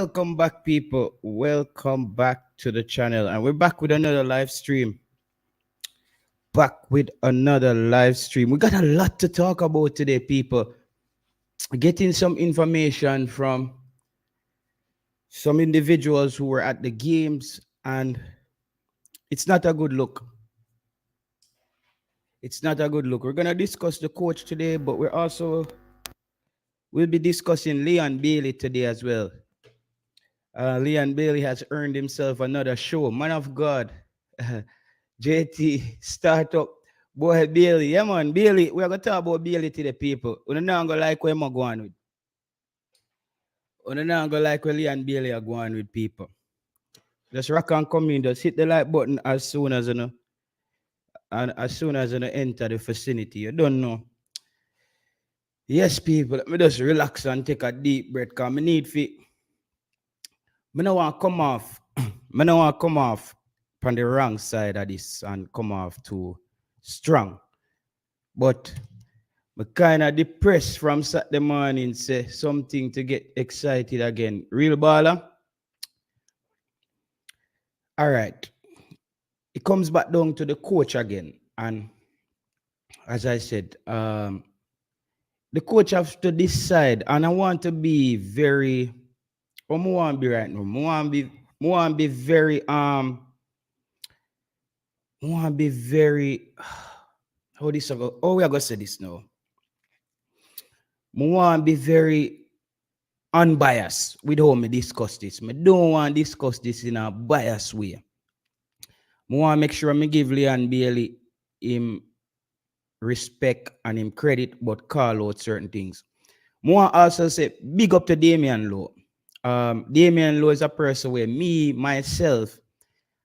Welcome back, people. Welcome back to the channel. And we're back with another live stream. We got a lot to talk about today, people. Getting some information from some individuals who were at the games, and it's not a good look. It's not a good look. We're going to discuss the coach today, but we'll be discussing Leon Bailey today as well. Leon Bailey has earned himself another show. Man of God, JT, startup, boy Bailey. Yeah, man, Bailey. We're going to talk about Bailey to the people. We're not going to like where I'm going with. We're not going to like where Leon Bailey are going with people. Just rock and come in. Just hit the like button as soon as you know. And as soon as you enter the vicinity. You don't know. Yes, people. Let me just relax and take a deep breath. Because I need fit. I don't want to come off. I don't want to come off from the wrong side of this and come off too strong. But I'm kind of depressed from Saturday morning. Say something to get excited again. Real baller. All right. It comes back down to the coach again. And as I said, the coach has to decide. And I want to be very... I want to be right now. I want to be very how this go? Oh, we are gonna say this now. I want to be very unbiased with how I discuss this. I don't want to discuss this in a biased way. I want to make sure I give Leon Bailey him respect and him credit, but call out certain things. I want to also say big up to Damion Lowe. Damion Lowe is a person where myself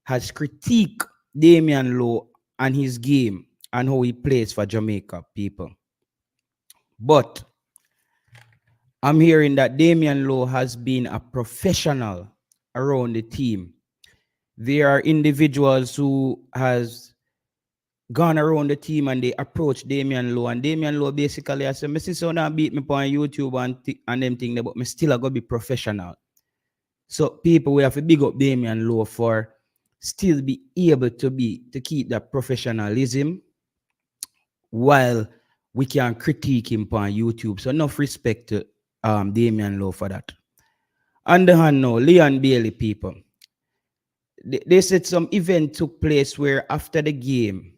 has critiqued Damion Lowe and his game and how he plays for Jamaica people. But I'm hearing that Damion Lowe has been a professional around the team. There are individuals who has gone around the team and they approach Damion Lowe, and Damion Lowe basically has said, "My sister not beat me on YouTube and them thing, but me still gonna be professional." So people, we have to big up Damion Lowe for still be able to keep that professionalism while we can critique him on YouTube. So enough respect to Damion Lowe for that. On the hand now, Leon Bailey people. They said some event took place where after the game,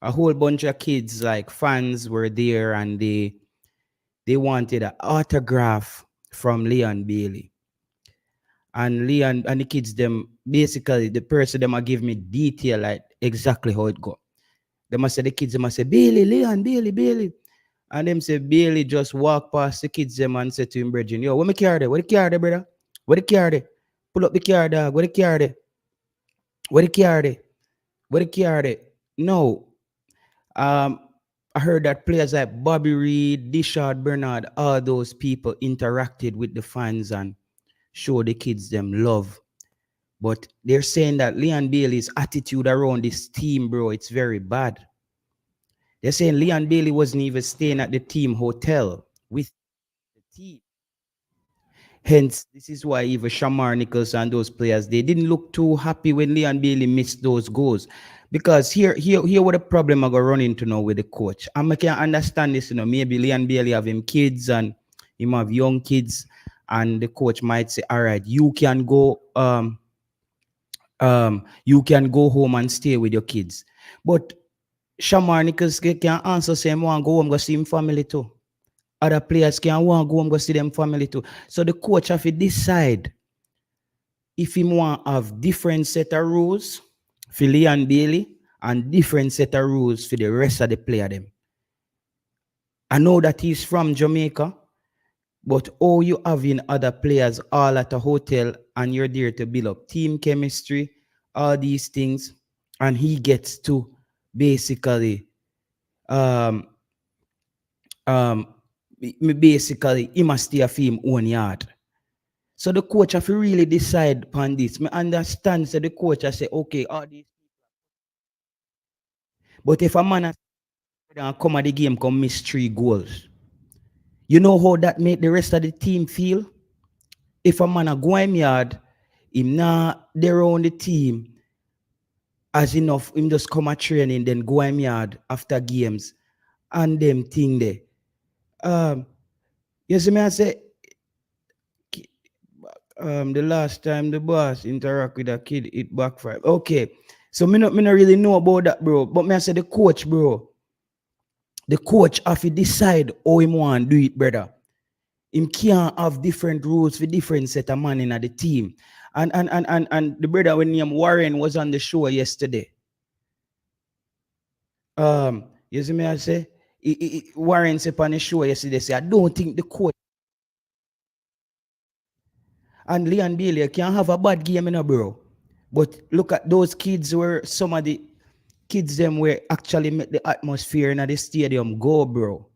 a whole bunch of kids, like fans, were there and they wanted an autograph from Leon Bailey. And Leon and the kids, them basically the person them give me detail like exactly how it go. They must say the kids them must say Bailey, Leon, Bailey. And them say Bailey just walk past the kids them and say to him, Bridget, yo, what me car there? What the car there, brother? What the car there? Pull up the car, dog. What the car there? What the car there? What the car there? No. I heard that players like Bobby Reed, Dishard Bernard, all those people interacted with the fans and show the kids them love. But they're saying that Leon Bailey's attitude around this team, bro, it's very bad. They're saying Leon Bailey wasn't even staying at the team hotel with the team. Hence, this is why even Shamar Nichols and those players, they didn't look too happy when Leon Bailey missed those goals. Because here what the problem I go run into now with the coach. I can understand this, maybe Leon Bailey have him kids and him have young kids, and the coach might say, all right, you can go home and stay with your kids. But Shamar Nichols can answer saying, want to go home go see him family too. Other players can want to go home go see them family too. So the coach have to decide if he want to have different set of rules for Leon Bailey and different set of rules for the rest of the player them. I know that he's from Jamaica, but all you have in other players all at a hotel and you're there to build up team chemistry, all these things, and he gets to basically he must stay for him own yard. So the coach have to really decide upon this. I understand, so the coach has say, okay, all these people. But if a man come at the game, miss 3 goals, you know how that make the rest of the team feel? If a man a go him yard, him not there on the team as enough, him just come a training, then go him yard after games and them thing there. You see me I say the last time the boss interact with a kid, it backfired. Okay. So me not really know about that, bro. But me I say the coach, bro. The coach have to decide how him want do it, brother. Him can't have different rules for different set of man in the team. And the brother when named Warren was on the show yesterday. You see me I say Warren said on the show yesterday, say I don't think the coach and Leon Bailey can have a bad game in a bro. But look at those kids where some of the kids them were actually make the atmosphere in the stadium go, bro.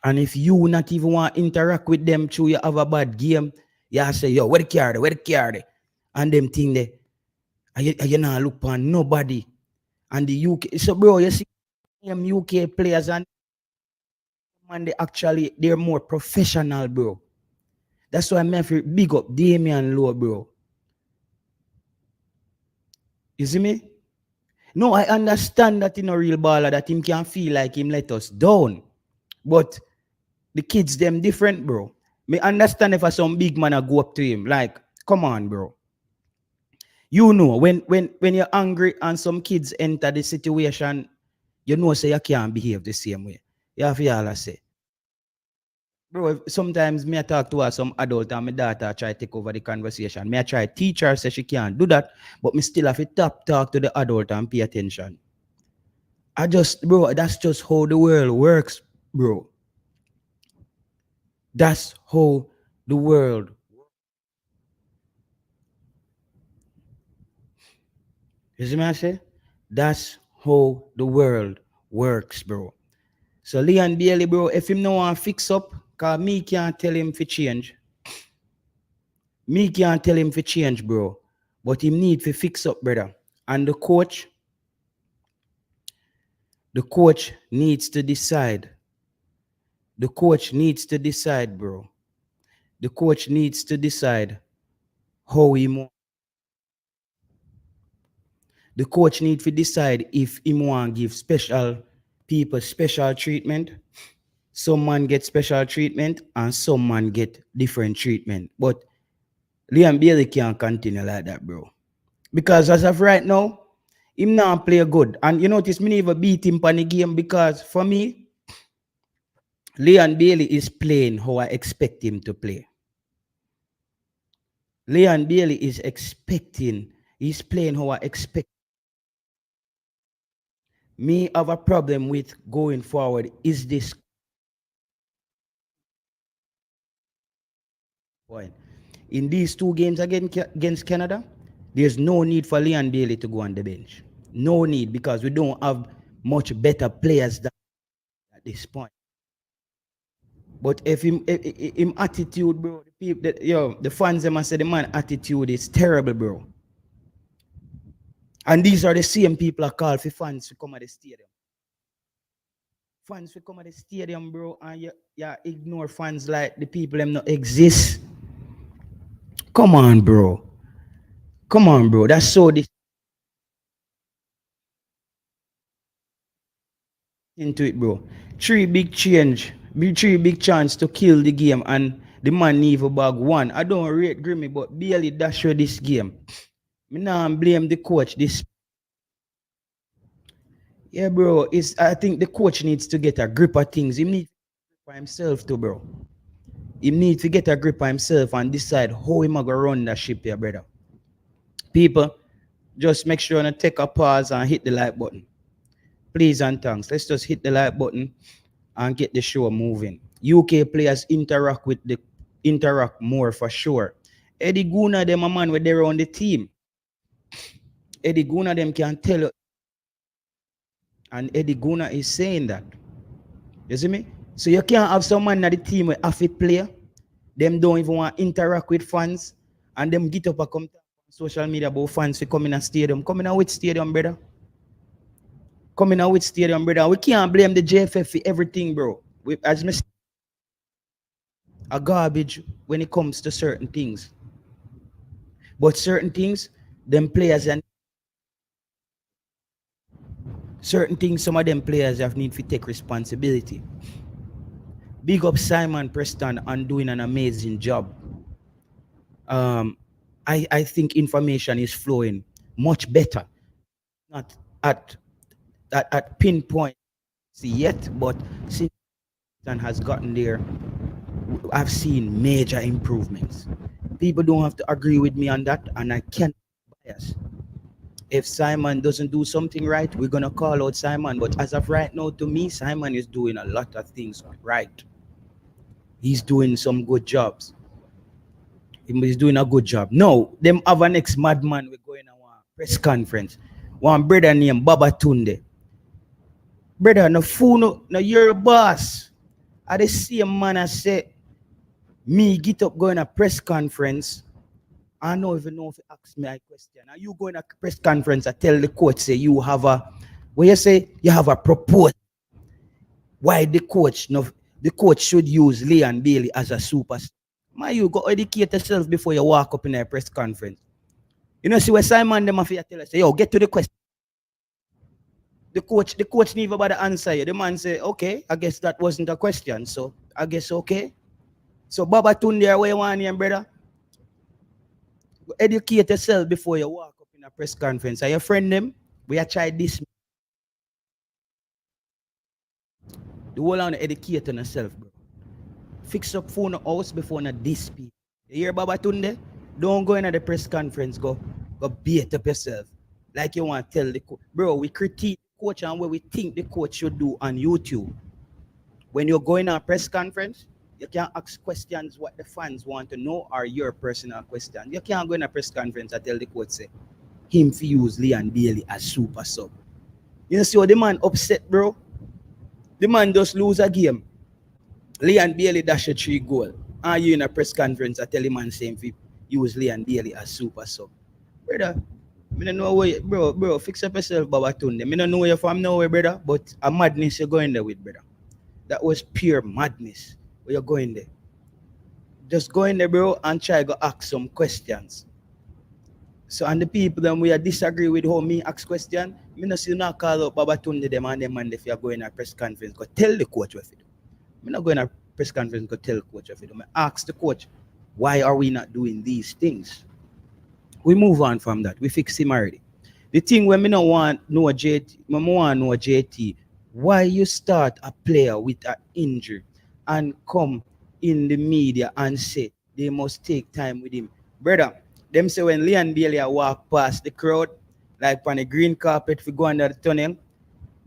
And if you not even want to interact with them through you have a bad game, you say, yo, where the car, where the car? And them thing there. And you not look on nobody. And the UK, so bro, you see them UK players and they actually, they're more professional, bro. That's why I'm have to big up Damion Lowe, bro. You see me? No, I understand that in a real baller that him can feel like him let us down. But the kids them different, bro. Me understand if some big man a go up to him. Like, come on, bro. You know, when you're angry and some kids enter the situation, you know say you can't behave the same way. You have to all say. Bro, sometimes me I talk to her, some adult and my daughter try to take over the conversation. Me I try teach her say she can't do that, but me still have to talk to the adult and pay attention. Bro, that's just how the world works, bro. That's how the world. You see me I say? That's how the world works, bro. So Leon Bailey, bro, if him no want to fix up, cause me can't tell him to change. Me can't tell him to change, bro. But him need to fix up, brother. And the coach needs to decide. The coach needs to decide, bro. The coach needs to decide how he want. The coach needs to decide if he want to give special people special treatment. Some man get special treatment and some man get different treatment. But Liam Bailey can't continue like that, bro. Because as of right now, him not play good. And you notice me never beat him on the game because for me, Leon Bailey is playing how I expect him to play. Leon Bailey is he's playing how I expect. Me have a problem with going forward is this point. In these two games against Canada, there's no need for Leon Bailey to go on the bench. No need because we don't have much better players than at this point. But if him attitude, bro, the fans them say the man attitude is terrible, bro. And these are the same people I call for fans to come at the stadium. Fans will come at the stadium, bro, and you ignore fans like the people them not exist. Come on, bro. Come on, bro. That's so this into it, bro. Three big chance to kill the game, and the man never bag one. I don't rate Grimmy, but barely dash for this game. Me now blame the coach. Yeah, bro. I think the coach needs to get a grip of things. He needs to grip himself too, bro. He needs to get a grip of himself and decide how he gonna run that ship here, brother. People, just make sure you take a pause and hit the like button. Please and thanks. Let's just hit the like button and get the show moving. UK players interact more for sure. Eddie Guna, them a man with they're on the team. Eddie Guna, them can tell you. And Eddie Guna is saying that. You see me? So you can't have someone at the team with half a player. Them don't even want to interact with fans. And them get up and come on social media about fans for coming to stadium. Coming out with stadium, brother. Coming out with stadium, brother. We can't blame the JFF for everything, bro. a garbage when it comes to certain things. But certain things, them players and certain things, some of them players have need to take responsibility. Big up Simon Preston on doing an amazing job. Um, I think information is flowing much better. Not at pinpoint yet, but since Kingston has gotten there, I've seen major improvements. People don't have to agree with me on that, and I can't bias. If Simon doesn't do something right, we're gonna call out Simon. But as of right now, to me, Simon is doing a lot of things right. He's doing some good jobs. He's doing a good job. Now, them have a next madman. We're going to a press conference. One brother named Baba Tunde. Brother, no fool, no, you're a boss. I the same man I say, me get up going to press conference. I don't even know if you ask me a question. Are you going to press conference? I tell the coach, say you have a, what you say? You have a proposal. Why the coach should use Leon Bailey as a superstar. Man, you go educate yourself before you walk up in a press conference. You know, see where Simon them have to tell us, say, yo, get to the question. The coach never about to answer you. The man say, okay, I guess that wasn't a question. So I guess okay. So Baba Tunde, where you want him, brother? Educate yourself before you walk up in a press conference. Are your friend them? We have tried this. The whole on educate on yourself, bro. Fix up phone house before na this people. You hear Baba Tunde? Don't go into the press conference, go beat up yourself. Like you want to tell the coach. Bro, we critique the coach and what we think the coach should do on YouTube. When you're going to a press conference, you can't ask questions what the fans want to know or your personal question. You can't go in a press conference and tell the coach, say, him to use Leon Bailey as super sub. You know, see what the man upset, bro? The man just lose a game. Leon Bailey dash a 3 goal. And you in a press conference, I tell the man same if use Leon Bailey as super sub. Brother, I don't know where, bro, fix up yourself, Baba Tunde. I don't know where you're from nowhere, brother, but a madness you're going there with, brother. That was pure madness where you're going there. Just go in there, bro, and try to ask some questions. So, and the people that we disagree with how me ask question, me not see not call up Baba Tunde them and them and if you're going to a press conference, go tell the coach what to do. I'm not going to a press conference, go tell the coach what to do. I ask the coach, why are we not doing these things? We move on from that. We fix him already. The thing when me no want no JT, me want no JT, why you start a player with an injury and come in the media and say they must take time with him? Brother, them say when Leon Bailey walk past the crowd, like on a green carpet, if you go under the tunnel,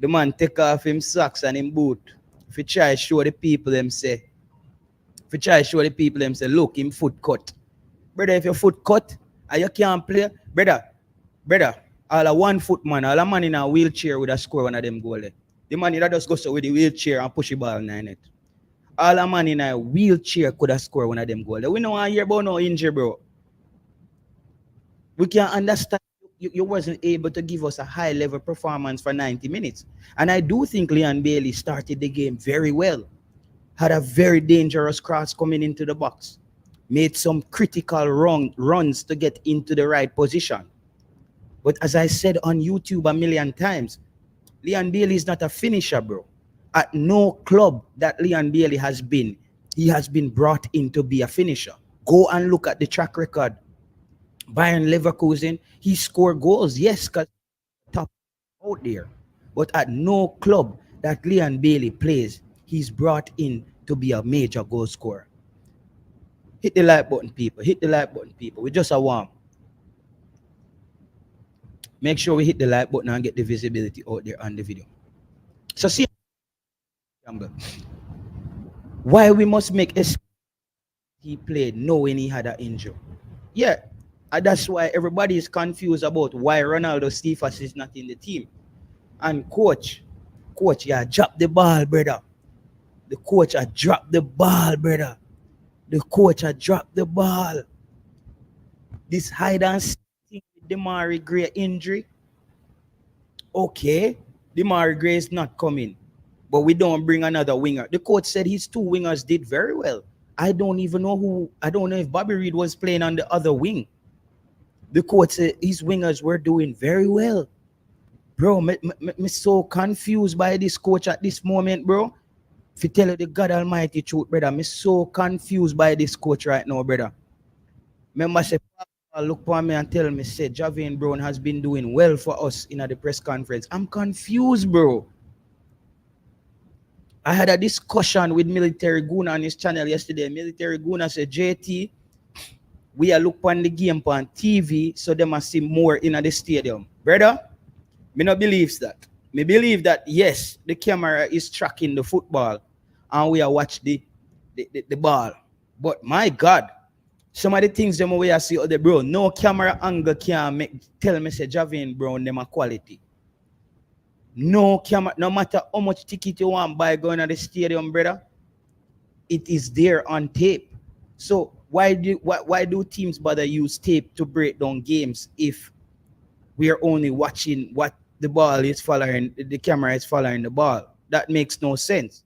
the man take off him socks and him boot. If you try to show the people them say, look, him foot cut. Brother, if your foot cut and you can't play, brother, all a 1 foot man, all a man in a wheelchair would have score one of them goal. The man that just goes with the wheelchair and push the ball in it. All a man in a wheelchair could have scored one of them goals. We don't want to hear about no injury, bro. We can understand you wasn't able to give us a high level performance for 90 minutes. And I do think Leon Bailey started the game very well. Had a very dangerous cross coming into the box. Made some critical runs to get into the right position. But as I said on YouTube a million times, Leon Bailey is not a finisher, bro. At no club that Leon Bailey has been, he has been brought in to be a finisher. Go and look at the track record. Bayern Leverkusen, he scored goals, yes, because top out there. But at no club that Leon Bailey plays, he's brought in to be a major goal scorer. Hit the like button, people. Hit the like button, people. We just a warm. Make sure we hit the like button and get the visibility out there on the video. So see, why we must make a he played knowing he had an injury. Yeah, and that's why everybody is confused about why Ronaldo Cephas is not in the team. And coach, yeah, drop the ball, brother. The coach had dropped the ball, brother. The coach had dropped the ball. This hide and seek with Demarai Gray injury. Okay, Demarai Gray is not coming, but we don't bring another winger. The coach said his 2 wingers did very well. I don't even know who. I don't know if Bobby Reed was playing on the other wing. The coach said his wingers were doing very well. Bro, me so confused by this coach at this moment, bro. If you tell you the God Almighty truth, brother, me so confused by this coach right now, brother. Remember, say, look for me and tell me, say, Javian Brown has been doing well for us in the press conference. I'm confused, bro. I had a discussion with Military Guna on his channel yesterday. Military Guna said, JT, we are look on the game on TV, so they must see more in the stadium. Brother, me not believes that. Me believe that, yes, the camera is tracking the football and we are watch the ball. But my God, some of the things them way I see other bro, no camera angle can make tell me say Javian Brown them a quality. No camera, no matter how much ticket you want buy going to the stadium, brother, it is there on tape. So why do teams bother use tape to break down games if we are only watching what the ball is following, the camera is following the ball? That makes no sense.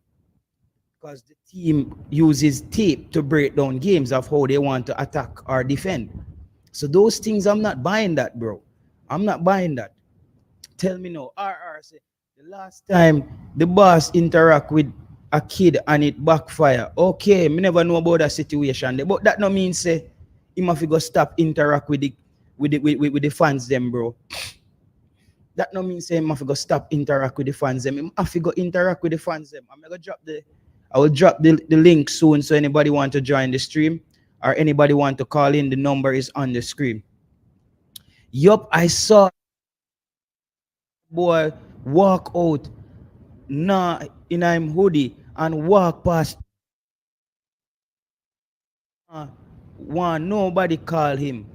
Because the team uses tape to break down games of how they want to attack or defend. So those things, I'm not buying that, bro. I'm not buying that. Tell me now, RR say, the last time the boss interact with a kid and it backfire. Okay, me never know about that situation. But that no mean say, him have to go stop interact with the fans them, bro. That no mean say him have to go stop interact with the fans them. Him have to go interact with the fans them. I will drop the link soon so anybody want to join the stream or anybody want to call in, the number is on the screen. Yup, I saw boy walk out in him hoodie and walk past one nobody call him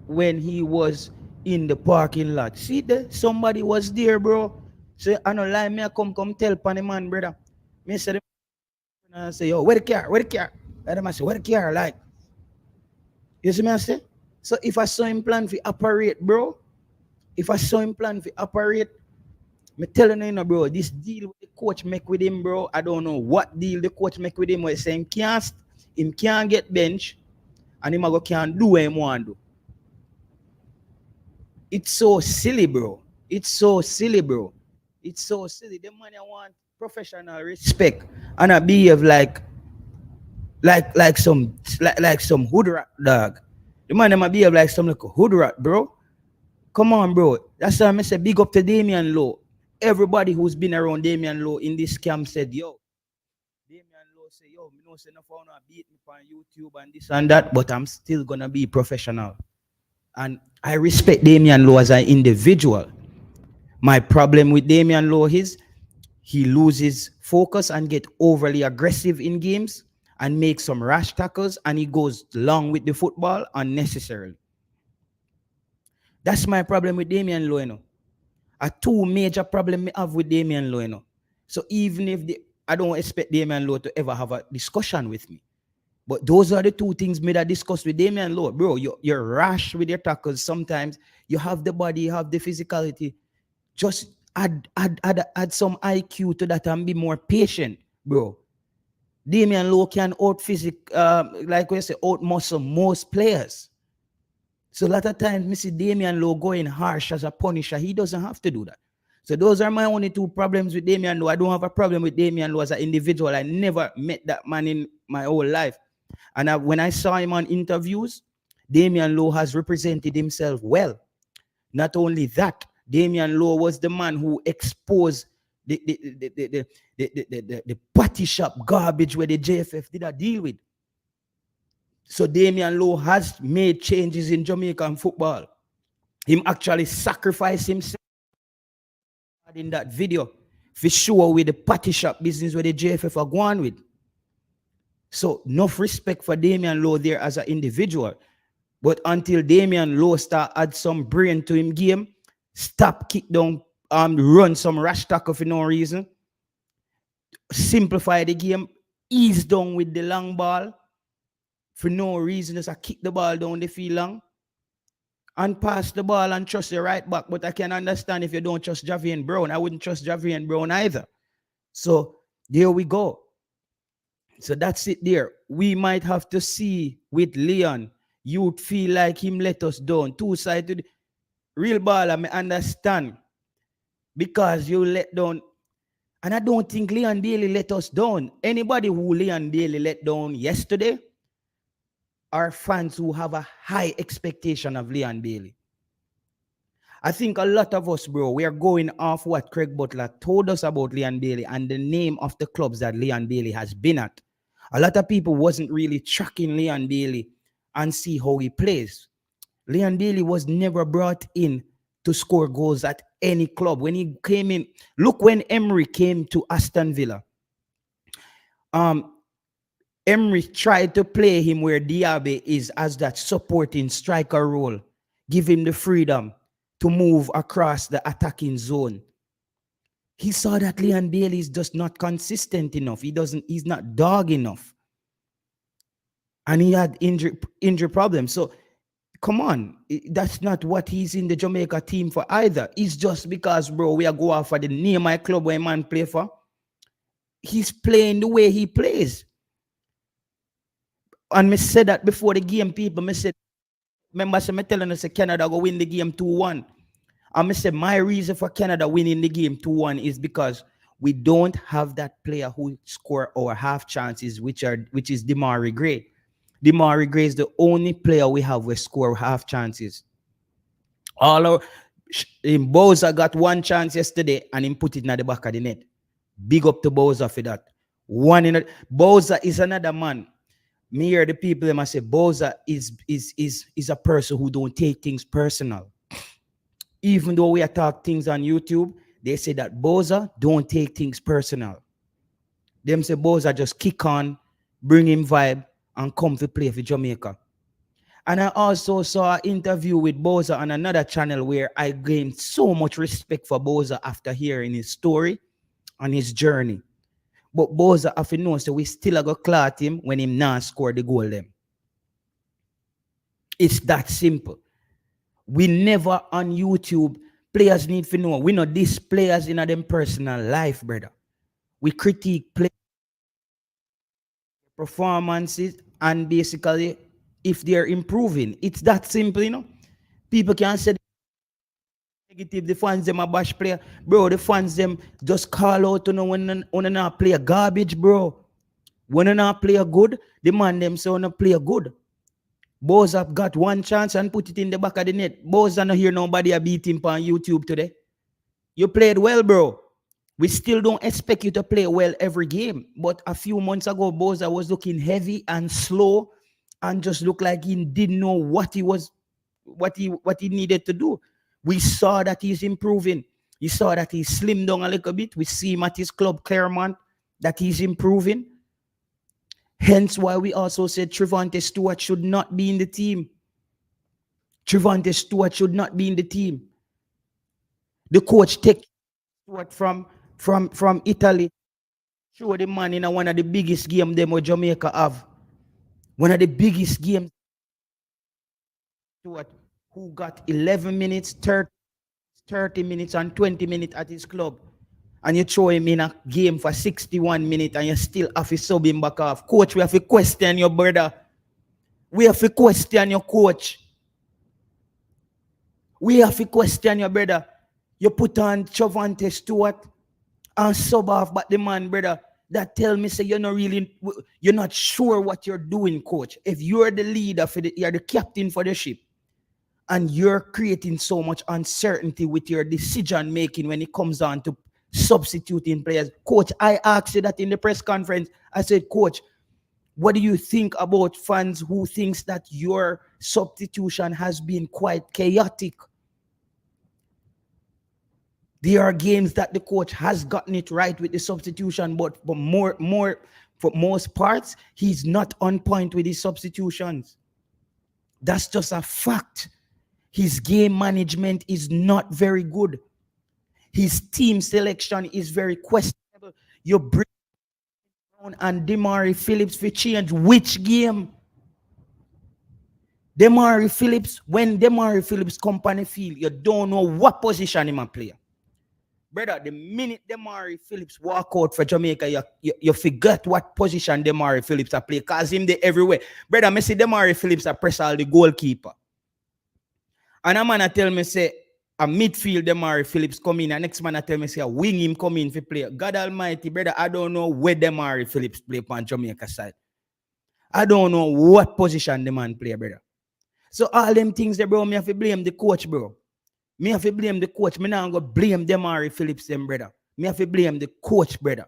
when he was in the parking lot. See there, somebody was there, bro. So I don't lie, me I come tell pan man, brother. Me say I say, yo, where the car? And I say, where the car? Like, you see me I say? So if I saw him plan to operate, bro, me telling you, bro, this deal with the coach make with him, bro, I don't know what deal the coach make with him where he say him can't get bench and him can't do what he want to do. It's so silly, bro. The man I want professional respect and I behave like some hood rat dog. The man I behave like some like a hood rat, bro. Come on, bro. That's why I say big up to Damion Lowe. Everybody who's been around Damion Lowe in this camp said, yo, Damion Lowe say, yo, me no say no for no beat me on YouTube and this and that, but I'm still gonna be professional. And I respect Damion Lowe as an individual. My problem with Damion Lowe is he loses focus and get overly aggressive in games and makes some rash tackles and he goes long with the football unnecessarily. That's my problem with Damion Lowe, you know. A two major problem I have with Damion Lowe, you know. So even if I don't expect Damion Lowe to ever have a discussion with me. But those are the two things me that discuss with Damion Lowe. Bro, you're rash with your tackles. Sometimes you have the body, you have the physicality. Just add some IQ to that and be more patient, bro. Damion Lowe can like we say, out muscle most players. So a lot of times, me see Damion Lowe going harsh as a punisher. He doesn't have to do that. So those are my only two problems with Damion Lowe. I don't have a problem with Damion Lowe as an individual. I never met that man in my whole life. And when I saw him on interviews, Damion Lowe has represented himself well. Not only that, Damion Lowe was the man who exposed the party shop garbage where the JFF did a deal with. So Damion Lowe has made changes in Jamaican football. Him actually sacrificed himself in that video for sure with the party shop business where the JFF are going with. So enough respect for Damion Lowe there as an individual. But until Damion Lowe start add some brain to him game, stop kick down, run some rash tackle for no reason, simplify the game, ease down with the long ball for no reason, just kick the ball down the field long and pass the ball and trust the right back. But I can understand if you don't trust Javian Brown. I wouldn't trust Javian Brown either. So there we go. So that's it there. we might have to see with Leon, you'd feel like him let us down. Two sides to the real ball, I may understand. Because you let down. And I don't think Leon Daly let us down. Anybody who Leon Daly let down yesterday are fans who have a high expectation of Leon Bailey. I think a lot of us, bro, we are going off what Craig Butler told us about Leon Bailey and the name of the clubs that Leon Bailey has been at. A lot of people wasn't really tracking Leon Bailey and see how he plays. Leon Bailey was never brought in to score goals at any club. When he came in, look when Emery came to Aston Villa. Emery tried to play him where Diaby is as that supporting striker role, give him the freedom to move across the attacking zone. He saw that Leon Bailey is just not consistent enough. He's not dog enough. And he had injury problems. So come on, that's not what he's in the Jamaica team for either. It's just because, bro, we are going for the name my club where man play for. He's playing the way he plays. And me said that before the game, people, me said, remember, me telling us Canada go win the game 2-1. And me said, my reason for Canada winning the game 2-1 is because we don't have that player who score our half chances, which is Demarai Gray. Demarai Gray is the only player we have who score half chances. Boyz got one chance yesterday and he put it in the back of the net. Big up to Boyz for that. Boyz is another man. Me hear the people them say Boyz is a person who don't take things personal. Even though we attack things on YouTube, they say that Boyz don't take things personal. Them say Boyz just kick on, bring him vibe, and come to play for Jamaica. And I also saw an interview with Boyz on another channel where I gained so much respect for Boyz after hearing his story and his journey. But Boyz have to know, so we still go clot him when him not score the goal them. It's that simple. We never on YouTube, players need to know. We know these players in them personal life, brother. We critique play performances and basically if they're improving. It's that simple, you know. People can say negative, the fans them a bash player. Bro, the fans them just call out to know when not play a garbage, bro. When not play a good, the man them say when play a good. Boyz have got one chance and put it in the back of the net. Boyz don't hear nobody beat him on YouTube today. You played well, bro. We still don't expect you to play well every game. But a few months ago, Boyz was looking heavy and slow and just looked like he didn't know what he needed to do. We saw that he's improving. You saw that he slimmed down a little bit. We see him at his club, Claremont, that he's improving. Hence why we also said Trevante Stewart should not be in the team. Trevante Stewart should not be in the team. The coach take Stewart from Italy. Show the man in one of the biggest games them what Jamaica have. One of the biggest games. Stewart, who got 11 minutes, 30 minutes, and 20 minutes at his club. And you throw him in a game for 61 minutes and you still have to sub him back off. Coach, we have to question your brother. We have to question your coach. We have to question your brother. You put on Trevante Stewart and sub off, but the man, brother, that tell me say you're not sure what you're doing, coach. If you're the leader you're the captain for the ship, and you're creating so much uncertainty with your decision making when it comes on to substituting players. Coach, I asked you that in the press conference. I said, Coach, what do you think about fans who thinks that your substitution has been quite chaotic? There are games that the coach has gotten it right with the substitution, but for most parts, he's not on point with his substitutions. That's just a fact. His game management is not very good. His team selection is very questionable. You bring down and Demarai Phillips for change which game? Demarai Phillips, when Demarai Phillips company field, you don't know what position him a player. Brother, the minute Demari Phillips walk out for Jamaica, you forget what position Demari Phillips are play. Cause him there everywhere. Brother, I see Demari Phillips are press all the goalkeeper. And a man tell me say a midfield Demari Phillips come in. And next man tell me say a wing him come in for play. God Almighty, brother, I don't know where Demari Phillips play on Jamaica side. I don't know what position the man play, brother. So all them things there, bro, me have to blame the coach, bro. Me have to blame the coach. Me not go blame Demari Phillips, them brother. Me have to blame the coach, brother.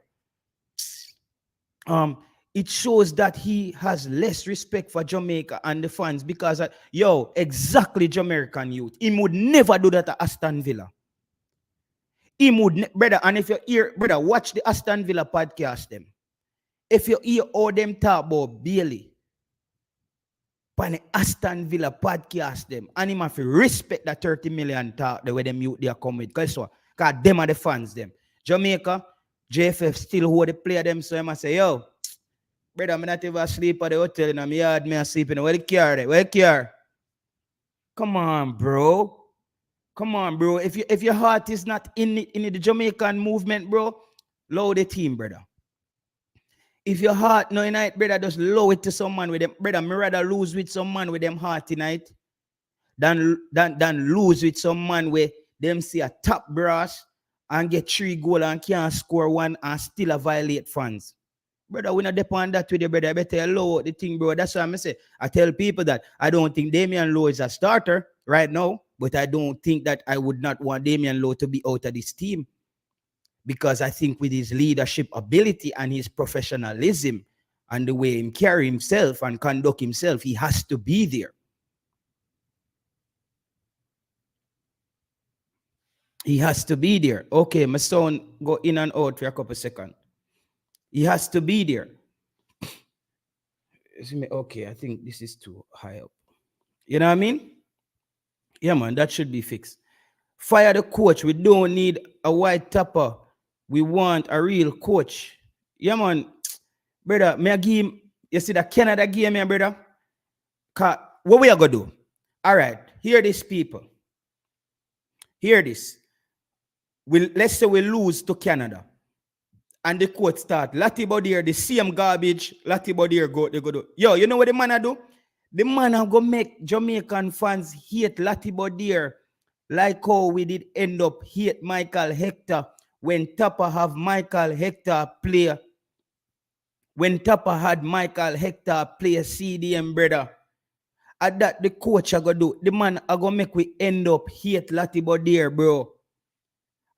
It shows that he has less respect for Jamaica and the fans because, exactly Jamaican youth. He would never do that at Aston Villa. He would, brother, and if you hear, brother, watch the Aston Villa podcast, them. If you hear all them talk about Bailey, on the Aston Villa podcast them, and him have to respect that 30 million talk the way them youth they are coming with. Because them are the fans them. Jamaica, JFF still hold the player them, so I must say, yo, brother, I'm not even sleep at the hotel in my yard, me sleeping. Where the car there? Where the car? Come on, bro. Come on, bro. If your heart is not in the Jamaican movement, bro, lower the team, brother. If your heart no tonight, brother, just low it to someone with them. Brother, me rather lose with someone with them heart tonight than lose with someone where them see a top brass and get 3 goals and can't score 1 and still a violate fans. Brother, we not depend that with you, brother. I better low the thing, bro. That's why I say. I tell people that I don't think Damion Lowe is a starter right now, but I don't think that I would not want Damion Lowe to be out of this team. Because I think with his leadership ability and his professionalism and the way he carry himself and conduct himself, he has to be there. He has to be there. Okay, my son go in and out for a couple seconds. He has to be there. Okay, I think this is too high up. You know what I mean? Yeah, man, that should be fixed. Fire the coach. We don't need a white topper. We want a real coach. Yeah, man. Brother, may I give him, you see the Canada game, man, brother? What we are going to do? All right, hear this, people. Hear this. Let's say we lose to Canada. And the coach start. Lati Bodier, the same garbage. Lati Bodier they go do. Yo, you know what the man do? The man go make Jamaican fans hate Lati Bodier like how we did end up hate Michael Hector when Tapa have Michael Hector play. When Tapa had Michael Hector play CDM, brother. At that the coach I go do. The man I go make we end up hate Lati Bodier, bro.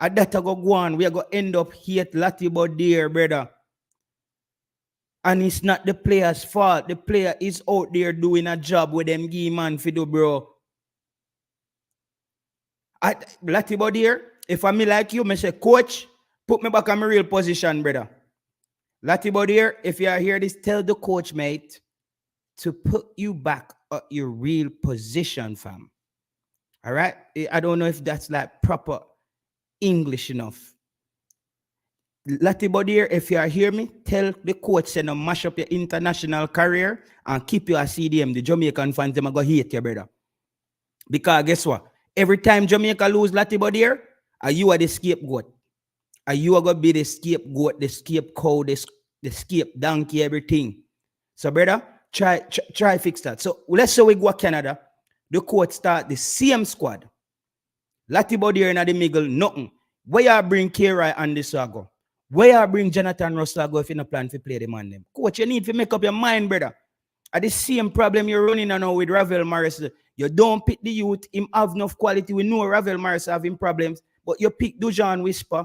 At that I go on, we are going to end up hate Lati Bodier, brother. And it's not the player's fault. The player is out there doing a job with them give man for do, bro. At Lati Bodier, if I'm like you, I say, coach, put me back on my real position, brother. Lati Bodier, if you are here, this tell the coach, mate, to put you back at your real position, fam. All right? I don't know if that's like proper English enough. Lati Bodier, if you are hear me, tell the coach to mash up your international career and keep you a CDM. The Jamaican fans, them are going to hate you, brother. Because guess what? Every time Jamaica lose Lati Bodier, you are the scapegoat. You are going to be the scapegoat, the scapecoat, the scape donkey, everything. So, brother, try fix that. So, let's say we go to Canada. The coach start the same squad. Lati Bodier in the middle, nothing. Where you bring K-Rai and the Saga? Where you bring Jonathan Russell if you no plan to play the man them? Coach, you need to make up your mind, brother. At the same problem you're running now with Ravel Morris. You don't pick the youth, him have enough quality. We know Ravel Morris having problems, but you pick Dujan Whisper,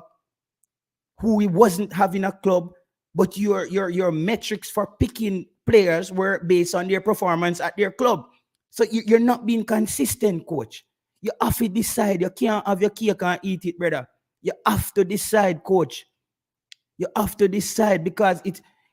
who he wasn't having a club, but your metrics for picking players were based on their performance at their club. So you're not being consistent, coach. You have to decide. You can't have your cake and eat it, brother. You have to decide, coach. You have to decide because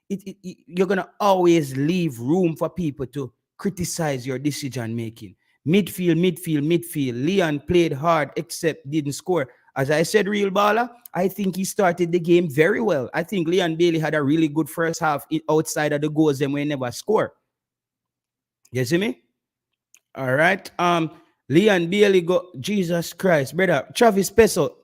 you're going to always leave room for people to criticize your decision making. Midfield. Leon played hard except didn't score. As I said, real baller, I think he started the game very well. I think Leon Bailey had a really good first half outside of the goals and we never score. You see me? All right. Leon Bailey go, Jesus Christ, brother. Travis Peso,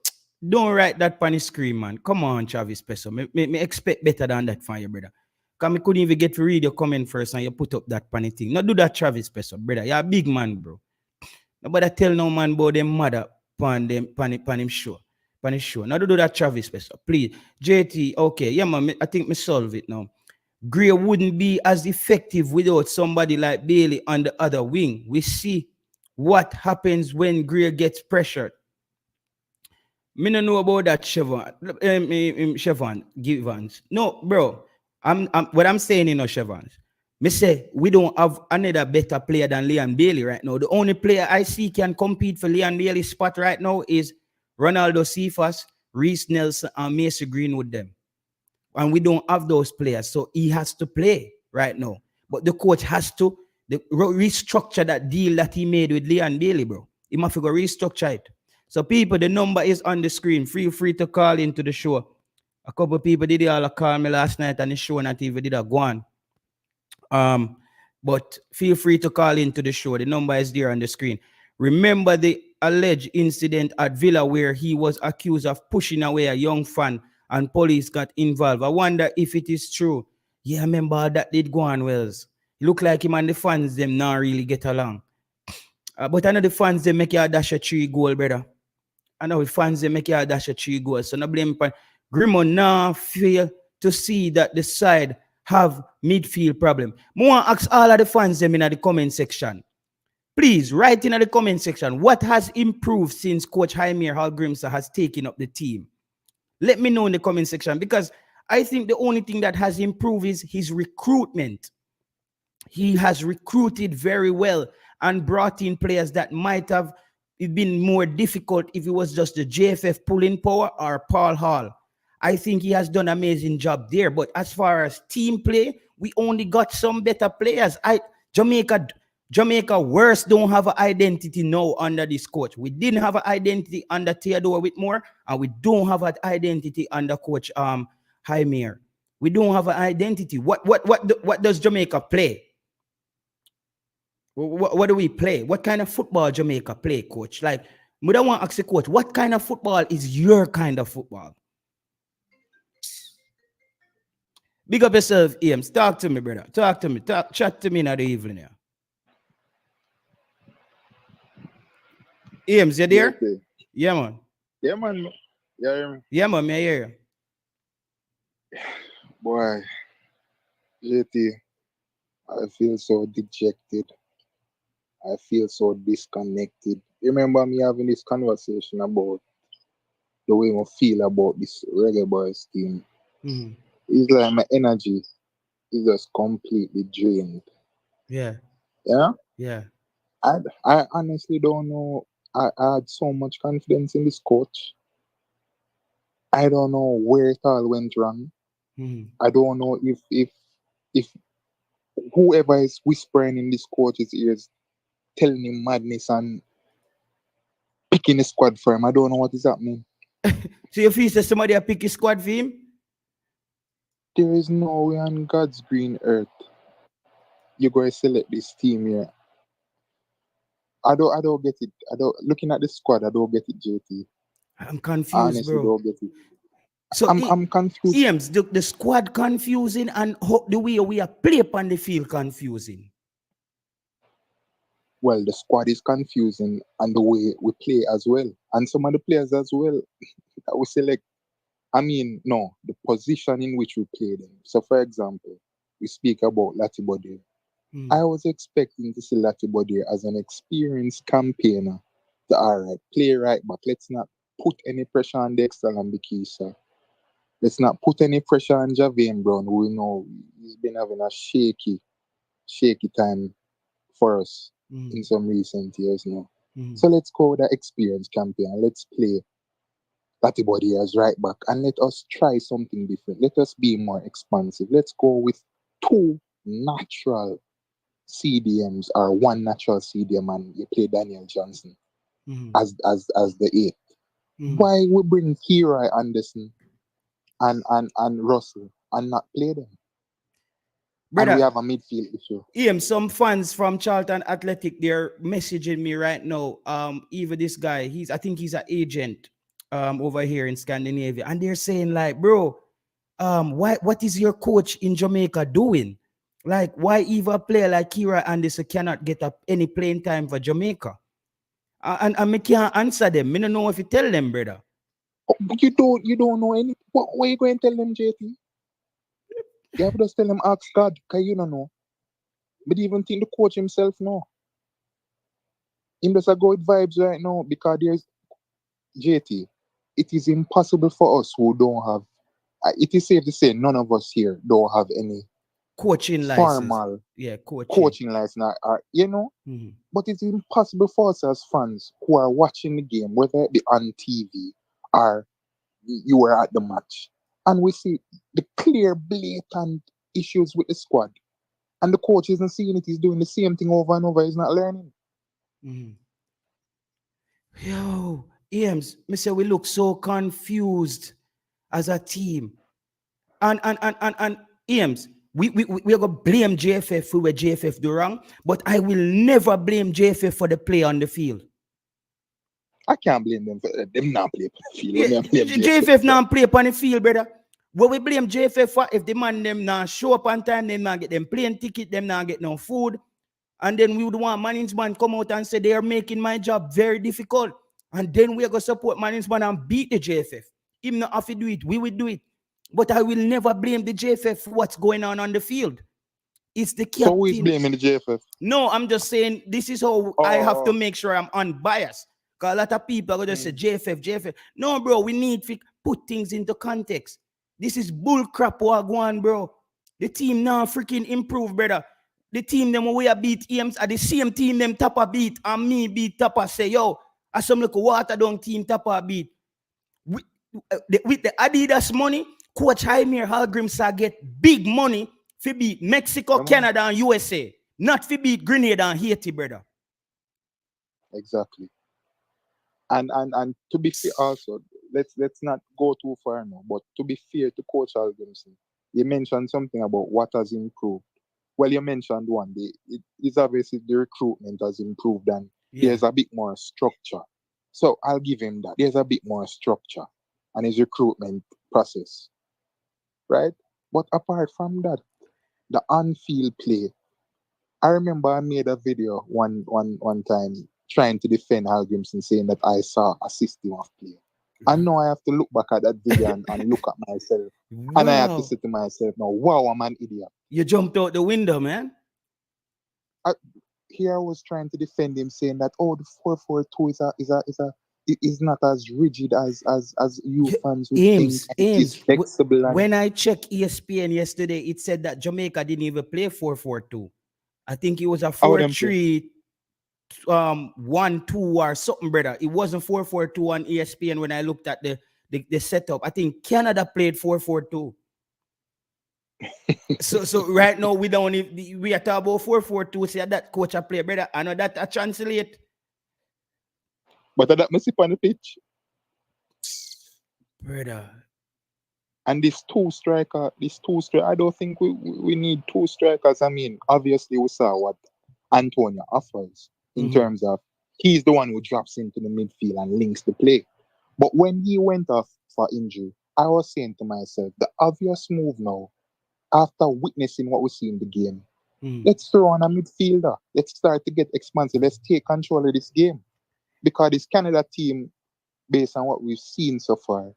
Don't write that on the screen, man. Come on, Travis Peso. Me expect better than that from you, brother. Because me couldn't even get to read your comment first and you put up that funny thing. Not do that, Travis Peso, brother. You're a big man, bro. Nobody tell no man about them mother pan him show. Pan his show. Now do that, Travis Peso. Please. JT, okay. Yeah, man. I think me solve it now. Gray wouldn't be as effective without somebody like Bailey on the other wing. We see what happens when Gray gets pressured. Me no know about that Chevron Givens. No, bro. I'm what I'm saying, Chevans. Me say we don't have another better player than Leon Bailey right now. The only player I see can compete for Leon Bailey's spot right now is Ronaldo Cephas, Reese Nelson, and Macy Greenwood them. And we don't have those players. So he has to play right now. But the coach has to restructure that deal that he made with Leon Bailey, bro. He must go restructure it. So people, the number is on the screen. Feel free to call into the show. A couple of people did all call me last night and the show not even did a go on. But feel free to call into the show. The number is there on the screen. Remember the alleged incident at Villa where he was accused of pushing away a young fan and police got involved. I wonder if it is true. Yeah, I remember that did go on, Wells. It look like him and the fans, them not really get along. But I know the fans, they make you a dash a 3 goal, brother. I know the fans, they make you a dash a 3 goals. So no blame upon Grimo now fail to see that the side have midfield problem. I want to ask all of the fans them in the comment section. Please write in the comment section what has improved since Coach Heimir Hallgrímsson has taken up the team. Let me know in the comment section because I think the only thing that has improved is his recruitment. He has recruited very well and brought in players that might have been more difficult if it was just the JFF pulling power or Paul Hall. I think he has done an amazing job there. But as far as team play, we only got some better players. Jamaica worse don't have an identity now under this coach. We didn't have an identity under Theodore Whitmore, and we don't have an identity under Coach Heimir. We don't have an identity. What does Jamaica play? What do we play? What kind of football Jamaica play, Coach? Like, we don't want to ask the coach, what kind of football is your kind of football? Big up yourself, Ames. Talk to me, brother. Talk to me. Chat to me in the evening. Yeah. Ames, you there? Okay. Yeah, man. Yeah, man. Yeah, man. Me hear you. Boy, JT, I feel so dejected. I feel so disconnected. Remember me having this conversation about the way I feel about this reggaeboyz team. Mm-hmm. It's like my energy is just completely drained. Yeah. Yeah? Yeah. I honestly don't know. I had so much confidence in this coach. I don't know where it all went wrong. Mm-hmm. I don't know if whoever is whispering in this coach's ears telling him madness and picking a squad for him. I don't know what is happening. So you feel that somebody pick a squad for him? There is no way on God's green earth you're going to select this team here. I don't get it. Looking at the squad, I don't get it, JT. I'm confused, honestly, bro. Don't get it. So I'm confused. James, the squad confusing and the way we are play upon the field confusing. Well, the squad is confusing and the way we play as well. And some of the players as well that we select. No, the position in which we play them. So, for example, we speak about Latibode. I was expecting to see Latibode as an experienced campaigner. All right, play right back. Let's not put any pressure on Dexter Lambikisa. Let's not put any pressure on Javane Brown, who we know he's been having a shaky time for us in some recent years now. So let's go with the experienced campaigner. Let's play Latibode as right back and let us try something different. Let us be more expansive. Let's go with 2 natural CDMs or 1 natural CDM and you play Daniel Johnson as the 8th. Why we bring Kira Anderson and Russell and not play them? Brother, and we have a midfield issue. Some fans from Charlton Athletic, they're messaging me right now. Even this guy, I think he's an agent. over here in Scandinavia, and they're saying like, bro, what is your coach in Jamaica doing? Like, why even a player like Kira Anderson cannot get up any playing time for Jamaica? And me can't answer them. Me don't know if you tell them, brother. Oh, you don't know any. What you going to tell them, JT? You have to just tell them, ask God, because you don't know. But even think the coach himself know. Him just a go with vibes right now because there's JT. It is impossible for us who don't have. It is safe to say none of us here don't have any Coaching license. formal Yeah, coaching license, you know. Mm-hmm. But it's impossible for us as fans who are watching the game, whether it be on TV or you were at the match, and we see the clear, blatant issues with the squad, and the coach isn't seeing it. He's doing the same thing over and over. He's not learning. Mm-hmm. Yo, Ames, me say we look so confused as a team. And Ames, we are gonna blame JFF for what JFF do wrong, but I will never blame JFF for the play on the field. I can't blame them for them not play on the field. Yeah, Let me blame JFF not play on the field, brother. What we blame JFF for, if the man them not show up on time, them not get them plane ticket, them not get no food, and then we would want management come out and say they are making my job very difficult, and then we are gonna support management and beat the JFF. Him not have to do it, we will do it. But I will never blame the JFF for what's going on the field. It's the So who is captain. blaming the JFF? No, I'm just saying this is how I have to make sure I'm unbiased. Because a lot of people are just say JFF, JFF. No, bro, we need to put things into context. This is bull crap wagwan, bro. The team now freaking improve, brother. The team them we are beat Ames are the same team them Tapper beat and me beat Tapper. Say, yo, as some look water down team Tapper beat. With the Adidas money, Coach Heimir Hallgrímsson get big money to beat Mexico, Canada, and USA. Not to beat Grenada and Haiti, brother. Exactly. And to be fair also, let's not go too far now, but to be fair to Coach Hallgrímsson, you mentioned something about what has improved. Well, you mentioned one, it's obviously the recruitment has improved and there's a bit more structure. So I'll give him that. There's a bit more structure and his recruitment process. Right? But apart from that, the on-field play, I remember I made a video one time trying to defend Hallgrímsson, saying that I saw a system of play. And now I have to look back at that video and look at myself. Wow. And I have to say to myself, now, wow, I'm an idiot. You jumped out the window, man. Here I was trying to defend him, saying that, oh, the 4-4-2 is not as rigid as you fans would think. It's flexible. When I checked ESPN yesterday, it said that Jamaica didn't even play 4-4-2. I think it was a 4-3-1-2 or something, brother. It wasn't 4-4-2 on ESPN when I looked at the setup. I think Canada played 4-4-2. so right now we are talking about 4-4-2. See that coach a play, brother. I know that I translate. But that must be on the pitch, brother. And this two striker, I don't think we need two strikers. I mean, obviously we saw what Antonio offers in terms of he's the one who drops into the midfield and links the play. But when he went off for injury, I was saying to myself, the obvious move now, after witnessing what we see in the game, let's throw on a midfielder. Let's start to get expansive. Let's take control of this game. Because this Canada team, based on what we've seen so far,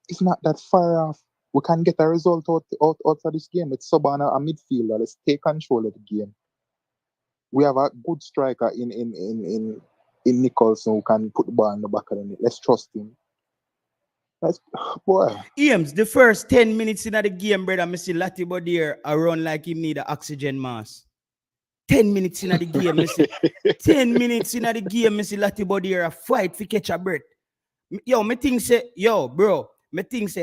is not that far off. We can get a result out of this game. Let's sub on a midfielder. Let's take control of the game. We have a good striker in Nicholson who can put the ball in the back of the net. Let's trust him. Boy. Ames, the first 10 minutes in the game, brother, I see Lati Bodier run like he need an oxygen mask. 10 minutes in the game, I see 10 minutes in the game, I see Lati Bodier fight for catch a breath. Yo, me think say,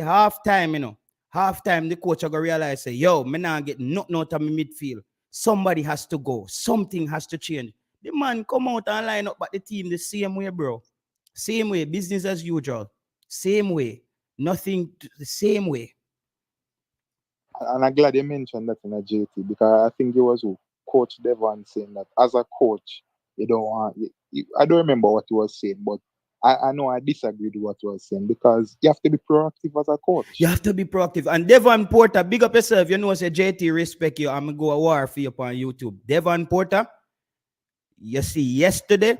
half time, half time the coach are gonna realize say, yo, me not get nothing out of my midfield. Somebody has to go. Something has to change. The man come out and line up at the team the same way, bro. Same way, business as usual. Same way. Nothing, the same way. And I'm glad you mentioned that in a JT, because I think it was Coach Devon saying that as a coach, you don't want, I don't remember what he was saying, but I know I disagree with what you were saying because you have to be proactive as a coach. You have to be proactive. And Devon Porter, big up yourself. You know, say JT respect you. I'm gonna go a war for you on YouTube. Devon Porter, you see yesterday,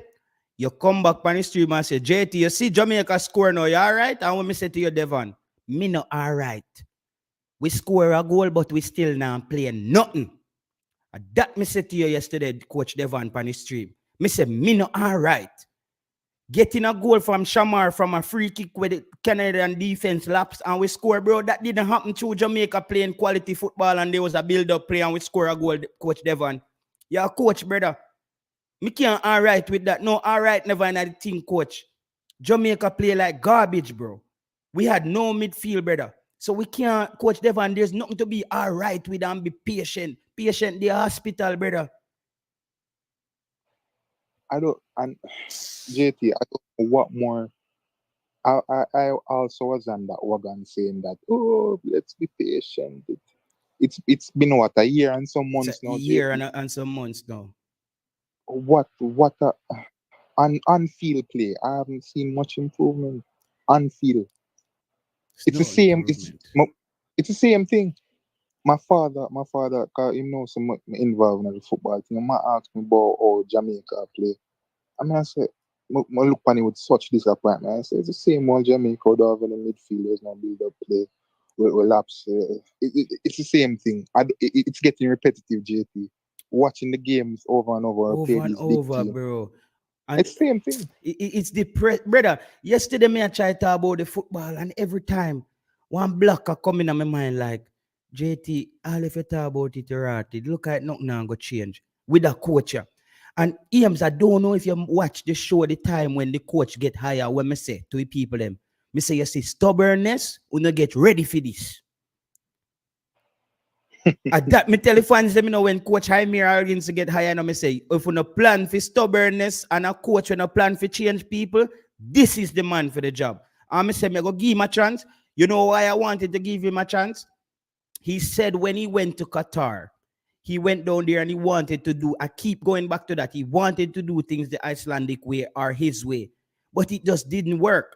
you come back on the stream and say, JT, you see Jamaica score now. You all right? And when me say to you, Devon, me no all right. We score a goal, but we still not playing nothing. And that me said to you yesterday, Coach Devon on the stream. Me say, me no all right. Getting a goal from Shamar from a free kick with the Canadian defense laps and we score, bro. That didn't happen to Jamaica playing quality football and there was a build-up play and we score a goal, Coach Devon. You're a coach, brother. Me can't all right with that. No, all right, never in the team, coach. Jamaica play like garbage, bro. We had no midfield, brother. So we can't, Coach Devon, there's nothing to be all right with and be patient. Patient, the hospital, brother. And JT, I don't know what more. I also was on that wagon saying that, oh, let's be patient. It's been what, a year and some months now. A year and some months now. What on-field play. I haven't seen much improvement on-field. It's the same. It's the same thing. My father, cause him know some involved in the football thing. I asked me about how Jamaica play. I mean, I said, I look at it with such disappointment. I said, it's the same old Jamaica would have in the midfield. There's no build-up play. We lapse. It's the same thing. It's getting repetitive, JT. Watching the games over and over. Over and over, bro. And it's the same thing. It's the brother. Yesterday, me I try to talk about the football, and every time one blocker come in my mind like, JT, all if you talk about it, right? Look at nothing now go change with a coach. And Eames, I don't know if you watch the show the time when the coach get higher. When me say to the people them, me say you see stubbornness, we not get ready for this. At that me tell the fans them, you know, when Coach Heimir Hallgrímsson get higher, and me say if we no plan for stubbornness and a coach when no plan for change people, this is the man for the job. And me say me go give him a chance. You know why I wanted to give him a chance? He said when he went to Qatar, he went down there and he wanted to do, I keep going back to that, he wanted to do things the Icelandic way or his way, but it just didn't work.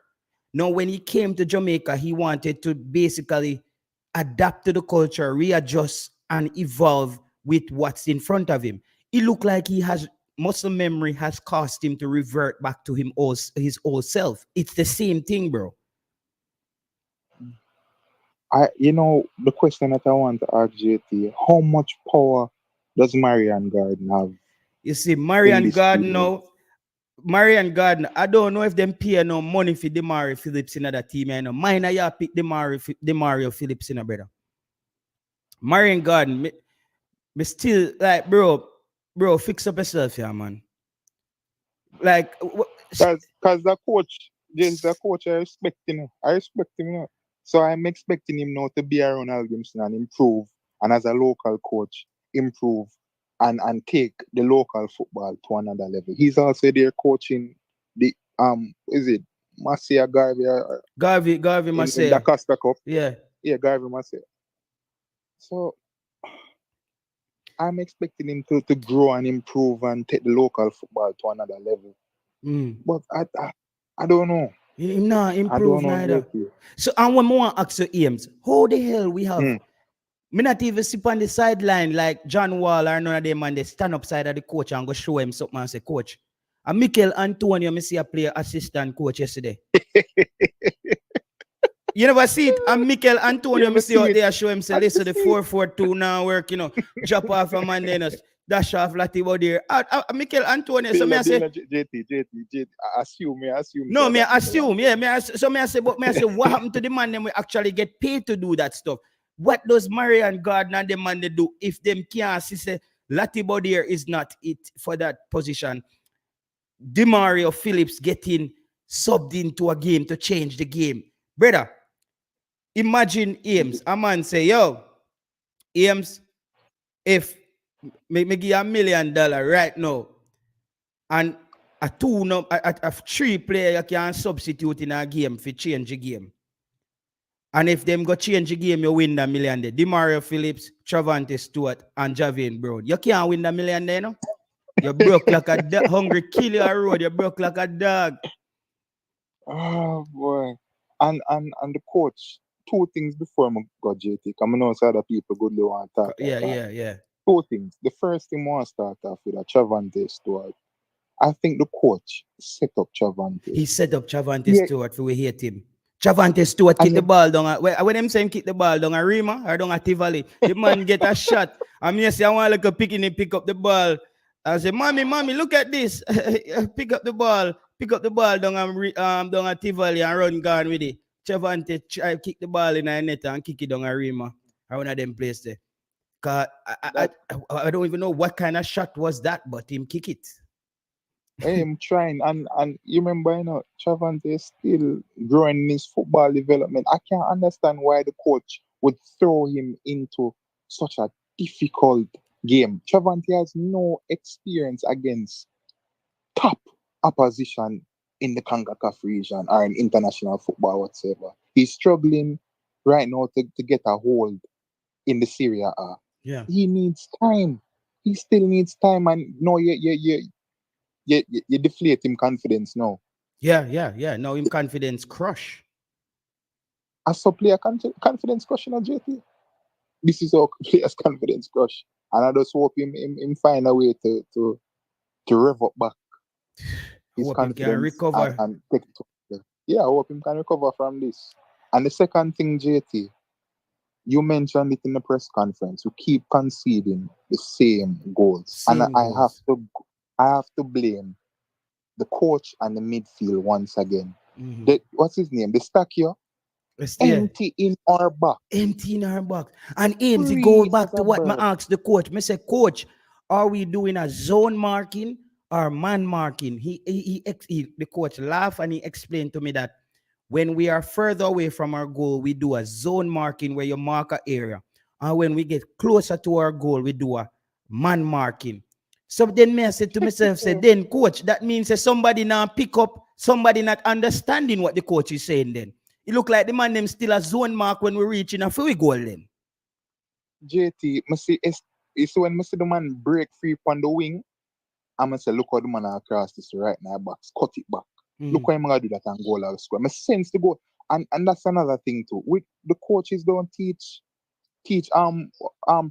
Now, when he came to Jamaica, he wanted to basically adapt to the culture, readjust and evolve with what's in front of him. It looked like he has, muscle memory has caused him to revert back to his old self. It's the same thing, bro. The question that I want to ask JT, how much power does Marian Garden have? You see, Marian Garden, I don't know if them pay no money for Demario Phillips in that team. I know. Mine, I pick Demario Phillips in a brother. Marian Garden, me still like, bro, fix up yourself, yeah, man. Like, because the coach, I respect him. So I'm expecting him now to be around Hallgrimsson and improve, and as a local coach, improve and take the local football to another level. He's also there coaching the is it Marcia Garvey Marcia in the Costa Cup. Yeah, Garvey Marcia. So I'm expecting him to grow and improve and take the local football to another level. But I don't know. He not improve neither. So, and when I want to ask you, Ames, how the hell we have? Me not even sit on the sideline like John Wall or none of them, and they stand up side of the coach and go show him something and say, Coach. And Mikel Antonio, me see a player assistant coach yesterday. You never see it? And Mikel Antonio, me see out there show him say, listen, the 4-4-2 now work, drop off a man then dash off Lati body. Mikel Antonio, so me I say, JT, assume. No, me assume, yeah. So me I say, what happened to the man them we actually get paid to do that stuff? What does Marian Gardner and the man they do if them can't say Lati body is not it for that position? Demario Phillips getting subbed into a game to change the game. Brother, imagine Ames. A man say, yo, Ames, if me give you $1 million right now, and a 3 player you can substitute in a game for change the game. And if them go change the game, you win $1 million. Demario Phillips, Travante Stewart, and Javian Brown. You can't win $1 million there, no? You broke like a hungry kill your road. You broke like a dog. Oh boy. And the coach, two things before I go JT. Because I know some other people good they want to talk Yeah, about. yeah, yeah. Two things. The first thing I want to start off with a Chavante Stewart. I think the coach set up Chavante. He set up Chavante Yeah, Stewart for we hate him. Chavante Stewart and kick the you, ball down. When them saying kick the ball down a Rima or down a Tivoli, the man get a shot. I mean, say I want like a picking pick up the ball. I say, mommy, look at this. Pick up the ball. Pick up the ball down a Tivoli and run gone with it. Chavante try kick the ball in a net and kick it down a Rima. I one of them place there. Cause that I don't even know what kind of shot was that, but him kick it. I am trying and you remember Chavante is still growing in his football development. I can't understand why the coach would throw him into such a difficult game. Chavante has no experience against top opposition in the Concacaf region or in international football whatsoever. He's struggling right now to get a hold in the Serie A. Yeah. He needs time. He still needs time, and no, you deflate him confidence now. Yeah. Now him confidence crush. I saw player confidence crush in JT. This is our player's confidence crush, and I just hope him find a way to rev up back his Hope him can confidence recover. and take it to. Yeah, I hope him can recover from this. And the second thing, JT, you mentioned it in the press conference. We keep conceding the same goals, and Same goals. I have to blame the coach and the midfield once again. Mm-hmm. What's his name? The stack here, Yeah. empty in our back, Empty in our box. And Ames, we go free as back to a what I bird. asked the coach. I said, Coach, are we doing a zone marking or man marking? The coach laughed and he explained to me that when we are further away from our goal, we do a zone marking where you mark an area. And when we get closer to our goal, we do a man marking. So then me I said to myself, say, then coach, that means that somebody now pick up, somebody not understanding what the coach is saying then. It look like the man them still a zone mark when we reach in a free goal then. JT, you see when I see the man break free on the wing, I'm going to say, look how the man across this right now box, cut it back. Look how I'm going to do that and goal or score. I sense the goal. And that's another thing too. With the coaches don't teach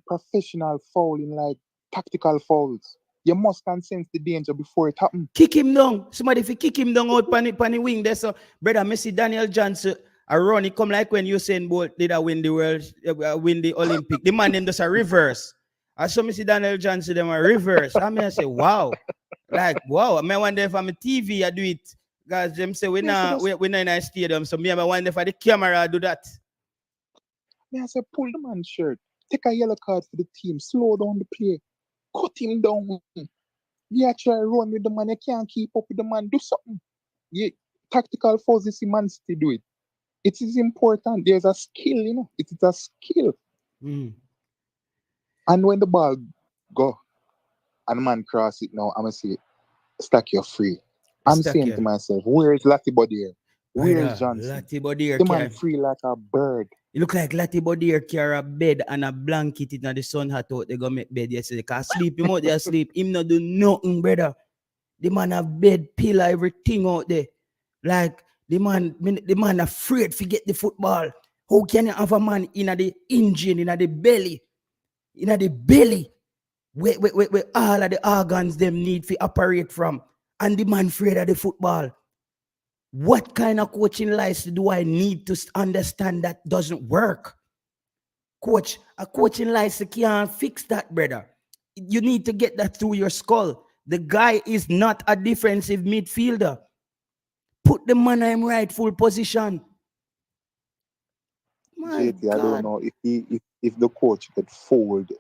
professional fouling like tactical fouls. You must can sense the danger before it happens. Kick him down. Somebody if you kick him down out pan the wing there. So brother Messi Daniel Johnson a run. It come like when Usain Bolt did a win the world, win the Olympic. The man them just a reverse. I saw Messi Daniel Johnson them a reverse. I mean I say wow, like wow. I mean, I wonder if I'm a TV I do it. Guys, them say we not in a stadium. So me I wonder if the camera do that. I say pull the man's shirt, take a yellow card for the team, slow down the play, cut him down. Yeah, try run with the man. You can't keep up with the man. Do something. Yeah, tactical fouls, you see Man City do it. It is important. There's a skill. It is a skill. And when the ball go and the man cross it now, I'm going to say, stack your free. I'm Stuck saying to here. myself, where is Latty Bodier? Where is Brother, Johnson? Lati Bodier The man carry. free like a bird. It look like Lati Bodier carry a bed and a blanket in the sun hot out. They go make bed yesterday. Cause sleep him out there sleep. Him not do nothing, brother. The man have bed, pillow, everything out there. Like the man afraid to get the football. How can you have a man in the engine, in the belly, where all of the organs them need to operate from, and the man afraid of the football? What kind of coaching license do I need to understand that doesn't work? Coach, a coaching license can't fix that, brother. You need to get that through your skull. The guy is not a defensive midfielder. Put the man in rightful position. My JT, I don't God. know if the coach could fold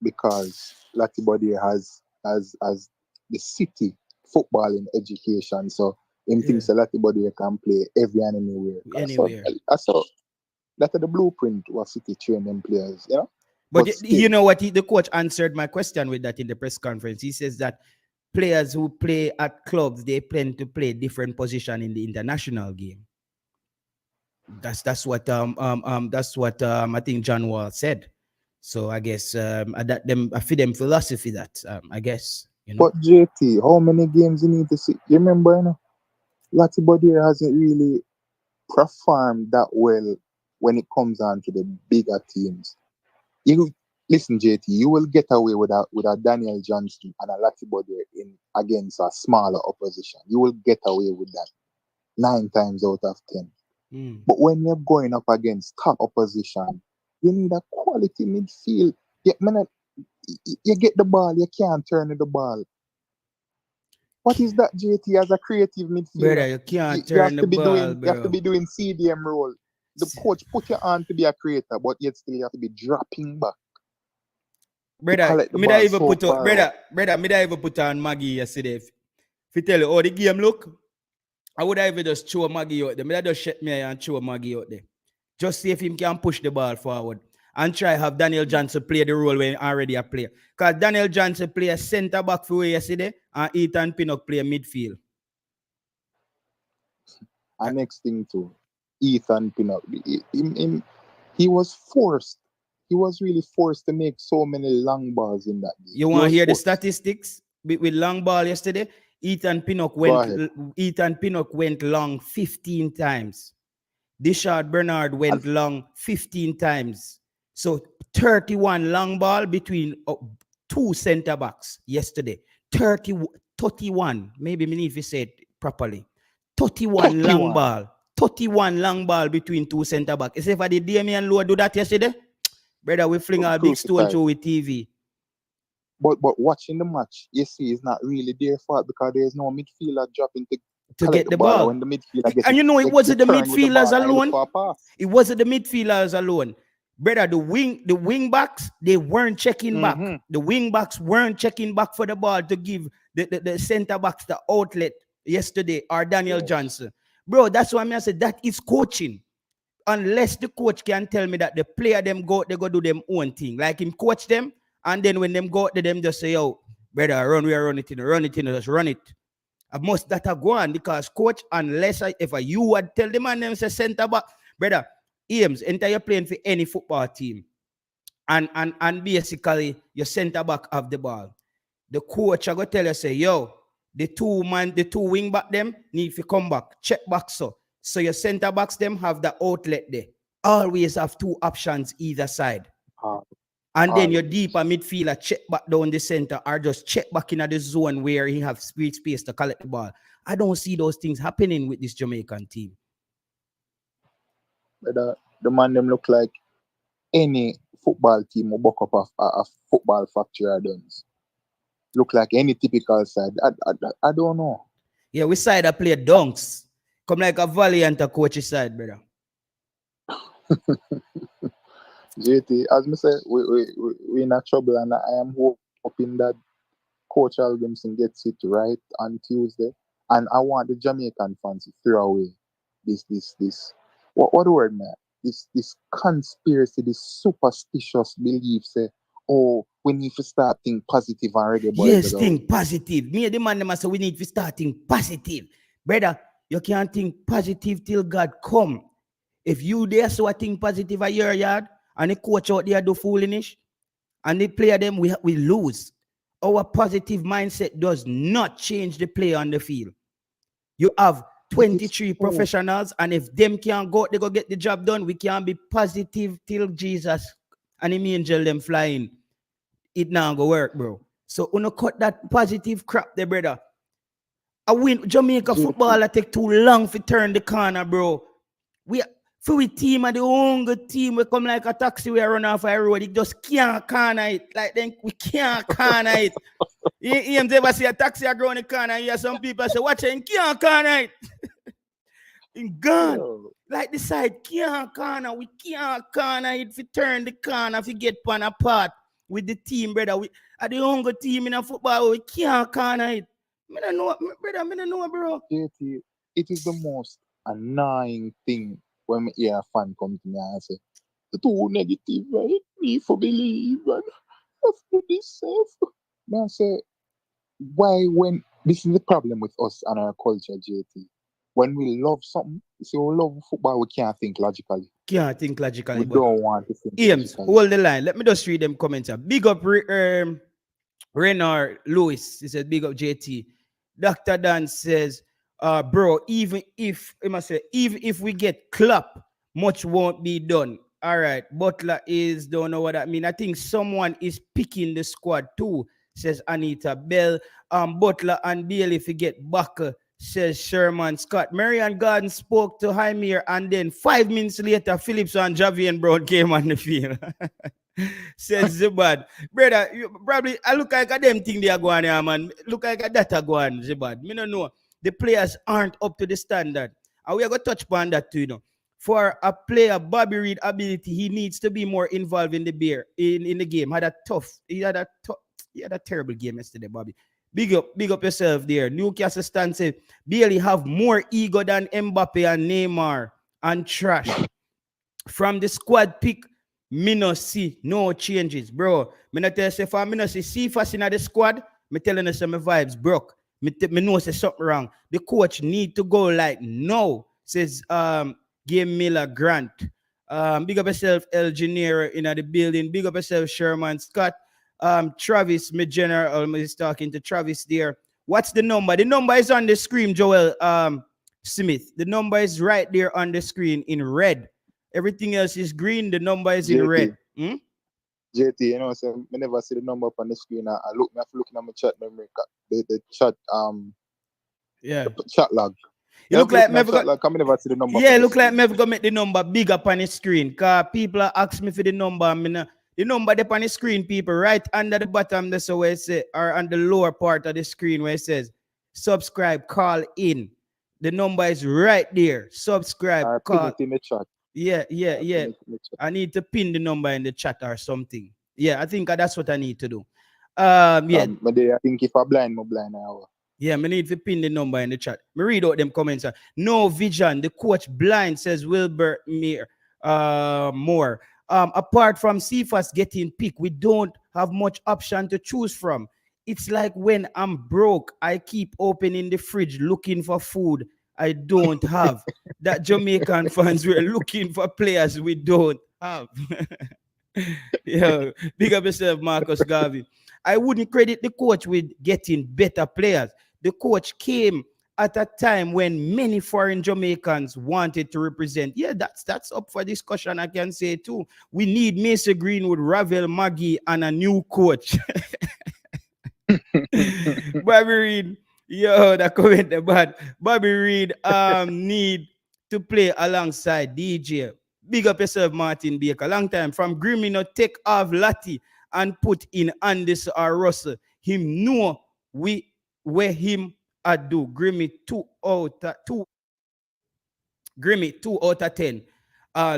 because Latty Bodier has the city footballing education. So him Yeah. thinks that Latty Bodier can play every and anywhere. Anywhere. I saw that the blueprint was City train them players. But But you still, know what? The coach answered my question with that in the press conference. He says that players who play at clubs, they plan to play different position in the international game. That's what I think John Wall said. So I guess I feed them philosophy that I guess. but JT, how many games you need to see? You remember, Latibody hasn't really performed that well when it comes on to the bigger teams. You listen, JT, you will get away with a Daniel Johnston and a Latibody in against a smaller opposition. You will get away with that 9 times out of 10. Mm. But when you're going up against top opposition, you need a quality midfield. You get the ball, you can't turn the ball. What is that, JT, as a creative midfielder? Brother, you can't You turn have the to be ball, doing you have to bro. be doing CDM role. The coach put you on to be a creator, but yet still you have to be dropping back to Brother, collect the me da ball even so put on, far out. brother, me da even put on Maggie yesterday. If you tell you how the game look, I would have even just throw Maggie out there. Me da just shut me and throw Maggie out there. Just see if him can push the ball forward. And try have Daniel Johnson play the role when already a player. Because Daniel Johnson play a centre back for yesterday and Ethan Pinnock play midfield. And next thing too, Ethan Pinnock, he was forced. He was really forced to make so many long balls in that game. You He want to was hear the forced. statistics with long ball yesterday? Ethan Pinnock Go ahead. went long 15 times. Dishard Bernard went long 15 times. So 31 long ball between two center backs yesterday. 31. Maybe me need to say it properly. 31 long 31. ball. 31 long ball between two center backs. Is if I did Damion Lowe do that yesterday? Brother, we fling our big stone through with TV. But watching the match, you see, it's not really their fault because there's no midfielder dropping to get the ball. When the midfielder gets and you know, it wasn't the midfielders alone. Pass. It wasn't the midfielders alone. Brother, the wing backs, they weren't checking back. The wing backs weren't checking back for the ball to give the center backs the outlet yesterday, or Daniel Johnson. Bro, that's why I said that is coaching. Unless the coach can tell me that the player them go, they go do them own thing. Like him coach them, and then when them go out, them just say, yo, brother, run it in, just run it. I must that have gone because coach, unless if you would tell the man them say center back, brother, Ames, enter you're playing for any football team. And basically your center back have the ball. The coach I go tell you say, yo, the two wing back them need to come back, check back so your center backs them have the outlet there. Always have two options either side. And then your deeper midfielder check back down the center or just check back into the zone where he have space to collect the ball. I don't see those things happening with this Jamaican team. The man them look like any football team who buck up a football factory done. Look like any typical side. I don't know. Yeah, we side I play dunks. Come like a valiant coach's side, brother. JT, as I say, we in a trouble, and I am hoping that Coach Hallgrimsson gets it right on Tuesday. And I want the Jamaican fans to throw away this what word, man? This conspiracy, this superstitious belief, say, oh, we need to start think positive and reggae boys. Yes, think positive. Me and the man them say we need to start think positive. Brother, you can't think positive till God come. If you there so I think positive a year yard, and the coach out there do foolishness, and the player them we lose. Our positive mindset does not change the play on the field. You have 23 professionals, and if them can't go, they go get the job done. We can't be positive till Jesus and the angel them flying. It now go work, bro. So when you cut that positive crap there, brother. I win Jamaica football. I take too long to turn the corner, bro. We team are the only team we come like a taxi we run off a road. It just can't corner it. Like then we can't corner it. You ever see a taxi around the corner and you hear some people say, watch it, can't corner it. In gone. Yo. Like the side can't corner. We can't corner it if you turn the corner, if you get pan apart with the team, brother. We are the only team in a football. We can't corner it. I don't know, brother. I don't know, bro. It is the most annoying thing when me hear a fan come to me and say, the too negative, right? Me for believe and have to be safe. Man, I say, why when this is the problem with us and our culture, JT. When we love something, we love football, we can't think logically. Can't think logically. We don't want to think Ames, hold the line. Let me just read them comments. Big up Renard Lewis. He said, big up JT. Dr. Dan says, bro, even if I must say, even if we get clap, much won't be done. All right, Butler is don't know what that mean. I think someone is picking the squad too, says Anita Bell. Butler and Bailey if you get back, says Sherman Scott. Marian Garden spoke to Heimir, and then 5 minutes later, Phillips and Javian Brown came on the field. Says Zibad. Brother, probably I look like a them thing they are going here, man. Look like a data going, Zibad. Me don't know. The players aren't up to the standard. And we are going to touch upon that too, you know. For a player, Bobby Reed ability, he needs to be more involved in the in the game. He had a terrible game yesterday, Bobby. Big up yourself there. Newcastle stand say Bailey have more ego than Mbappe and Neymar and trash. From the squad pick, me no see no changes, bro. Me not tell you if I no see Cephas in the squad, me telling you some vibes broke. Me know say something wrong. The coach need to go like no, says Game Miller Grant. Big up yourself, El Janero in the building. Big up yourself, Sherman Scott. Travis, my general, is talking to Travis there. What's the number? The number is on the screen, Joel Smith. The number is right there on the screen in red. Everything else is green. The number is in red. JT, you know, so I never see the number up on the screen. I have to look at my chat memory, the chat the chat log. You look like never got, I never see the number. Yeah, look like never gonna make the number big up on the screen. Cause people are asking me for the number. I mean, the number up on the screen, people, right under the bottom, that's where it says, or on the lower part of the screen where it says subscribe, call in. The number is right there. Subscribe, call. Pin it in the chat. Yeah. I need to pin the number in the chat or something. Yeah, I think that's what I need to do. But I think if I'm blind, Yeah, I need to pin the number in the chat. Me read out them comments. No vision. The coach blind, says Wilbert Moore. Apart from Cephas getting picked, we don't have much option to choose from. It's like when I'm broke, I keep opening the fridge looking for food I don't have. That Jamaican fans were looking for players we don't have. Yeah, big up yourself, Marcus Garvey. I wouldn't credit the coach with getting better players. The coach came at a time when many foreign Jamaicans wanted to represent. Yeah, that's up for discussion, I can say too. We need Mason Greenwood, Ravel Maggie, and a new coach. Bobby Reed, yo, that comment there, but Bobby Reed need to play alongside DJ. Big up yourself, Martin Baker. Long time from Grimino, take off Lati and put in Andis or Russell. Him know where him I do. Grimmy 2 out of 10.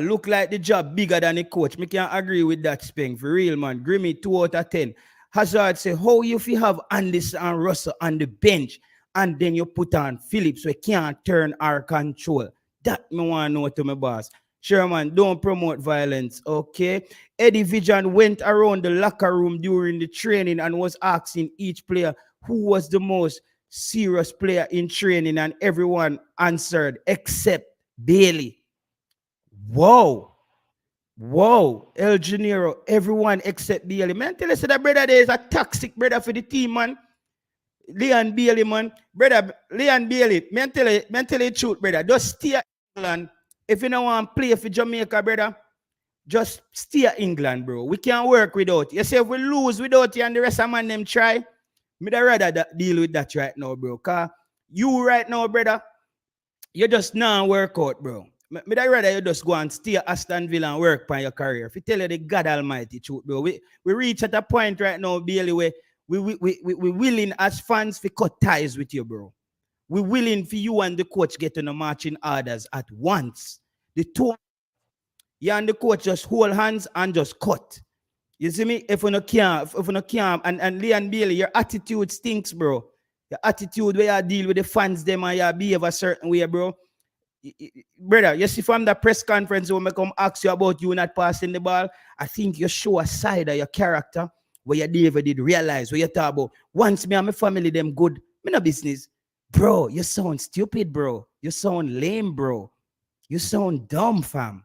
Look like the job bigger than the coach. Me can agree with that, Speng. For real, man. Grimmy 2 out of 10. Hazard say, how you fi have Andis and Russell on the bench and then you put on Phillips, we can't turn our control. That me want to know to my boss. Sherman, don't promote violence, okay? Eddie Vision went around the locker room during the training and was asking each player who was the most serious player in training, and everyone answered except Bailey. Whoa, El Janero, everyone except Bailey. Man, tell us that brother there is a toxic brother for the team, man. Leon Bailey, man. Brother, Leon Bailey, man, tell you the truth, brother. Just stay at England. If you don't want to play for Jamaica, brother, just stay at England, bro. We can't work without you. You say if we lose without you and the rest of man them try, me da rather deal with that right now, bro. Cause you right now, brother, you just not work out, bro. Me da rather you just go and stay at Aston Villa and work on your career. If you tell you the God Almighty truth, bro. We reach at a point right now, Bailey, where we willing as fans to cut ties with you, bro. We willing for you and the coach get on the marching orders at once. The two, you and the coach just hold hands and just cut. You see me? If you no can't, and Leon Bailey, your attitude stinks, bro. Your attitude where you deal with the fans, them and you behave a certain way, bro. Brother, you see from the press conference when I come ask you about you not passing the ball, I think you show a side of your character where you never did realize where you talk about once me and my family them good, me no business. Bro, you sound stupid, bro. You sound lame, bro. You sound dumb, fam.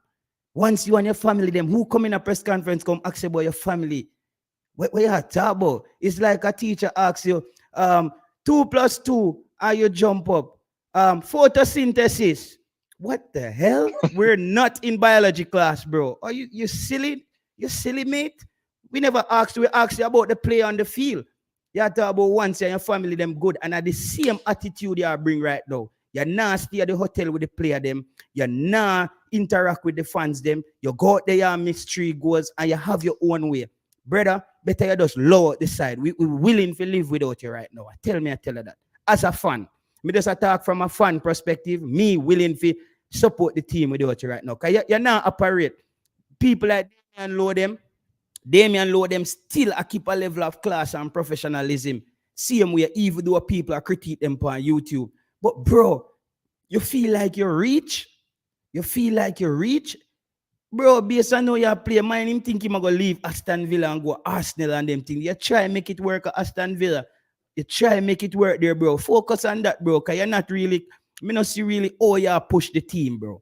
Once you and your family them, who come in a press conference come ask you about your family? Where you talk about? It's like a teacher asks you, 2 + 2, and you jump up. Photosynthesis. What the hell? We're not in biology class, bro. Are you silly? You silly, mate? We never asked. We asked you about the play on the field. You talk about once and your family them good, and at the same attitude you bring right now. You're not stay at the hotel with the player them. You're not interact with the fans them. You go out there, you miss 3 goals, and you have your own way. Brother, better you just lower the side. We're willing to live without you right now. I tell you that. As a fan, me just attack from a fan perspective, me willing to support the team without you right now. Because you're not operate. People like Damion Lowe them still keep a level of class and professionalism. Same way, even though people are critique them on YouTube. But bro, you feel like you're rich? You feel like you're rich? Bro, based on how you play, mine him think him going to leave Aston Villa and go Arsenal and them things. You try and make it work at Aston Villa. You try and make it work there, bro. Focus on that, bro, because you're not really, me not see really how you push the team, bro.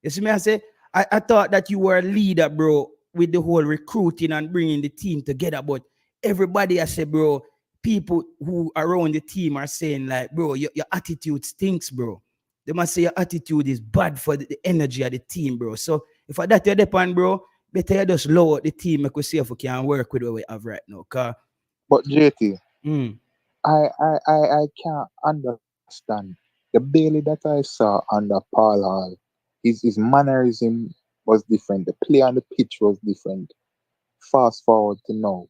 You see me, I say, I thought that you were a leader, bro, with the whole recruiting and bringing the team together, but everybody, I say, bro, people who around the team are saying like, bro, your attitude stinks, bro. They must say your attitude is bad for the energy of the team, bro. So if I that you depend, bro, better you just lower the team, make we see if we can work with what we have right now. But JT, I can't understand the Bailey that I saw under Paul Hall. His mannerism was different. The play on the pitch was different. Fast forward to now.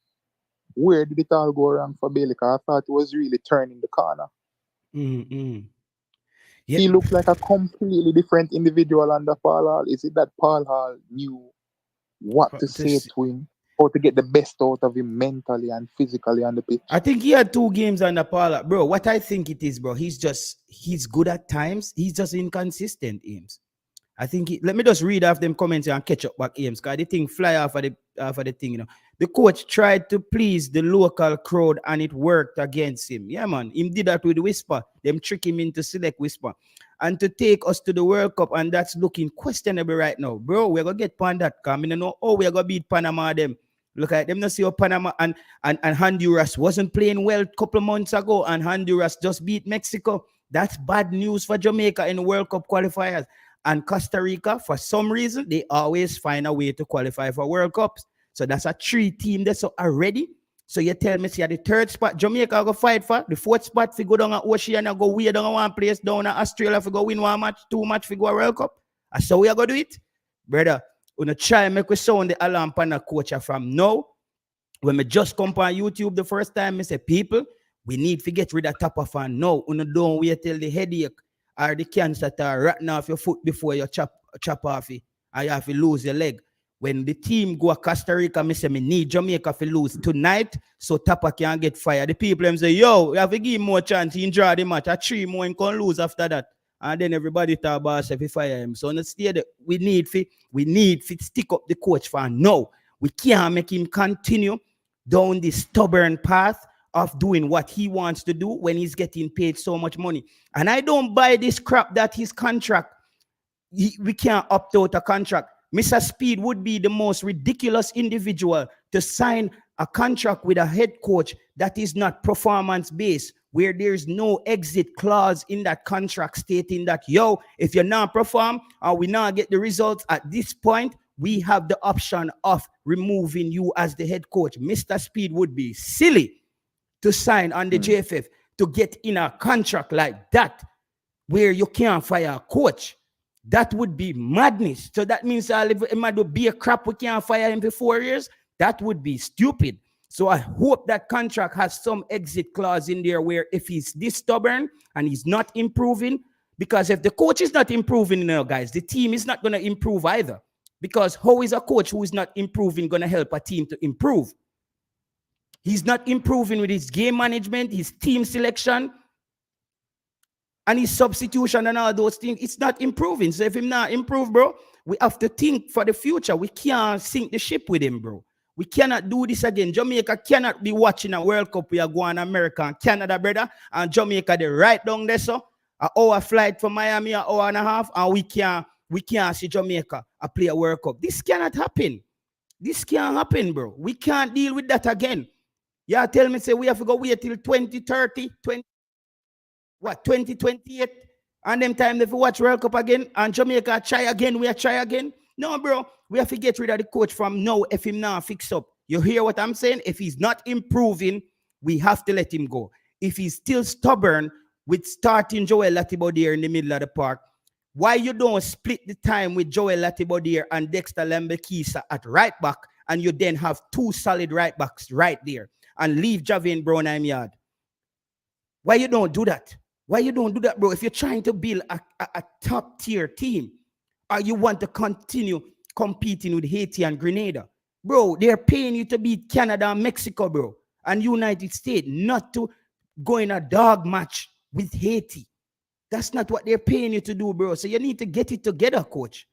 Where did it all go wrong for Bailey? Because I thought it was really turning the corner. Yeah. He looked like a completely different individual under Paul Hall. Is it that Paul Hall knew what to say to him, how to get the best out of him mentally and physically on the pitch? I think he had 2 games under Paul Hall. Bro, what I think it is, bro, he's good at times. He's just inconsistent, Ames. I think let me just read off them comments and catch up back Ames, because the thing fly off of the thing, you know. The coach tried to please the local crowd and it worked against him. Yeah, man. Him did that with Whisper. Them trick him into select Whisper. And to take us to the World Cup, and that's looking questionable right now. Bro, we're going to get Pan that come. You know, we're going to beat Panama them. Look at them, not see how Panama and Honduras wasn't playing well a couple of months ago, and Honduras just beat Mexico. That's bad news for Jamaica in the World Cup qualifiers. And Costa Rica, for some reason, they always find a way to qualify for World Cups. So that's a 3 team that's already. So you tell me, see, at the 3rd spot, Jamaica go fight for. The 4th spot, if you go down to Oceania, go way down one place, down to Australia, if you go win 1 match, 2 match, if you go a World Cup. That's how we are going to do it. Brother, we're going to try and make we sound the alarm panel coach from now. When we just come on YouTube the first time, I say, people, we need to get rid of top of and now. We don't wait till the headache or the cancer to rattle off your foot before you chop off it, and you have to lose your leg. When the team go to Costa Rica, I say, me need Jamaica to lose tonight so Tapa can get fired. The people them say, yo, you have to give him more chance. He draw the match. At 3 more, he can lose after that. And then everybody talk about if he fire him. So instead, we need to stick up the coach for now. We can't make him continue down this stubborn path of doing what he wants to do when he's getting paid so much money. And I don't buy this crap that his contract, we can't opt out a contract. Mr. Speed would be the most ridiculous individual to sign a contract with a head coach that is not performance-based, where there's no exit clause in that contract stating that, yo, if you're not perform or we not get the results at this point, we have the option of removing you as the head coach. Mr. Speed would be silly to sign on the JFF to get in a contract like that where you can't fire a coach. That would be madness. So that means it might be a crap, we can't fire him for 4 years. That would be stupid. So I hope that contract has some exit clause in there where if he's this stubborn and he's not improving, because if the coach is not improving, you know, guys, the team is not going to improve either. Because how is a coach who is not improving going to help a team to improve? He's not improving with his game management, his team selection, and his substitution and all those things. It's not improving. So if him not improve, bro, we have to think for the future. We can't sink the ship with him, bro. We cannot do this again. Jamaica cannot be watching a World Cup. We are going to America and Canada, brother. And Jamaica, they right down there, so an hour flight from Miami, an hour and a half, and we can't see Jamaica play a World Cup. This cannot happen. This can't happen, bro. We can't deal with that again. Yeah, tell me, say we have to go wait till 2030, 2028 And them time if we watch World Cup again and Jamaica try again, we try again. No, bro. We have to get rid of the coach from now if him now fix up. You hear what I'm saying? If he's not improving, we have to let him go. If he's still stubborn with starting Joel Latibodier in the middle of the park, why you don't split the time with Joel Latibodier and Dexter Lembekisa at right back, and you then have two solid right backs right there and leave Javian Brownheim yard? Why you don't do that? Why you don't do that, bro? If you're trying to build a top tier team, or you want to continue competing with Haiti and Grenada, bro, they're paying you to beat Canada and Mexico, bro, and United States, not to go in a dog match with Haiti. That's not what they're paying you to do, bro. So you need to get it together, coach.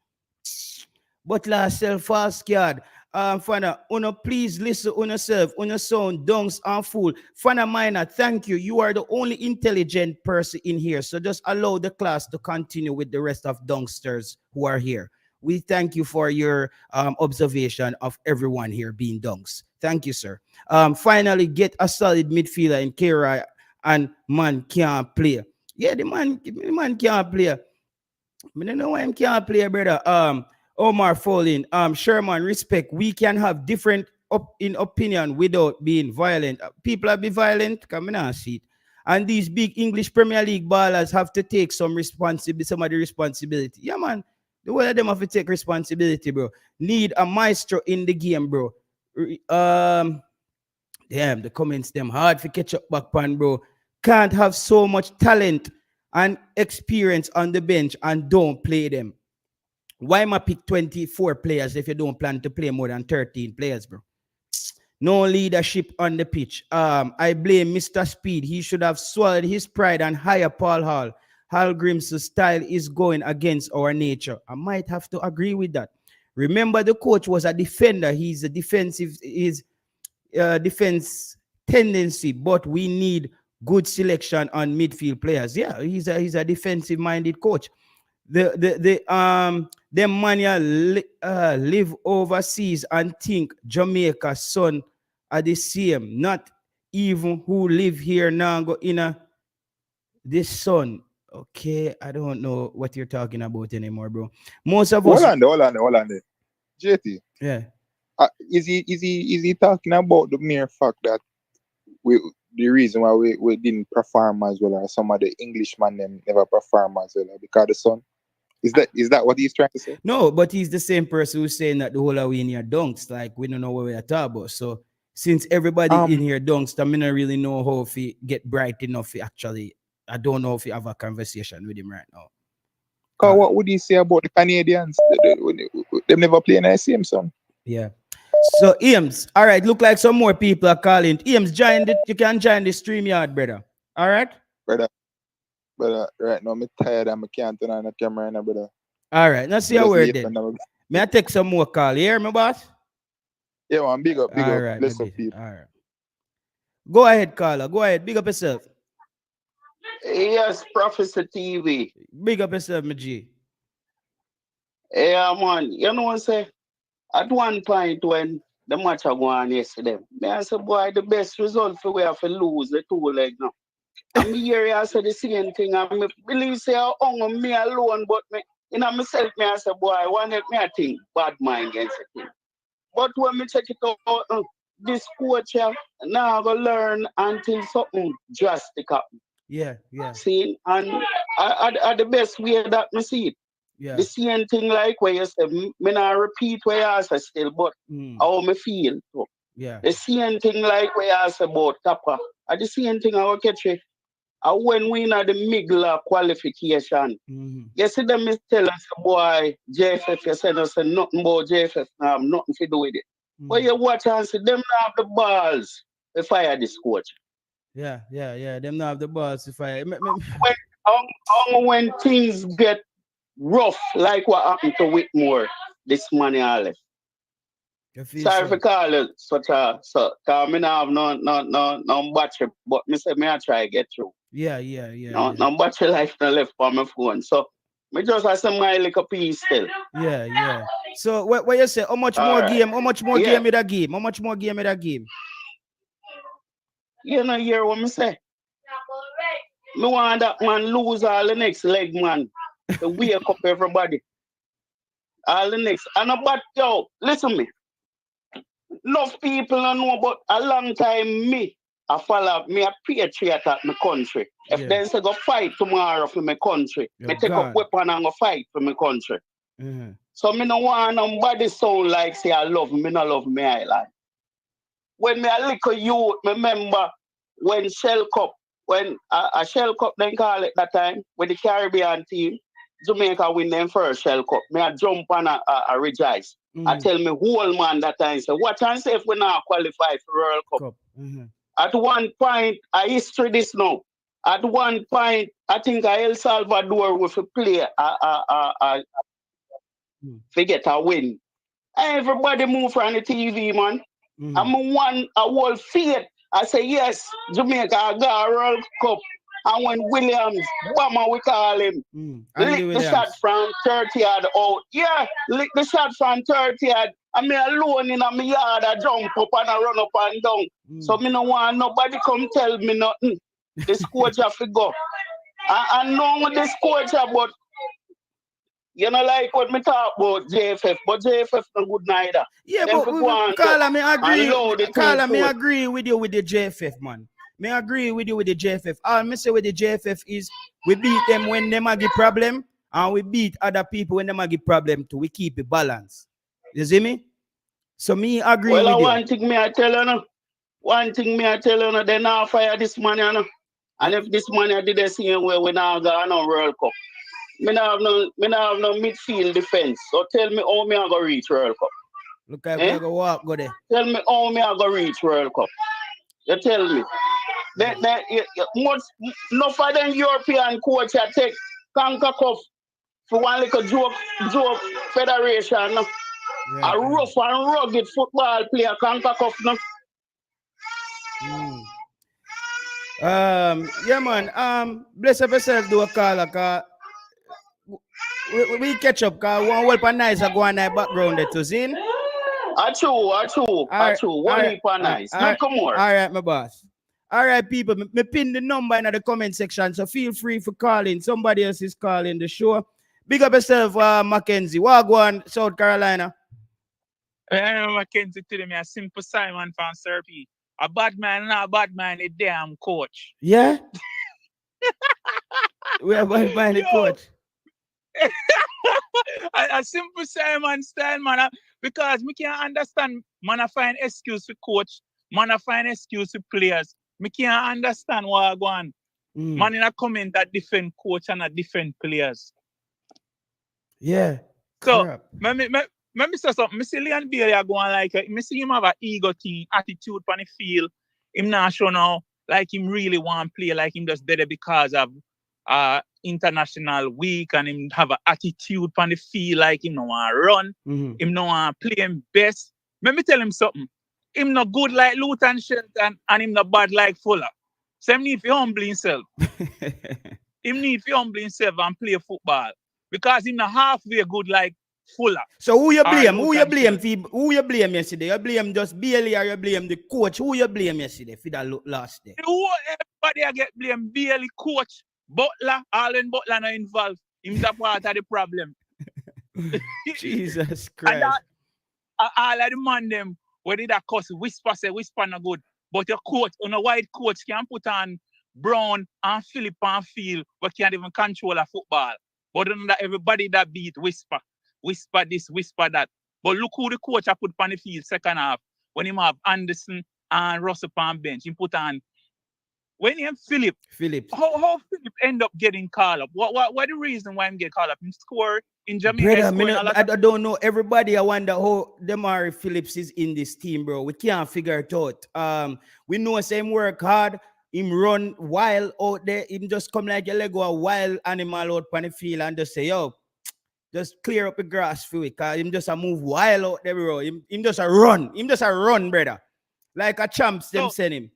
But last self false scared. Fana, Uno, please listen on yourself, on your sound, dunks and fool. Fana Minor, thank you. You are the only intelligent person in here. So just allow the class to continue with the rest of dunksters who are here. We thank you for your observation of everyone here being dunks. Thank you, sir. Finally, get a solid midfielder in Kira, and man can't play. Yeah, the man can't play. I don't know why he can't play, brother. Omar Folin, Sherman, respect. We can have different in opinion without being violent. People are be violent, come on, see it. And these big English Premier League ballers have to take some of the responsibility. Yeah, man. The way of them have to take responsibility, bro. Need a maestro in the game, bro. Damn, the comments them hard for catch up back pan, bro. Can't have so much talent and experience on the bench and don't play them. Why am I pick 24 players if you don't plan to play more than 13 players, bro? No leadership on the pitch. I blame Mr. Speed. He should have swallowed his pride and hire Paul Hall. Hallgrimsson's style is going against our nature. I might have to agree with that. Remember, the coach was a defender. He's a defensive, defense tendency, but we need good selection on midfield players. Yeah, he's a defensive minded coach. Them man live overseas and think Jamaica son are the same. Not even who live here now go in this son. Okay, I don't know what you're talking about anymore, bro. Most of us. Hold on. JT. Yeah. Is he talking about the mere fact that the reason why we didn't perform as well as some of the Englishmen them never perform as well because the son? Is that what he's trying to say? No, but he's the same person who's saying that the whole of we in here dunks, like we don't know what we're talking about. So since everybody in here dunks, I don't really know how if he get bright enough. Actually, I don't know if you have a conversation with him right now. What would he say about the Canadians? They never play in the same song. Yeah. So Eames, all right. Look like some more people are calling. Eames, you can join the StreamYard, brother. All right, brother. Right now I'm tired and I can't turn on the camera now, brother. All right, let's see a word then. May I take some more call? You hear me, boss? Yeah, man, big up. Right, bless up people. All right. Go ahead, caller. Go ahead. Big up yourself. Yes, Professor TV. Big up yourself, my G. Yeah, man. You know what I say? At one point when the match I won yesterday, I said, boy, the best result for we have to lose the two leg now. And me here I said the same thing. I believe say I own me alone, but me myself me I said, boy, one me I think bad mind against the team. But when me check it out, this coach now I go learn until something drastic happen. Yeah. See, and I the best way that me see it. Yeah. The same thing like where you say, me not repeat where you say still, but how me feel. So, yeah. The same thing like where you say about Kappa. The same thing I will catch it. When we in the middle of qualification, you see them tell us, boy, JFF, you said us nothing about JFF, nothing to do with it. But you watch and see them not have the balls to fire this coach. Yeah. Them not have the balls to fire. When things get rough, like what happened to Whitmore this morning, Alex. Sorry for calling such a so. Cause me not have no battery, but me say me I try to get through. Yeah. No battery life no left on my phone, so me just have some my little piece still. Yeah. So what you say? How much more game? How much more game with that game? How much more game with that game? You know hear what me say? Me want that man lose all the next leg, man. To wake up everybody. All the next. And about yo, listen me. Enough people don't know about a long time me. I follow me a patriot at my country. If Yeah. they say go fight tomorrow for my country, You're me take up gone. weapon and go fight for my country. Mhm. So me no want nobody sound like say I love me, not love me island. When me a little youth, me remember when Shell Cup, when a Shell Cup then call it that time, with the Caribbean team, Jamaica win them first Shell Cup. Me a jump on a rejoice. I tell me whole man that time say, what chance if we now qualify for World Cup? Cup. Mhm. At one point, I history this now. At one point, I think El Salvador will play forget a win. Everybody move from the TV, man. Mhm. I'm one a whole faith. I say yes, Jamaica got a World Cup. And when Williams, Bama we call him, Andy lick the shot Williams. from 30 yard out. Yeah, lick the shot from 30 yard. And me alone in my yard, I jump up and I run up and down. So me no want nobody come tell me nothing. This coach have to go. I know this coach but you know like what me talk about JFF, but JFF no good neither. Yeah, Them but fi go on Carla, me and agree. load the Carla, me thing agree with you with the JFF, man. Me agree with you with the JFF. All me say with the JFF is we beat them when them a give problem, and we beat other people when them a give problem too. We keep it balanced. You see me? So me agree Well, with you. one thing me I tell you no. One thing me I tell you no, they now fire this man, you know. And if this man did the same way, we now got no World Cup. Me now have no midfield defense. So tell me how me I go reach World Cup. Look at we go walk, go there. Tell me how me I go reach World Cup. You tell me. Much enough of them European coach I take Concacaf for one little joke federation. No? A rough and rugged football player Concacaf. No? Yeah, man. Bless up yourself, do a call, cause we catch up, cause one whole pan nice go on that background there to see. Achoo. One heap of nice. Make more. All right, my boss. All right, people. Me pin the number in the comment section, so feel free for calling. Somebody else is calling the show. Big up yourself, Mackenzie. Wagwan, South Carolina. Mackenzie today, me a simple Simon from Serpy. A bad man, not a bad man, a damn coach. Yeah? We are bad man, the coach. A simple Simon style, man. Because me can't understand, man, I find excuse for coach. Man, I find excuse for players. Me can't understand what I go on. Man, in a comment that different coach and a different players. Yeah. So, crap. me say something. Me see Leon Bailey are going like, me see him have an ego thing, attitude on the field. Him not show now like him really want to play, like him just did it because of international week, and him have an attitude on the field, like him no want to run. Him no want to play him best. Let me tell him something. Him not good like Luton Shelton, and him not bad like Fuller. So him need to humble himself. Him need to humble himself and play football. Because him not halfway good like Fuller. So who you blame? Who you blame? Who you blame yesterday? You blame just Bailey or you blame the coach? Who you blame yesterday for that last day? Everybody I get blamed. Bailey, coach, Butler, Allen Butler not involved. Him that part of the problem. Jesus Christ. And all of the man them, where did that cuss, whisper not good. But your coach, on a white coach can put on Brown and Philip and Field, but can't even control a football. But under everybody that beat whisper this, whisper that. But look who the coach I put on the field second half. When him have Anderson and Russell on bench, he put on when he have Philip. How Philip end up getting called up? What the reason why him get called up? Him score in Jamaica. Brother, I don't know. Everybody, I wonder how Demari Phillips is in this team, bro. We can't figure it out. We know him work hard. Him run wild out there. Him just come like a Lego, a wild animal out on the field and just say, yo, just clear up the grass for it. Cause him just a move wild out there, bro. Him just a run. Him just a run, brother. Like a champs, them send him.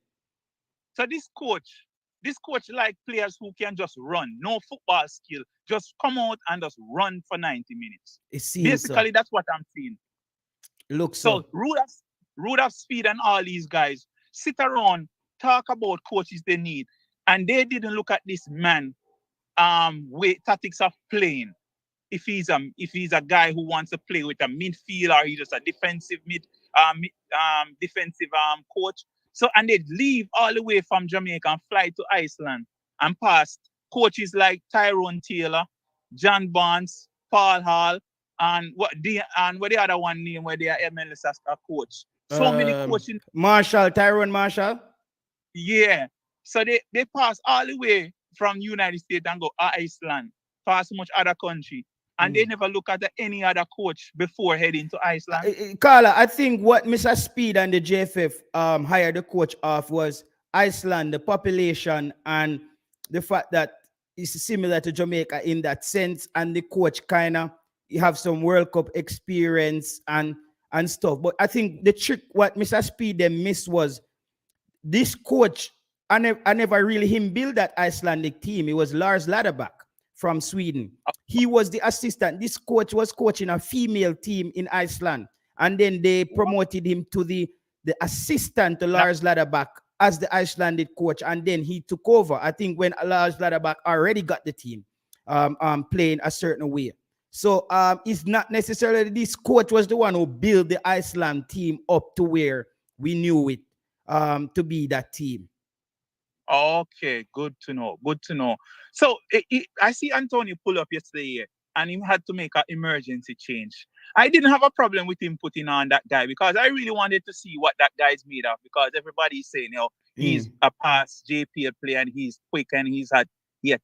So this coach like players who can just run. No football skill. Just come out and just run for 90 minutes. Basically, that's what I'm seeing. Look, so Rudolph Speed and all these guys sit around, talk about coaches they need. and they didn't look at this man with tactics of playing. If he's a guy who wants to play with a midfield, or he's just a defensive coach. So, and they'd leave all the way from Jamaica and fly to Iceland and past coaches like Tyrone Taylor, John Barnes, Paul Hall, and what the other one name where they are MLS as a coach. So many coaches. Tyrone Marshall. Yeah. So they pass all the way from United States and go Iceland, pass much other country. And they never look at any other coach before heading to Iceland. Carla, I think what Mr. Speed and the JFF hired the coach off was Iceland, the population, and the fact that it's similar to Jamaica in that sense. And the coach kind of have some World Cup experience and stuff. But I think the trick, what Mr. Speed then missed was this coach. I never really him build that Icelandic team. It was Lars Ladderback from Sweden. He was the assistant. This coach was coaching a female team in Iceland. And then they promoted him to the assistant to Lars Ladderback as the Icelandic coach. And then he took over, I think, when Lars Ladderback already got the team playing a certain way. So it's not necessarily this coach was the one who built the Iceland team up to where we knew it to be that team. Okay, good to know. Good to know. So I see Antonio pull up yesterday, and he had to make an emergency change. I didn't have a problem with him putting on that guy because I really wanted to see what that guy's made of, because everybody's saying, you know, he's a past JPL player and he's quick and he's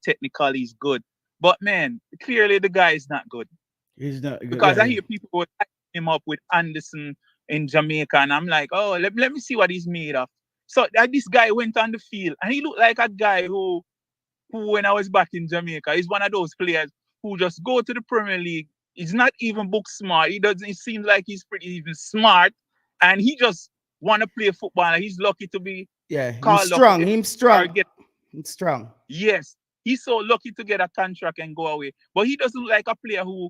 technical, he's good. But man, clearly the guy is not good. He's not good. Because I hear people would him up with Anderson in Jamaica, and I'm like, oh, let me see what he's made of. So this guy went on the field and he looked like a guy who when I was back in Jamaica, is one of those players who just go to the Premier League. He's not even book smart. It seems like he's pretty even smart, and he just want to play football. He's lucky to be strong. He's strong. Yes, he's so lucky to get a contract and go away. But he doesn't look like a player who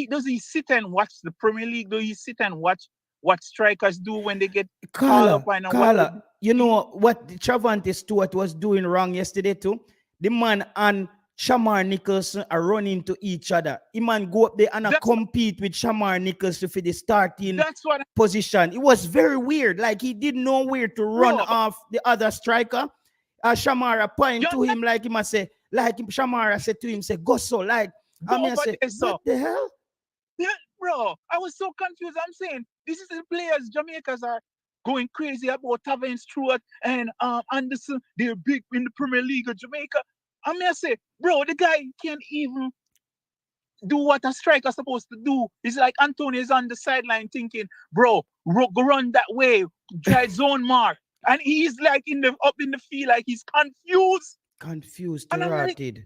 does he sit and watch the Premier League? Do he sit and watch what strikers do when they get called up? Carla, you know what Travante Stewart was doing wrong yesterday too? The man and Shamar Nicholson are running to each other. The man go up there and compete with Shamar Nicholson for the starting position. It was very weird. Like he didn't know where to run off the other striker. Shamara point to him like he must say, like Shamara said to him, say, go so, like, I mean, I say, what the hell? Yeah, bro, I was so confused. I'm saying, this is the players Jamaicans are going crazy about Tavern Stewart and Anderson. They're big in the Premier League of Jamaica. I mean, I say, bro, the guy can't even do what a striker's supposed to do. It's like Antonio's on the sideline thinking, bro, go run that way, try zone mark. And he's like up in the field, like he's confused. Interrupted. Like,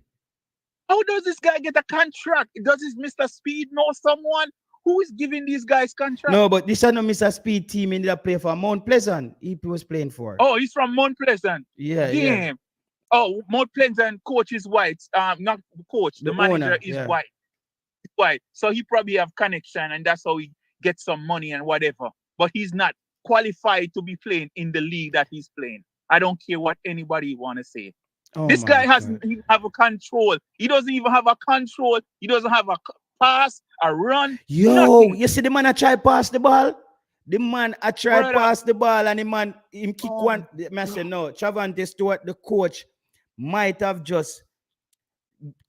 how does this guy get a contract? Does his Mr. Speed know someone who is giving these guys contracts? No, but this is not Mr. Speed team in that play for Mount Pleasant. He was playing for. Oh, he's from Mount Pleasant. Yeah. Damn. Yeah. Oh, Mount Pleasant coach is white. Not the coach. The manager owner, is white. White. So he probably have connection, and that's how he gets some money and whatever. But he's not qualified to be playing in the league that he's playing. I don't care what anybody want to say. This guy doesn't even have a control. He doesn't even have a control. He doesn't have a pass, a run. Yo, nothing. You see the man I try pass the ball? The man I try pass the ball and the man him kick one. I say no. Travante Stewart, the coach, might have just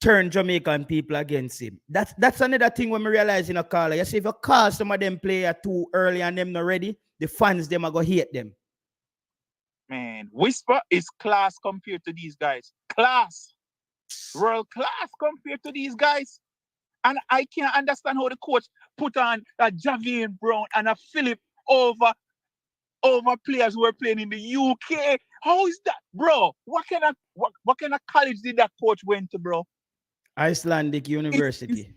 turned Jamaican people against him. That's another thing when we realize in a caller. You see, if you call some of them player too early and them not ready, the fans them are gonna hate them. Man, Whisper is class compared to these guys. Class. World class compared to these guys. And I can't understand how the coach put on a Javian Brown and a Philip over players who were playing in the UK. How is that, bro? What kind of college did that coach went to, bro? Icelandic University.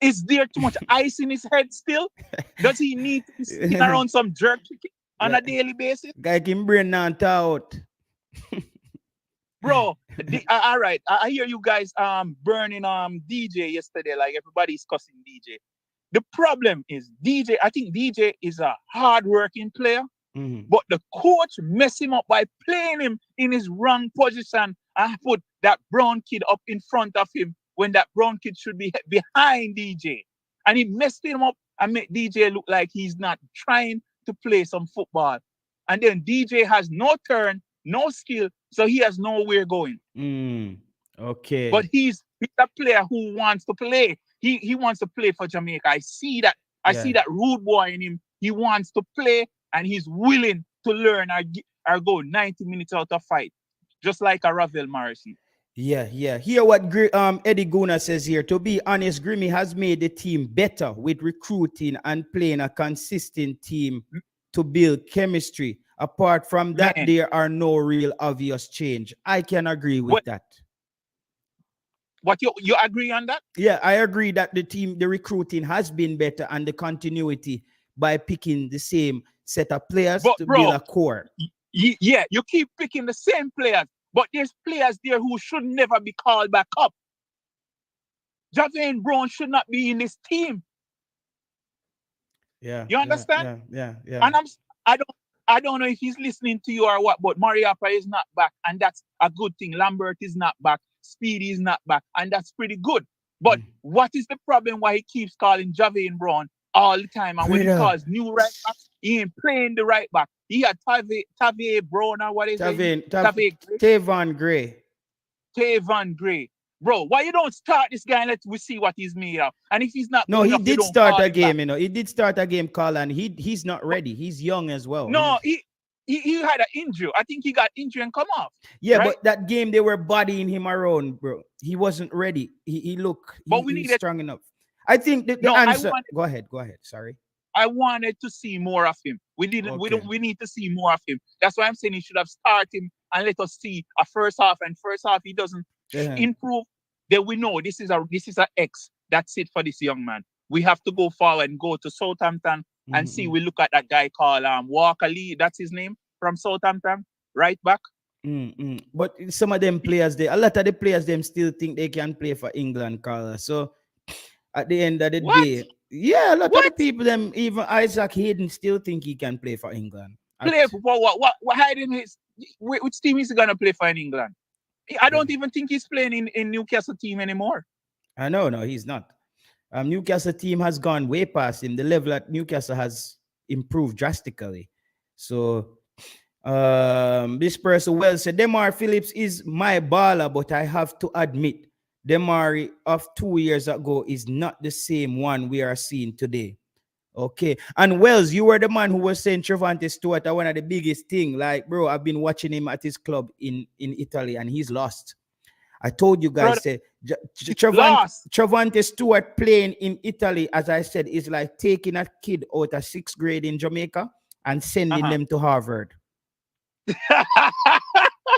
Is there too much ice in his head still? Does he need to spin around some jerk chicken on a daily basis? Guy can bring down out. Bro, all right. I hear you guys burning DJ yesterday, like everybody's cussing DJ. The problem is DJ, I think DJ is a hard-working player. But the coach messed him up by playing him in his wrong position and put that brown kid up in front of him when that brown kid should be behind DJ. And he messed him up and made DJ look like he's not trying to play some football. And then DJ has no turn, no skill, so he has nowhere going. Okay. But he's a player who wants to play. He wants to play for Jamaica. I see that. I see that rude boy in him. He wants to play and he's willing to learn or go 90 minutes out of fight, just like a Ravel Morrissey. Yeah. Hear what Eddie Guna says here. To be honest, Grimmy has made the team better with recruiting and playing a consistent team to build chemistry. Apart from that, there are no real obvious change. I can agree with that. What you agree on that? Yeah, I agree that the recruiting has been better and the continuity by picking the same set of players to build a core. Yeah, you keep picking the same players, but there's players there who should never be called back up. Javian Brown should not be in this team. Yeah. You understand? Yeah. And I don't know if he's listening to you or what, but Mariappa is not back, and that's a good thing. Lambert is not back. Speedy is not back, and that's pretty good. But what is the problem why he keeps calling Javian Brown all the time? And when he calls new right back, he ain't playing the right back. He had Tavier Brown or what is it? Tavon Gray. Tavon Gray. Bro, why you don't start this guy and let we see what he's made of? And if he's not, no, he did start a game, He did start a game, Carl, and he's not ready. He's young as well. No, he had an injury. I think he got injured and come off. Yeah, right? But that game they were bodying him around, bro. He wasn't ready. He was strong enough. I think the answer. Go ahead. Sorry. I wanted to see more of him. We didn't. Okay. We need to see more of him. That's why I'm saying he should have started him and let us see a first half. And first half he doesn't improve. Then we know this is a X. That's it for this young man. We have to go forward and go to Southampton and see. We look at that guy called Walker Lee. That's his name from Southampton, right back. But some of them players, a lot of the players, them still think they can play for England, Carl. So at the end of the day, yeah, a lot of the people, them even Isaac Hayden still think he can play for England. Play for what? Hayden which team is he gonna play for in England? I don't even think he's playing in Newcastle team anymore. I know, no, he's not. Newcastle team has gone way past him. The level at Newcastle has improved drastically. So this person well said, Demar Phillips is my baller, but I have to admit, Demari of 2 years ago is not the same one we are seeing today. Okay. And Wells, you were the man who was saying Trevante Stewart are one of the biggest thing. Like, bro, I've been watching him at his club in Italy and he's lost. I told you guys, Trevante Stewart playing in Italy, as I said, is like taking a kid out of 6th grade in Jamaica and sending them to Harvard.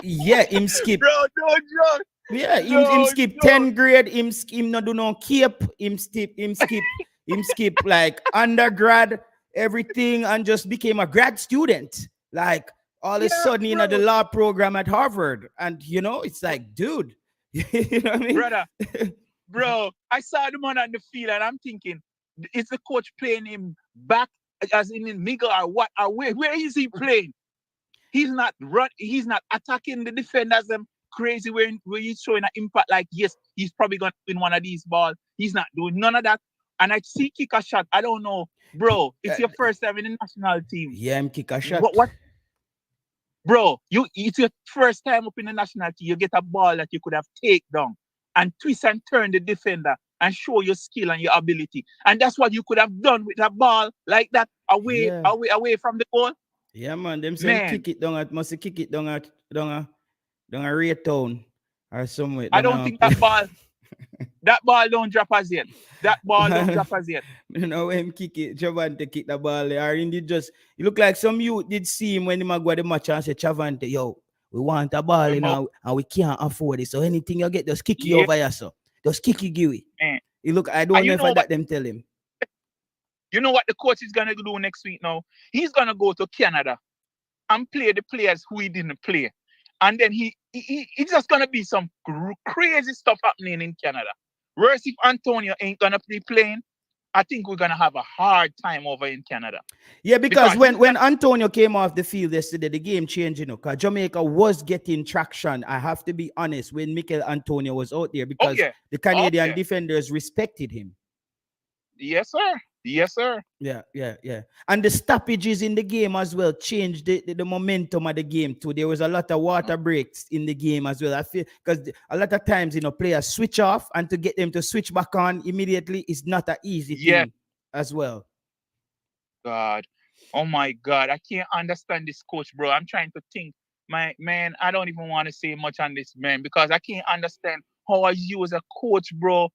Yeah, him skip. Bro, no joke. Yeah, him skip 10th grade, him not do no cape, him skip like undergrad, everything, and just became a grad student. Like all of a sudden, you know, the law program at Harvard. And it's like, dude, you know what I mean? Brother, bro, I saw the man on the field and I'm thinking, is the coach playing him back as in the middle or what? Or where is he playing? He's not attacking the defenders them crazy where he's showing an impact like, yes, he's probably going to win one of these balls. He's not doing none of that. And I see kick a shot. I don't know, bro. It's your first time in the national team. Yeah, I'm kick a shot. What? Bro, it's your first time up in the national team. You get a ball that you could have take down and twist and turn the defender and show your skill and your ability. And that's what you could have done with a ball like that away from the goal. Yeah, man. Them say kick it down at Raytown or somewhere. I don't think that ball don't drop as yet. That ball don't drop as yet. You know, when him kick it, Chavante kick the ball there. And it look like some youth did see him when he go the match and say, Chavante, yo, we want a ball, and we can't afford it. So anything you get, just kick it over here, so. Just kick it, Giwi. I don't know if I let them tell him. You know what the coach is going to do next week now? He's going to go to Canada and play the players who he didn't play. And then it's just going to be some crazy stuff happening in Canada. Worse if Antonio ain't going to be playing. I think we're gonna have a hard time over in Canada. Yeah, because Because when Antonio came off the field yesterday, the game changed, because Jamaica was getting traction. I have to be honest, when Mikel Antonio was out there, because yeah. the Canadian yeah. defenders respected him. Yes, sir. Yes, sir. Yeah. And the stoppages in the game as well changed the momentum of the game too. There was a lot of water breaks in the game as well. I feel because a lot of times, players switch off, and to get them to switch back on immediately is not an easy Yeah. thing as well. God. Oh my God. I can't understand this coach, bro. I'm trying to think. My man, I don't even want to say much on this man because I can't understand how you as a coach, bro,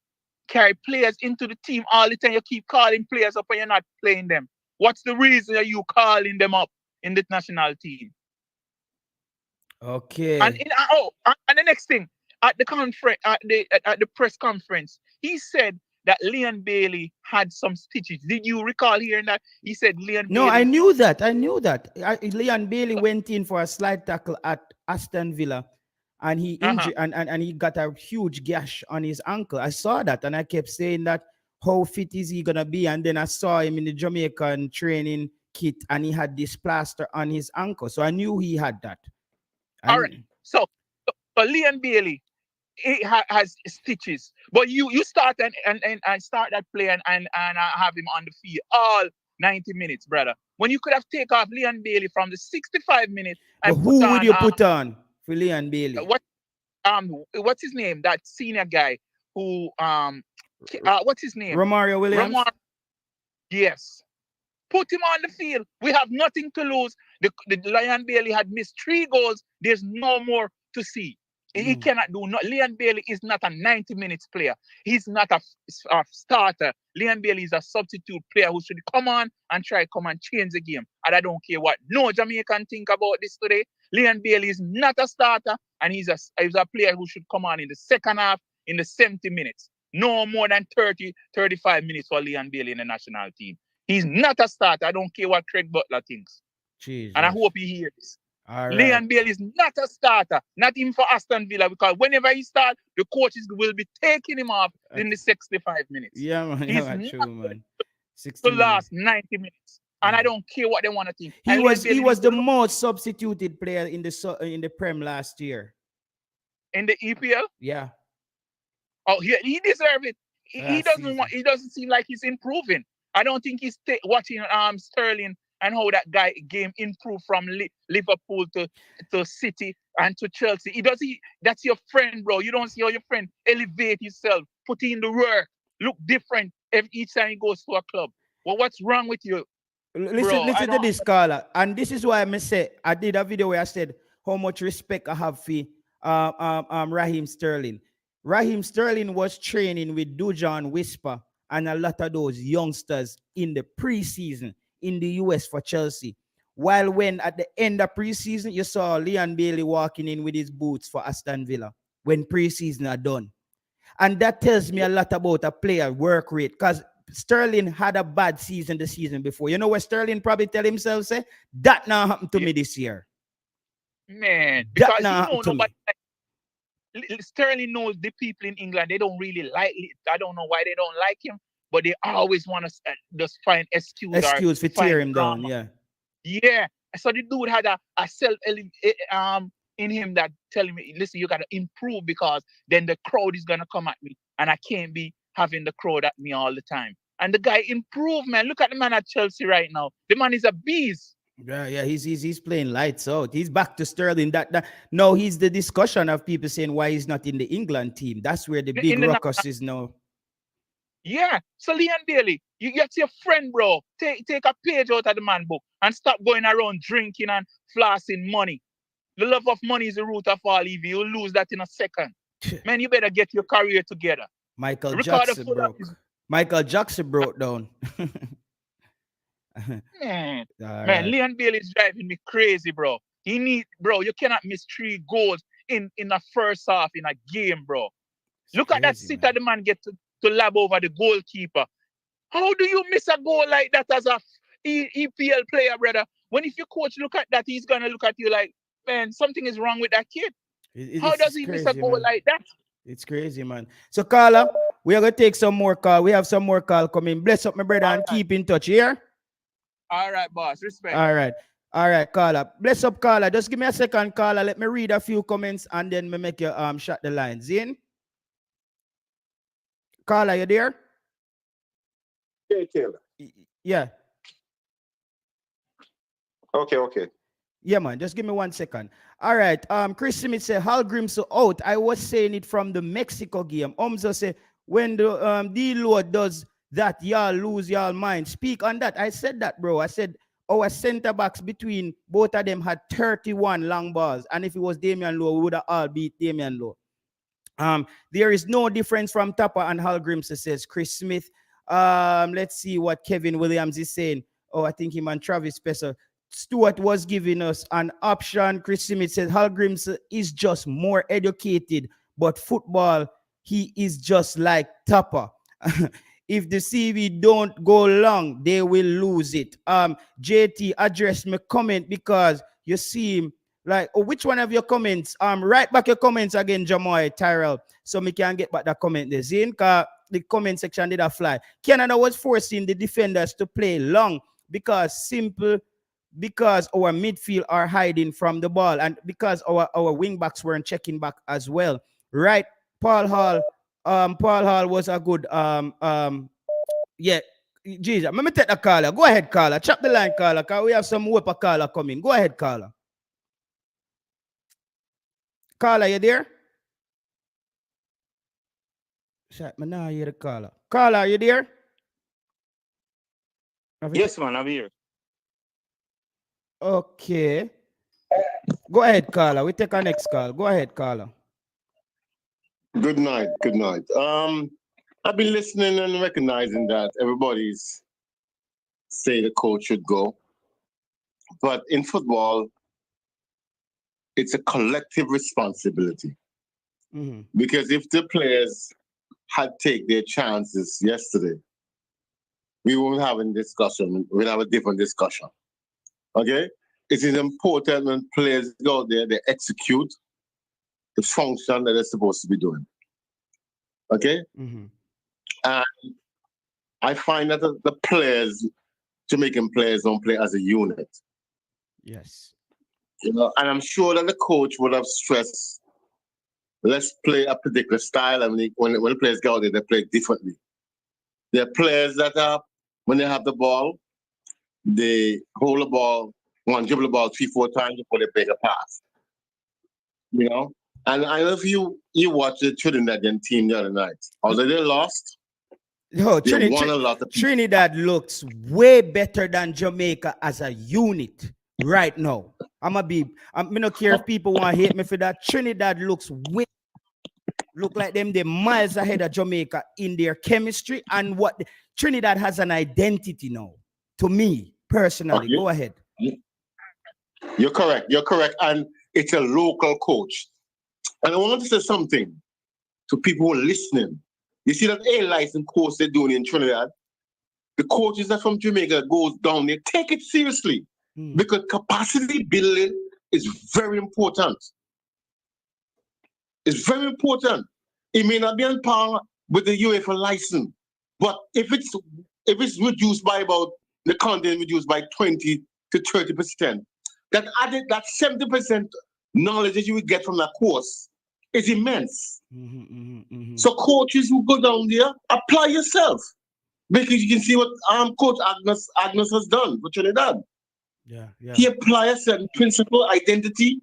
carry players into the team all the time. You keep calling players up and you're not playing them. What's the reason that you calling them up in the national team? Okay. And and the next thing at the conference, at the press conference, he said that Leon Bailey had some stitches. Did you recall hearing that? He said Leon No, Bailey. I knew that. Leon Bailey went in for a slide tackle at Aston Villa, and he injured and he got a huge gash on his ankle. I saw that, and I kept saying that, how fit is he gonna be? And then I saw him in the Jamaican training kit, and he had this plaster on his ankle, so I knew he had that. All right. So Leon Bailey, he has stitches, but you start and start that play and have him on the field all 90 minutes, brother. When you could have taken off Leon Bailey from the 65 minutes and but who would you put on for Leon Bailey? What's his name? That senior guy who what's his name? Romario Williams. Yes. Put him on the field. We have nothing to lose. The Leon Bailey had missed 3 goals. There's no more to see. He cannot do no. Leon Bailey is not a 90 minutes player. He's not a starter. Leon Bailey is a substitute player who should come on and come and change the game. And I don't care what no Jamaican think about this today. Leon Bailey is not a starter, and he's a player who should come on in the second half in the 70 minutes. No more than 30, 35 minutes for Leon Bailey in the national team. He's not a starter. I don't care what Craig Butler thinks. Jesus. And I hope he hears this. All Leon right. Bailey is not a starter, not even for Aston Villa, because whenever he starts, the coaches will be taking him off in the 65 minutes. Yeah, man. He's Yeah, not true, man. the last 90 minutes. And I don't care what they want to think. He was the most substituted player in the Prem last year. In the EPL? Yeah. Oh, he deserves it. He doesn't seem like he's improving. I don't think he's watching Sterling and how that guy game improved from Liverpool to City and to Chelsea. That's your friend, bro. You don't see how your friend elevate himself, put in the work, look different each time he goes to a club. Well, what's wrong with you? Listen to this, caller. And this is why I did a video where I said how much respect I have for Raheem Sterling. Raheem Sterling was training with Dujon Whisper and a lot of those youngsters in the preseason in the US for Chelsea. While when at the end of preseason, you saw Leon Bailey walking in with his boots for Aston Villa when preseason are done. And that tells me a lot about a player work rate, because Sterling had a bad season the season before. You know what Sterling probably tell himself, say, that now happened to me this year. Man, because that now happened to me. Sterling knows the people in England, they don't really like it. I don't know why they don't like him, but they always want to just find excuse for tear him down. Yeah. So the dude had a self in him that telling me, listen, you got to improve, because then the crowd is going to come at me and I can't be having the crowd at me all the time. And the guy improved, man. Look at the man at Chelsea right now. The man is a beast. Yeah, he's playing lights out. He's back to Sterling. No, he's the discussion of people saying why he's not in the England team. That's where the big ruckus is now. Yeah. So Leon Bailey, you get your friend, bro. Take a page out of the man book and stop going around drinking and flossing money. The love of money is the root of all evil. You'll lose that in a second. Man, you better get your career together. Michael Jackson broke down. Man, Leon Bailey is driving me crazy, bro. You cannot miss 3 goals in a first half in a game, bro. Look at that sitter the man get to lab over the goalkeeper. How do you miss a goal like that as a EPL player, brother? When if your coach look at that, he's gonna look at you like, man, something is wrong with that kid. How does he miss a goal like that? It's crazy, man. So, Carla, We are gonna take some more call. We have some more call coming. Bless up, my brother, and keep in touch here. All right, boss. Respect. All right, caller. Bless up, caller. Just give me a second, caller. Let me read a few comments and then me make you shut the lines in. Caller, you there? Yeah, Taylor. Yeah. Okay. Yeah, man. Just give me 1 second. All right. Chris Smith said Hallgrimsson out. I was saying it from the Mexico game. Omzo said when the D-Lord does that, y'all lose y'all mind. Speak on that. I said that, bro. I said our center backs between both of them had 31 long balls. And if it was Damion Lowe, we would have all beat Damion Lowe. There is no difference from Tapper and Hallgrimsson, says Chris Smith. Let's see what Kevin Williams is saying. Oh, I think him and Travis Spencer. Stuart was giving us an option. Chris Smith says Hallgrimsson is just more educated, but football, he is just like Tapper. If the CV don't go long, they will lose it. JT, address my comment because you seem like, oh, which one of your comments? Write back your comments again, Jamoy, Tyrell, so we can get back that comment there. Zin, the comment section did a fly. Canada was forcing the defenders to play long because our midfield are hiding from the ball and because our wing backs weren't checking back as well. Right, Paul Hall was a good yeah. Jesus, let me take the caller. Go ahead, caller. Chop the line, caller, because we have some whipper caller coming. Go ahead, caller. Caller, you there? Shut me now, hear the caller. Caller, you there? Yes, man, I'm here. Okay. Go ahead, caller. We take our next call. Go ahead, caller. Good night. I've been listening and recognizing that everybody's say the coach should go. But in football, it's a collective responsibility. Mm-hmm. Because if the players had taken their chances yesterday, we won't have a discussion. We'll have a different discussion. Okay? It is important when players go out there, they execute the function that they're supposed to be doing. Okay? Mm-hmm. And I find that the players, Jamaican players, don't play as a unit. Yes. You know, and I'm sure that the coach would have stressed, let's play a particular style, and when the players go out there, they play differently. There are players that are, when they have the ball, they hold the ball, dribble the ball 3-4 times before they make a pass. You know? And I know if you watched the Trinidadian team the other night, although they lost, No, they won a lot of Trinidad looks way better than Jamaica as a unit right now. I don't care if people want to hate me for that. Trinidad look like them they're miles ahead of Jamaica in their chemistry and what Trinidad has an identity now. To me personally, go ahead. You're correct. And it's a local coach. And I want to say something to people who are listening. You see that A-license course they're doing in Trinidad? The coaches that from Jamaica goes down there, take it seriously. Because capacity building is very important. It's very important. It may not be on par with the UEFA license, but if it's reduced by about the content reduced by 20 to 30%, that 70% knowledge that you will get from that course is immense. So coaches who go down there, apply yourself. Because you can see what Coach Agnes has done for Trinidad. Yeah. He applied a certain principle, identity,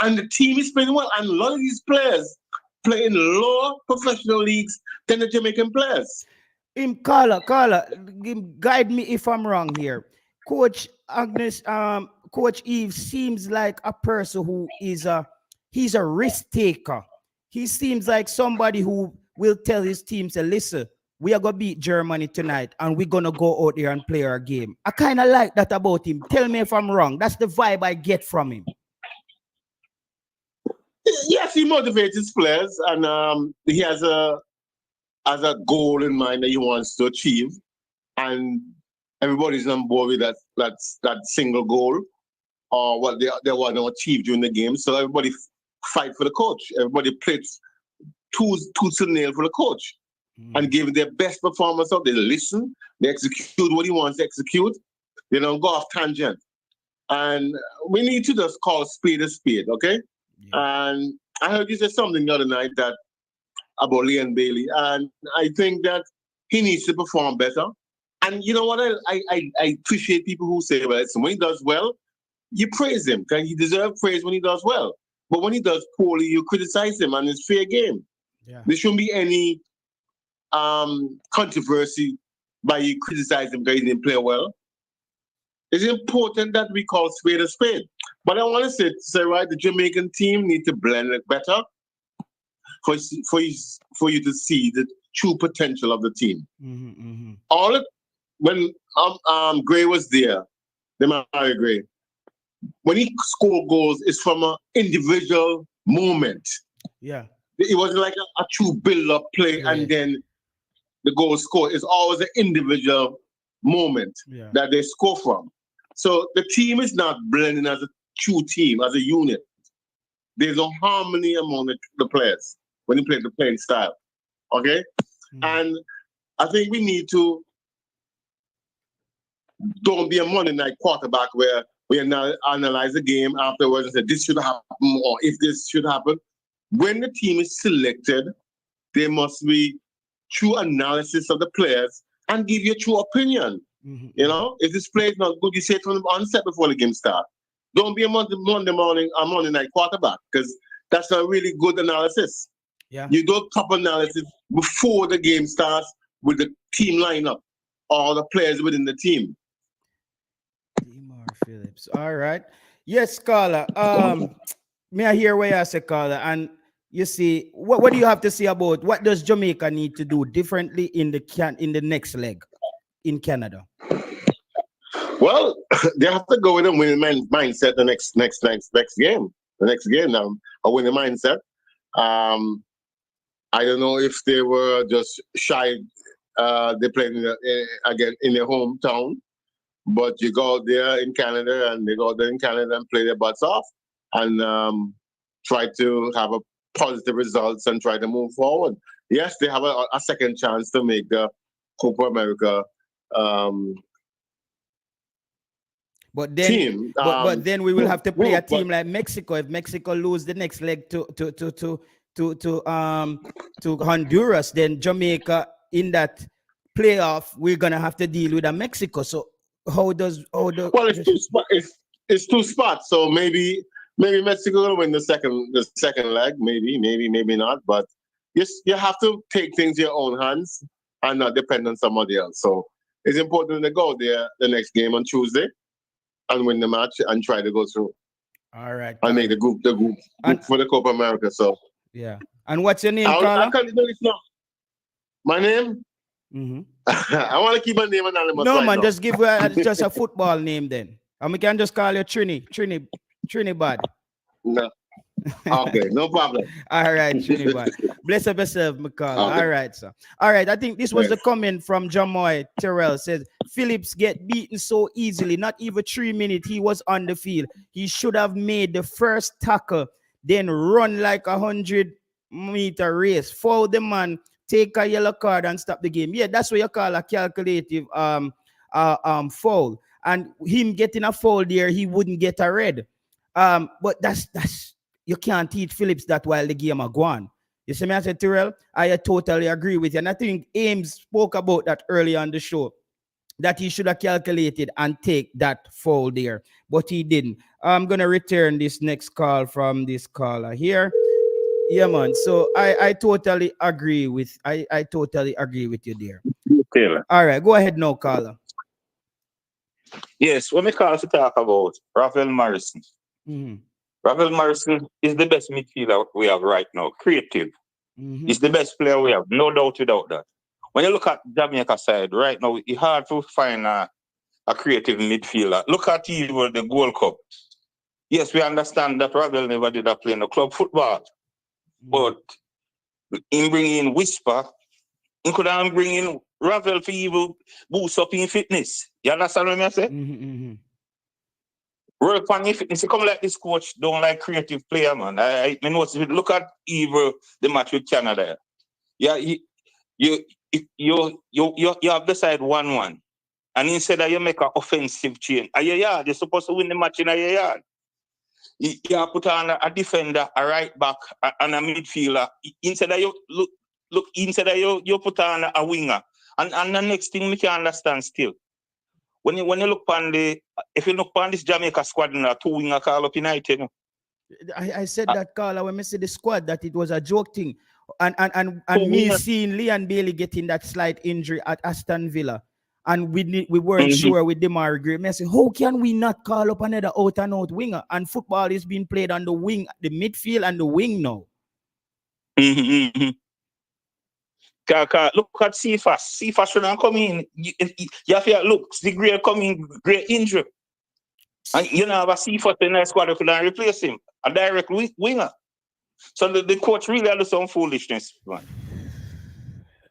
and the team is playing well. And a lot of these players play in lower professional leagues than the Jamaican players. Carla, guide me if I'm wrong here. Coach Agnes, Coach Eve seems like a person who he's a risk taker. He seems like somebody who will tell his team, say, listen, we are going to beat Germany tonight and we're going to go out there and play our game. I kind of like that about him. Tell me if I'm wrong. That's the vibe I get from him. Yes, he motivates his players and he has a goal in mind that he wants to achieve. And everybody's on board with that single goal or what they want to achieve during the game. So everybody fight for the coach. Everybody plays tooth and nail for the coach. and give their best performance of. They listen, they execute what he wants to execute. They don't go off tangent. And we need to just call spade a spade, okay? Yeah. And I heard you say something the other night that about Leon Bailey, and I think that he needs to perform better. And you know what? I appreciate people who say, well, listen, when he does well, you praise him, because he deserves praise when he does well. But when he does poorly, you criticize him, and it's fair game. Yeah. There shouldn't be any controversy by you criticizing him because he didn't play well. It's important that we call spade a spade. But I want to say, right, the Jamaican team need to blend it better for you to see the true potential of the team. All it, when Gray was there, the Mario Gray, when he scored goals, it's from an individual moment. Yeah. It wasn't like a true build-up play and then the goal scored. It's always an individual moment that they score from. So the team is not blending as a true team, as a unit. There's no harmony among the players when you play the playing style. Okay? And I think we need to don't be a Monday night quarterback where we analyze the game afterwards and say this should happen or if this should happen. When the team is selected, there must be true analysis of the players and give you a true opinion. You know, if this play is not good, you say it from the onset before the game starts. Don't be a Monday night quarterback, because that's not really good analysis. Yeah. You do proper analysis before the game starts with the team lineup or the players within the team. Demar Phillips. All right. Yes, caller. May I hear what you say, caller? And you see, what do you have to say about what does Jamaica need to do differently in the next leg in Canada? Well, they have to go with a winning mindset the next game. The next game now, a winning mindset. I don't know if they were just shy. They played again in their hometown, but you go out there in Canada and they go out there in Canada and play their butts off and try to have a positive results and try to move forward. Yes, they have a second chance to make the Copa America but then, team. But then we will have to play a team like Mexico. If Mexico lose the next leg to Honduras, then Jamaica in that playoff, we're gonna have to deal with a Mexico. So how does well, it's two spots. So maybe Mexico will win the second leg. Maybe not. But you have to take things in your own hands and not depend on somebody else. So it's important to go there the next game on Tuesday and win the match and try to go through. All right. And make the group for the Copa America. So yeah. And what's your name, caller? My name? I want to keep my name anonymous. No, man, just give just a football name then. And we can just call you Trinidad. No. Okay, no problem. All right, Trinidad. Bless up yourself, McCall. Okay. All right, sir. All right, I think this was the comment from Jamoy Terrell. Says, Phillips get beaten so easily. Not even 3 minutes he was on the field. He should have made the first tackle, then run like 100-meter race. Foul the man, take a yellow card and stop the game. Yeah, that's what you call a calculative foul. And him getting a foul there, he wouldn't get a red. But that's you can't teach Phillips that while the game are going. You see me, I said, Terrell, I totally agree with you. And I think Ames spoke about that earlier on the show, that he should have calculated and take that foul there, but he didn't. I'm going to return this next call from this caller here. Yeah, man. So I totally agree with I totally agree with you there. Taylor. All right, go ahead now, caller. Yes, when we call to talk about Rafael Morrison. Rafael Morrison is the best midfielder we have right now. Creative. He's the best player we have, no doubt about that. When you look at Jamaica side right now, it's hard to find a creative midfielder. Look at even the Gold Cup. Yes, we understand that Rafael never did play in the club football. But in bringing Whisper, he could have bring in Rafael for even boost up in fitness. You understand what I say? Work on your fitness. You come like this coach, don't like creative player, man. I mean, look at even the match with Canada. Yeah, you have decided 1-1. And instead of you make an offensive change, at your yard, you're supposed to win the match in your yard. You put on a defender, a right back, and a midfielder. Instead of you put on a winger. And the next thing we can understand still. When you look on if you look on this Jamaica squad, two winger call up United, you know. I said that, Carla, when I said the squad, that it was a joke thing. And me seeing Leon Bailey getting that slight injury at Aston Villa, and we weren't sure with Demar Gray. I said, how can we not call up another out-and-out winger? And football is being played on the wing, the midfield and the wing now. Look at Cephas. Cephas shouldn't come in. You have to look, the Gray coming, great injury. And you know, have a Cephas in the squad if you don't replace him. A direct winger. So the coach really had some foolishness, man.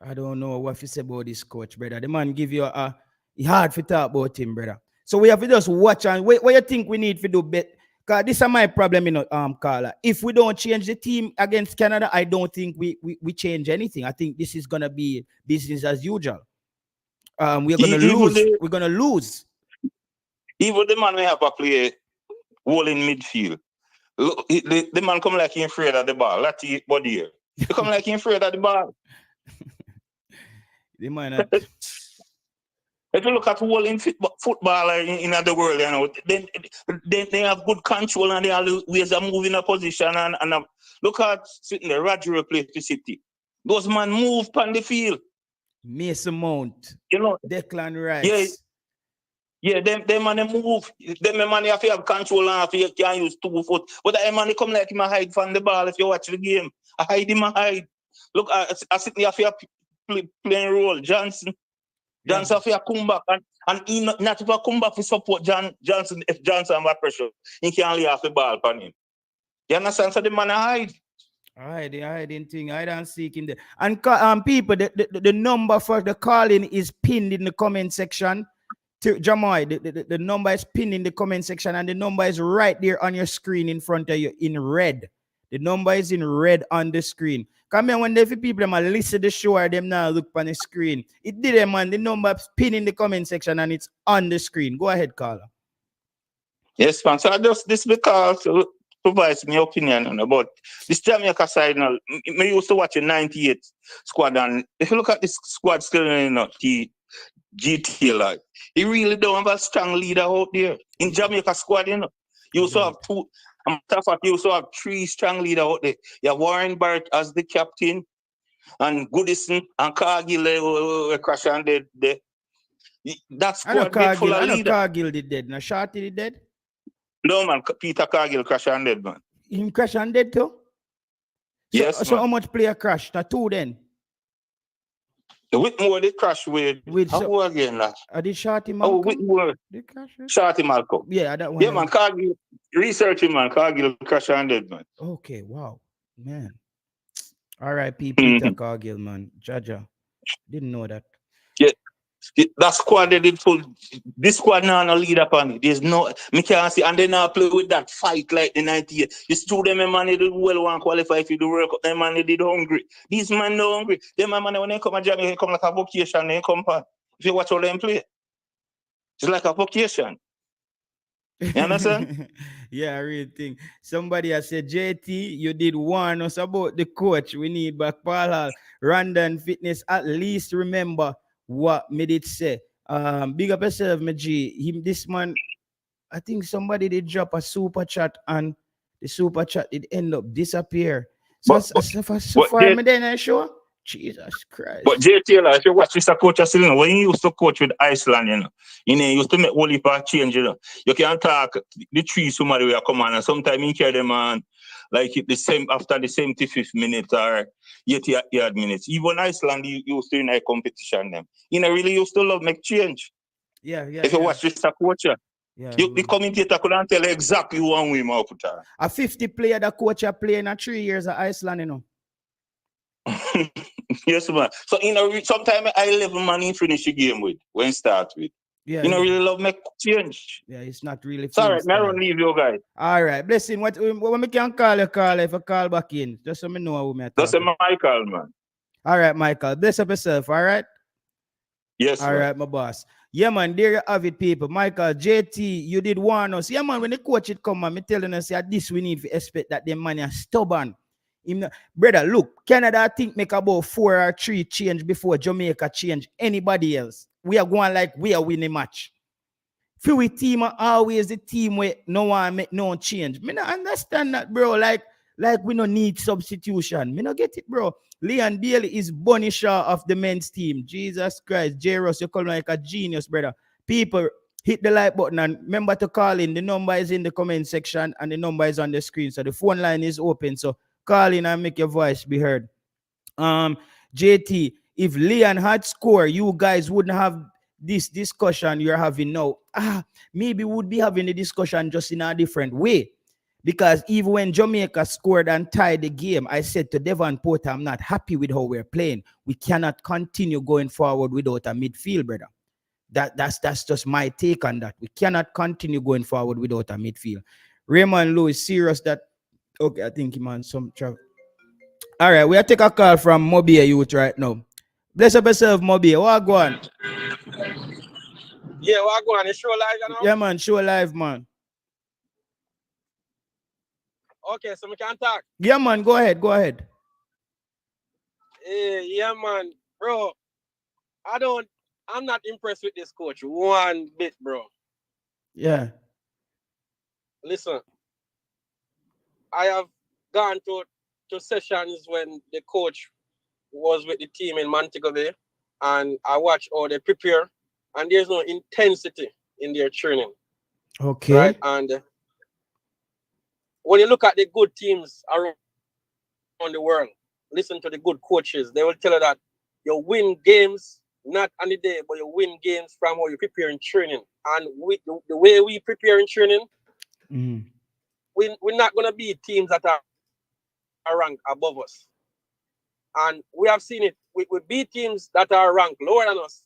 I don't know what you say about this coach, brother. The man give you it's hard to talk about him, brother. So we have to just watch and what you think we need to do better. Because this is my problem, you know, Carla. If we don't change the team against Canada, I don't think we change anything. I think this is gonna be business as usual. We're gonna lose. We're gonna lose. Even the man may have to play wall in midfield. Look, the man come like he's afraid of the ball. That's his body here. He come like he's afraid of the ball. The man. If you look at whole in footballer in the world, you know, they have good control and they have ways of moving a position and look at sitting there, Roger play to City. Those man move on the field. Mason Mount, you know, Declan Rice. Yeah, them man they move. Them man have to have control and you can use 2 foot. But that man they come like him a hide from the ball if you watch the game. I hide him a hide. Look, I sit there have to playing role. Johnson have to come back and he not if I come back to support Johnson if Johnson have pressure. He can't lay off the ball on him. You understand? So the man hide. Hiding thing, hide and seek in there. And people, the number for the calling is pinned in the comment section. To Jamal, the number is pinned in the comment section, and the number is right there on your screen in front of you in red. The number is in red on the screen. Come here, when the people them listen to the show or them now look on the screen. It did it, man. The number is pinned in the comment section and it's on the screen. Go ahead, Carla. Yes, man. So I just this because provides my opinion about this Jamaica side now. I used to watch a 98 squad, and if you look at this squad still in the GT, like he really don't have a strong leader out there. In Jamaica squad, you know. You also have 2, you also have 3 strong leaders out there. You have Warren Barrett as the captain, and Goodison and Cargill crash and dead there. That squad dead full of leaders. I know Cargill did dead. Now Shorty did dead? No, man. Peter Cargill crash and dead, man. Him crash and dead too? Yes, so how much player crash? 2 then? Whitmore did crash with who again? I did Shorty Malcolm. Oh, Whitmore. Did crash with? Shorty Malcolm. Yeah, that one. Yeah, man. Cargill. Researching, man. Cargill crash and dead, man. Okay, wow. Man. R.I.P. Peter Cargill, man. Jaja. Didn't know that. Yeah. That squad they did full. This squad now no lead up on it. There's no me can't see, and they now play with that fight like the 98. You still them man they did well want qualify for the World Cup. Them man they did hungry. These man no hungry. Them man when they come to Jamaica, they come like a vocation. They come on. If you watch all them play, it's like a vocation. You understand? Yeah, I really think somebody has said, JT, you did warn us about the coach. We need back Paul Hall, Randon Fitness. At least remember what me did say. Big up yourself, my G. This man, I think somebody did drop a super chat and the super chat did end up disappear. So far, me then I show. Jesus Christ. But Jay Taylor, if you watch this coach, when he used to coach with Iceland, he used to make whole heap of change, You can talk the 3 somebody will come on, and sometimes he carry them on like the same after the 75th minute or 80th minutes. Even Iceland, he used to in a competition them. Really used to love make change. Yeah. If you watch this coach, the commentator couldn't tell exactly who and who out. A 50 player that coach are playing at 3 years at Iceland, Yes, man. So sometimes I 11 man in finish the game with when start with. Yeah, really love make change. Yeah, it's not really. Sorry, I don't leave you guys. All right, blessing. What we can call you, if I call back in, just so me know who me talk. That's a Michael, man. All right, Michael. Bless up yourself, all right? Yes, All sir. right, my boss. Yeah, man, there you have it, people. Michael, JT, you did warn us. Yeah, man, when the coach it come, man, me telling us that this we need to expect that them man are stubborn. Brother, look, Canada, I think, make about 4 or 3 change before Jamaica change anybody else. We are going like we are winning match. Few team are always the team where no one make no change. Me not understand that, bro. Like we don't need substitution. Me not get it, bro. Leon Bailey is Bunny Shaw of the men's team. Jesus Christ. J. Ross, you come like a genius, brother. People, hit the like button and remember to call in. The number is in the comment section and the number is on the screen. So the phone line is open. So call in and make your voice be heard. JT, if Leon had scored, you guys wouldn't have this discussion you're having now. Maybe we would be having the discussion just in a different way. Because even when Jamaica scored and tied the game, I said to Devon Porter, I'm not happy with how we're playing. We cannot continue going forward without a midfield, brother. That's just my take on that. We cannot continue going forward without a midfield. Raymond Lowe is serious that, okay, I think him on some trouble. All right, we'll take a call from Mobile Youth right now. Bless up yourself, Mobile. What go on? Yeah, what go on? The show live now? Yeah, man, show live, man. Okay, so we can talk. Yeah, man, go ahead. Yeah, man. Bro, I'm not impressed with this coach one bit, bro. Yeah. Listen, I have gone to sessions when the coach was with the team in Montego Bay, and I watch how they prepare, and there's no intensity in their training. Okay. Right? And when you look at the good teams around the world, listen to the good coaches, they will tell you that you win games not on the day, but you win games from how you prepare in training. And the way we prepare in training, we're not going to be teams that are ranked above us. And we have seen it. We beat teams that are ranked lower than us,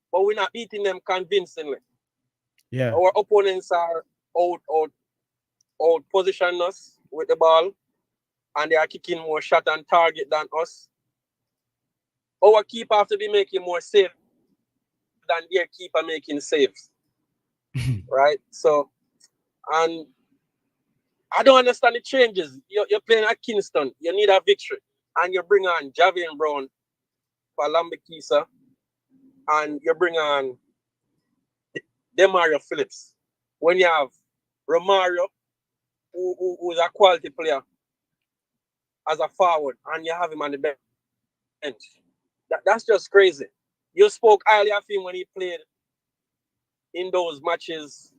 but we're not beating them convincingly. Yeah. Our opponents are out position us with the ball, and they are kicking more shot on target than us. Our keeper have to be making more saves than their keeper making saves. Right? So, and I don't understand the changes. You're playing at Kingston. You need a victory. And you bring on Javian Brown for Lambekisa. And you bring on Demario Phillips. When you have Romario, who's a quality player as a forward, and you have him on the bench. That's just crazy. You spoke highly of him when he played in those matches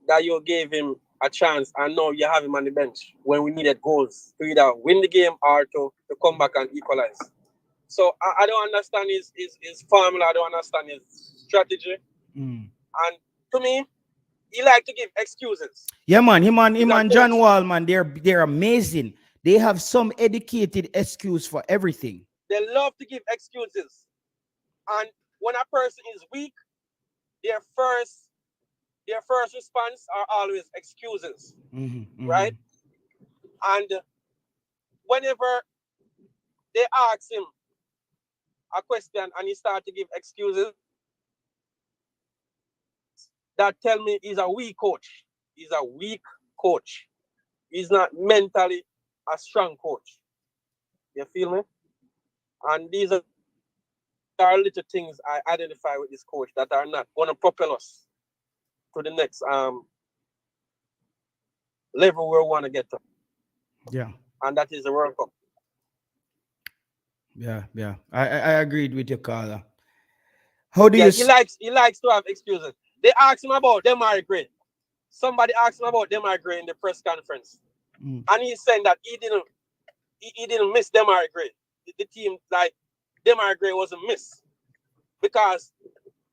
that you gave him a chance, and now you have him on the bench when we needed goals to either win the game or to come back and equalize. So I don't understand his formula. I don't understand his strategy. And to me, he like to give excuses. Yeah, man. Him and John Wall, man, they're amazing. They have some educated excuse for everything. They love to give excuses. And when a person is weak, their first response are always excuses. Right? And whenever they ask him a question and he start to give excuses, that tell me he's a weak coach. He's a weak coach. He's not mentally a strong coach. You feel me? And these are little things I identify with this coach that are not going to propel us to the next level we want to get to. Yeah. And that is the World Cup. Yeah. I agreed with your caller. How do you... He likes to have excuses. They asked him about Demario Gray. Somebody asked him about Demario Gray in the press conference. And he said that he didn't miss Demario Gray. The team, like, Demario Gray wasn't missed. Because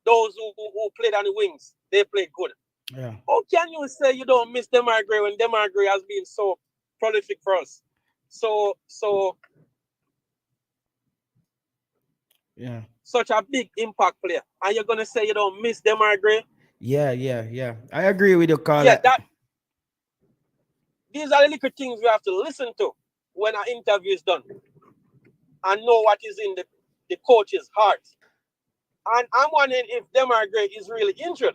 those who played on the wings, they played good. Yeah. How can you say you don't miss Demario Gray when Demario Gray has been so prolific for us? So yeah. Such a big impact player. And you're gonna say you don't miss Demario Gray? Yeah. I agree with your caller. Yeah, these are the little things we have to listen to when our interview is done. and know what is in the coach's heart. And I'm wondering if Demar Gray is really injured.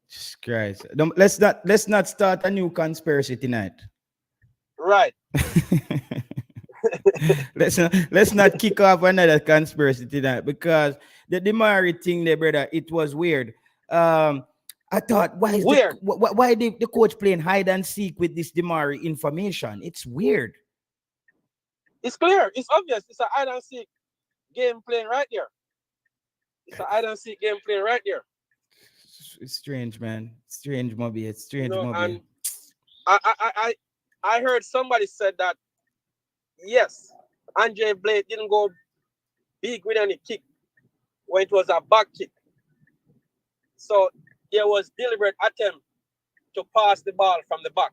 Jesus Christ. Let's not start a new conspiracy tonight. Right. let's not kick off another conspiracy tonight, because the Demari thing there, brother, it was weird. I thought, why is why the coach playing hide and seek with this Demari information? It's weird. It's clear. It's obvious. It's a hide and seek game playing right there. It's a hide and seek game playing right there. It's strange, man. Strange, Moby. It's strange, you know, Moby. And I heard somebody said that yes, Andre Blake didn't go big with any kick when it was a back kick. So there was deliberate attempt to pass the ball from the back.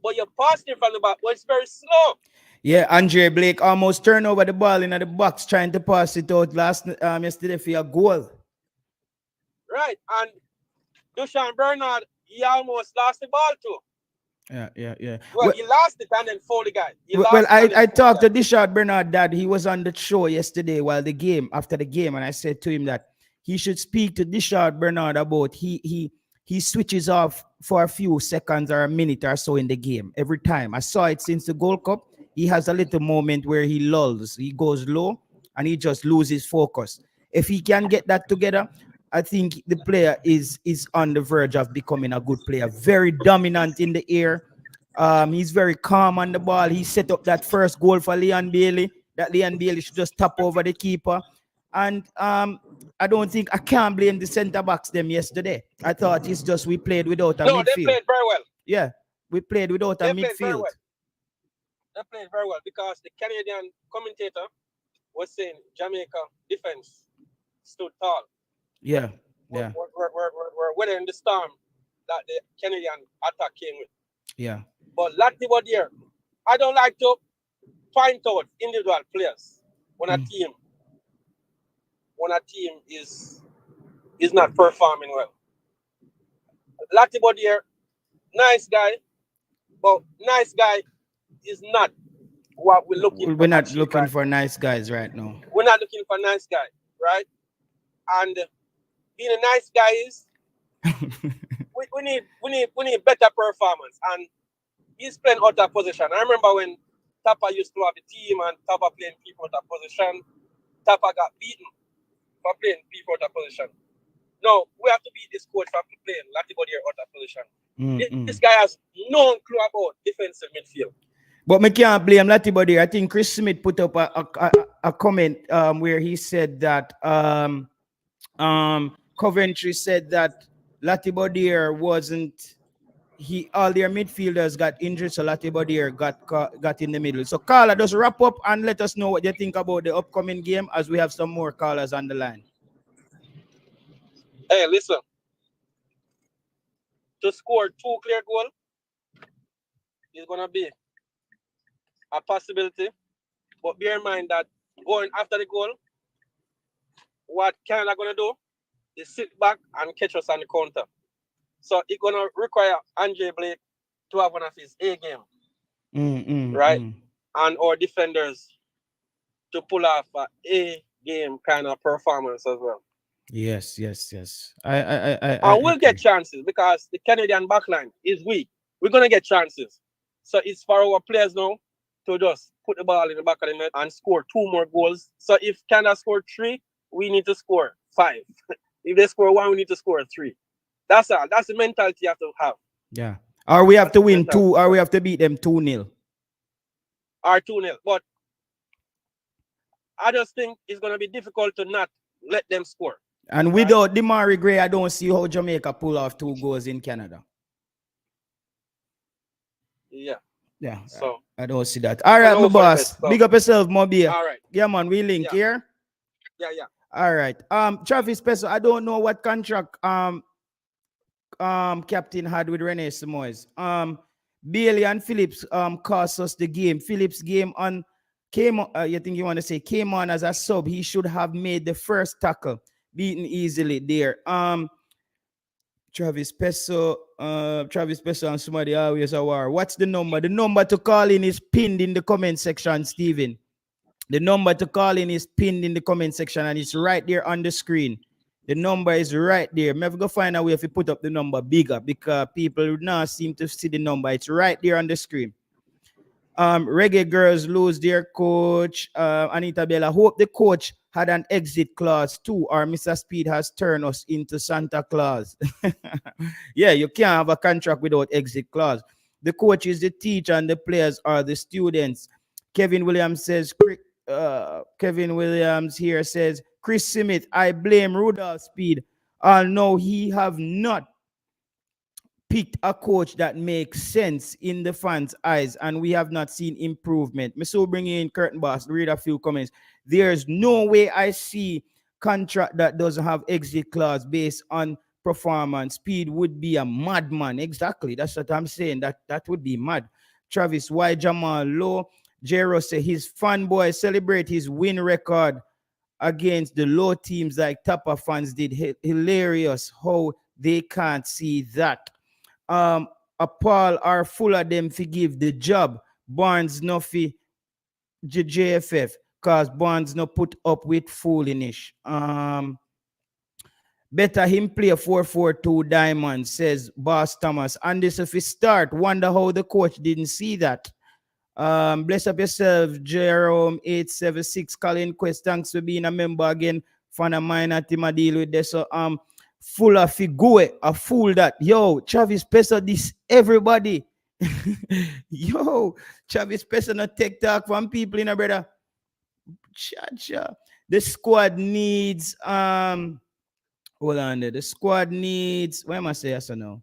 But you passed it from the back, but it's very slow. Yeah, Andre Blake almost turned over the ball in the box trying to pass it out yesterday for a goal. Right, and Dushan Bernard, he almost lost the ball too. Yeah. Well, he lost it and then fought the guy. I talked to Dishard Bernard Dad. He was on the show yesterday after the game, and I said to him that he should speak to Dishard Bernard about he switches off for a few seconds or a minute or so in the game every time. I saw it since the Gold Cup. He has a little moment where he lulls, he goes low, and he just loses focus. If he can get that together, I think the player is on the verge of becoming a good player. Very dominant in the air. He's very calm on the ball. He set up that first goal for Leon Bailey. That Leon Bailey should just tap over the keeper. And I can't blame the centre backs them yesterday. I thought it's just we played without a midfield. No, they played very well. Yeah, we played without a midfield. They played very well because the Canadian commentator was saying Jamaica defense stood tall. Yeah. We're weathering the storm that the Canadian attack came with. Yeah. But Latibo there, I don't like to point out individual players when a team is not performing well. Latibo there, nice guy, but nice guy is not what we're looking for. We're not looking for nice guys right now. We're not looking for nice guy, right? And being a nice guy is we need better performance. And he's playing out of position. I remember when Tapa used to have a team and Tapa playing people out of position. Tapa got beaten for playing people out of position. No, we have to beat this coach for playing Latibody out of position. This guy has no clue about defensive midfield. But me can't blame Latibody. I think Chris Smith put up a comment where he said that Coventry said that Latibody wasn't. All their midfielders got injured, so Latibody got in the middle. So Carla, just wrap up and let us know what you think about the upcoming game, as we have some more callers on the line. Hey, listen. To score 2 clear goals is gonna be a possibility, but bear in mind that going after the goal, what Canada gonna do is sit back and catch us on the counter. So it's gonna require Andre Blake to have one of his A game, right? And our defenders to pull off a A game kind of performance as well. Yes. And we'll get chances because the Canadian backline is weak. We're gonna get chances. So it's for our players now to just put the ball in the back of the net and score 2 more goals. So if Canada score 3, we need to score 5. If they score 1, we need to score 3. That's all. That's the mentality you have to have. Yeah. Or we have to win 2, or we have to beat them 2-0. Or 2-0. But I just think it's gonna be difficult to not let them score. And without Demari Gray, I don't see how Jamaica pull off 2 goals in Canada. Yeah. So I don't see that. All right, my boss. Big up yourself, Moby. All right. Yeah, man. We link here. Yeah. All right. Travis Peso, I don't know what contract captain had with Rene Simoes. Bailey and Phillips cost us the game. Phillips game came on as a sub. He should have made the first tackle, beaten easily there. Travis Peso, and somebody always a war. What's the number? The number to call in is pinned in the comment section, Steven. The number to call in is pinned in the comment section and it's right there on the screen. The number is right there. Maybe go find a way if you put up the number bigger because people now seem to see the number. It's right there on the screen. Reggae girls lose their coach. Anita Bella, hope the coach had an exit clause too, or Mr. Speed has turned us into Santa Claus. Yeah, you can't have a contract without exit clause. The coach is the teacher and the players are the students. Kevin Williams here says, Chris Smith, I blame Rudolph Speed. No, he have not picked a coach that makes sense in the fans' eyes, and we have not seen improvement. Me so bring in Curtain Boss, read a few comments. There's no way I see contract that doesn't have exit clause based on performance. Speed would be a madman. Exactly. That's what I'm saying. That would be mad. Travis, why Jamal Lowe? Jero say his fanboy celebrate his win record against the low teams like Tapa fans did. Hilarious how they can't see that. A Paul are full of them forgive the job. Barnes no fi JFF cause Barnes no put up with foolishness. Better him play 4-4-2 diamond, says Boss Thomas. And this if he start, wonder how the coach didn't see that. Bless up yourself, Jerome 876. Colin Quest, thanks for being a member again. Fan of mine at him deal with this. So full of figure, a fool that. Yo, Travis Peso, this everybody. Yo, Travis Peso not take talk from people in a brother. Cha. The squad needs hold on there. The squad needs, why am I saying so now?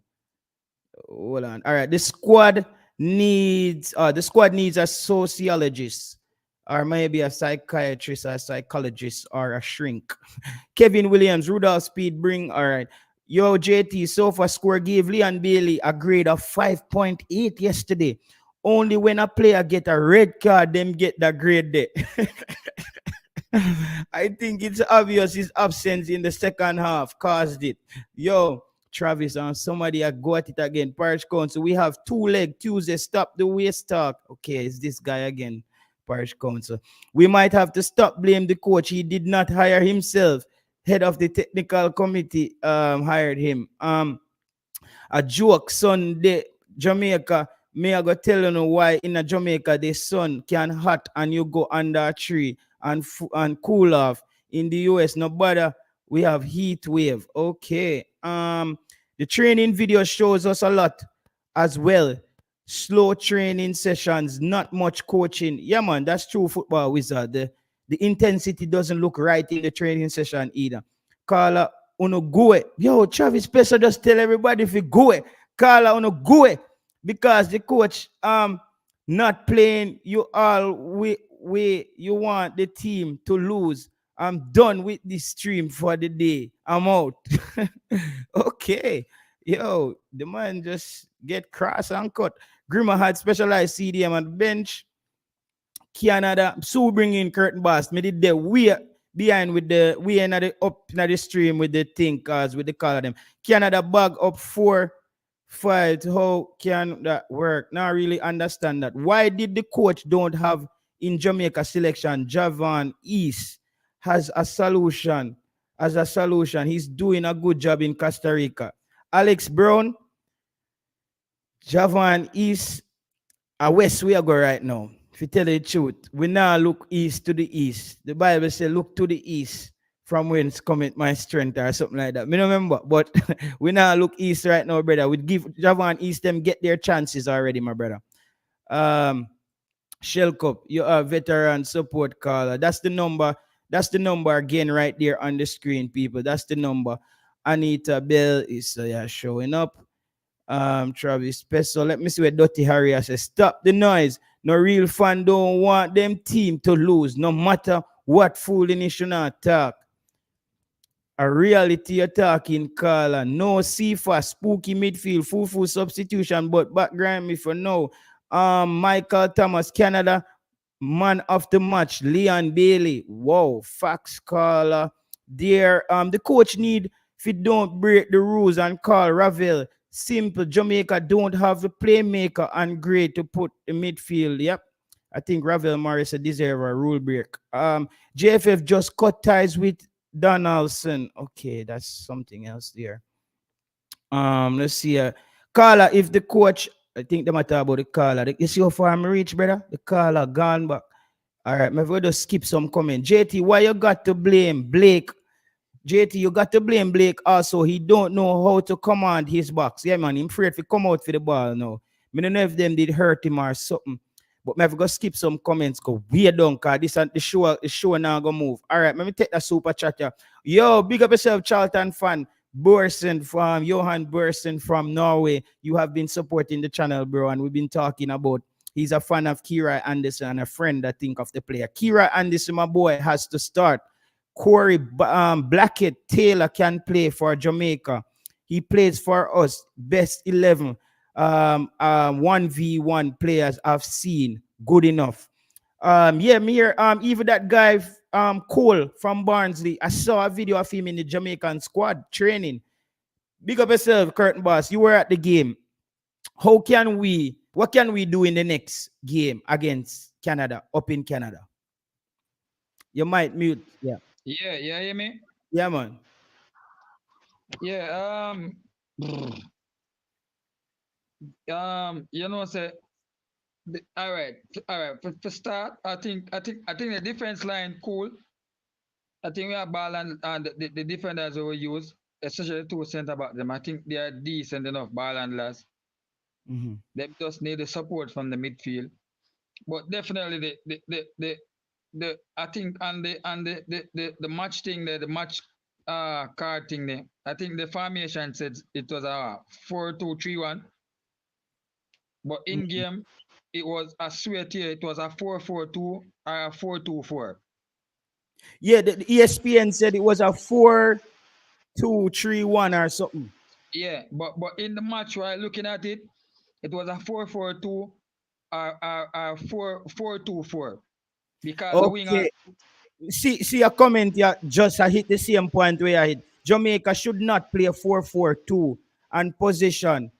Hold on. All right, the squad needs a sociologist or maybe a psychiatrist, a psychologist, or a shrink. Kevin Williams, Rudolph Speed, bring, all right. Yo, JT, SofaScore gave Leon Bailey a grade of 5.8 yesterday. Only when a player get a red card, them get that grade there. I think it's obvious his absence in the second half caused it. Yo, Travis, and somebody go at it again. Parish Council, we have 2-leg Tuesday. Stop the waste talk. Okay, it's this guy again. Parish Council. We might have to stop blame the coach. He did not hire himself. Head of the technical committee hired him. A joke Sunday, Jamaica. May I go tell you why in Jamaica the sun can hot and you go under a tree and cool off. In the US, no bother. We have heat wave. Okay. The training video shows us a lot as well. Slow training sessions, not much coaching. Yeah, man, that's true, football wizard. The intensity doesn't look right in the training session either. Carla, uno go. Yo, Travis Peso just tell everybody if you go. Carla, uno go. Because the coach not playing, you want the team to lose. I'm done with this stream for the day. I'm out. Okay. Yo, the man just get cross and cut. Grimmer had specialized CDM on the bench. Canada, so bring in Curtain Boss. Me did the way behind with the way in the up in the stream with the thing, cause with the color them. Canada bag up 4-5. How can that work? Now I really understand that. Why did the coach don't have in Jamaica selection Javon East has a solution? As a solution, he's doing a good job in Costa Rica. Alex Brown, Javon East, west we are going right now. If you tell the truth, we now look east to the east. The Bible says, look to the east from whence cometh my strength or something like that. Me don't remember, but we now look east right now, brother. We give Javon East them get their chances already, my brother. Shell Cup, you are veteran support caller. That's the number. That's the number again right there on the screen, people. That's the number. Anita Bell is showing up. Travis Peso. Let me see what Dottie Harrier says. Stop the noise. No real fan don't want them team to lose, no matter what foolishness should not talk. A reality attacking caller. No CFA, spooky midfield, full substitution, but background me for now. Michael Thomas, Canada, man of the match, Leon Bailey. Wow, fax caller. There, the coach need If you don't break the rules and call Ravel, simple. Jamaica don't have the playmaker and great to put the midfield. Yep. I think Ravel Morris deserve a rule break. JFF just cut ties with Donaldson. Okay, that's something else there. Let's see. Carla, if the coach, I think they might talk about the Carla. You see how far I'm reach, brother? The Carla gone back. All right, maybe we'll just skip some comment. JT, why you got to blame Blake? JT, you got to blame Blake also. He don't know how to command his box. Yeah, man, I'm afraid to come out for the ball now. I don't know if them did hurt him or something. But maybe go skip some comments because we don't, because this and the show now go move. All right, let me take that super chat here. Yo, big up yourself, Charlton fan. Burson from Johan Burson from Norway. You have been supporting the channel, bro, and we've been talking about he's a fan of Kira Anderson and a friend, I think, of the player. Kira Anderson, my boy, has to start. Corey Blackett Taylor can play for Jamaica. He plays for us. Best 11 1v1 players I've seen. Good enough. Yeah, me here, even that guy Cole from Barnsley. I saw a video of him in the Jamaican squad training. Big up yourself, Curtain Boss. You were at the game. What can we do in the next game against Canada, up in Canada? You might mute. Yeah. Yeah, hear me? Yeah, man. Yeah, you know, say, all right. For start, I think the defense line cool. I think we have ball and the defenders we use, especially the two center back them. I think they are decent enough ball handlers. Mm-hmm. They just need the support from the midfield. But definitely the I think and the match thing there, the match card thing there. I think the formation said it was a 4-2-3-1. But in game, it was, I swear to you, it was a 4-4-2 or a 4-2-4. Yeah, the ESPN said it was a 4-2-3-1 or something. Yeah, but in the match while looking at it, it was a 4-4-2 or 4-2-4. Because okay. the winger. See a comment here, just I hit the same point where I hit. Jamaica should not play a 4-4-2 and position.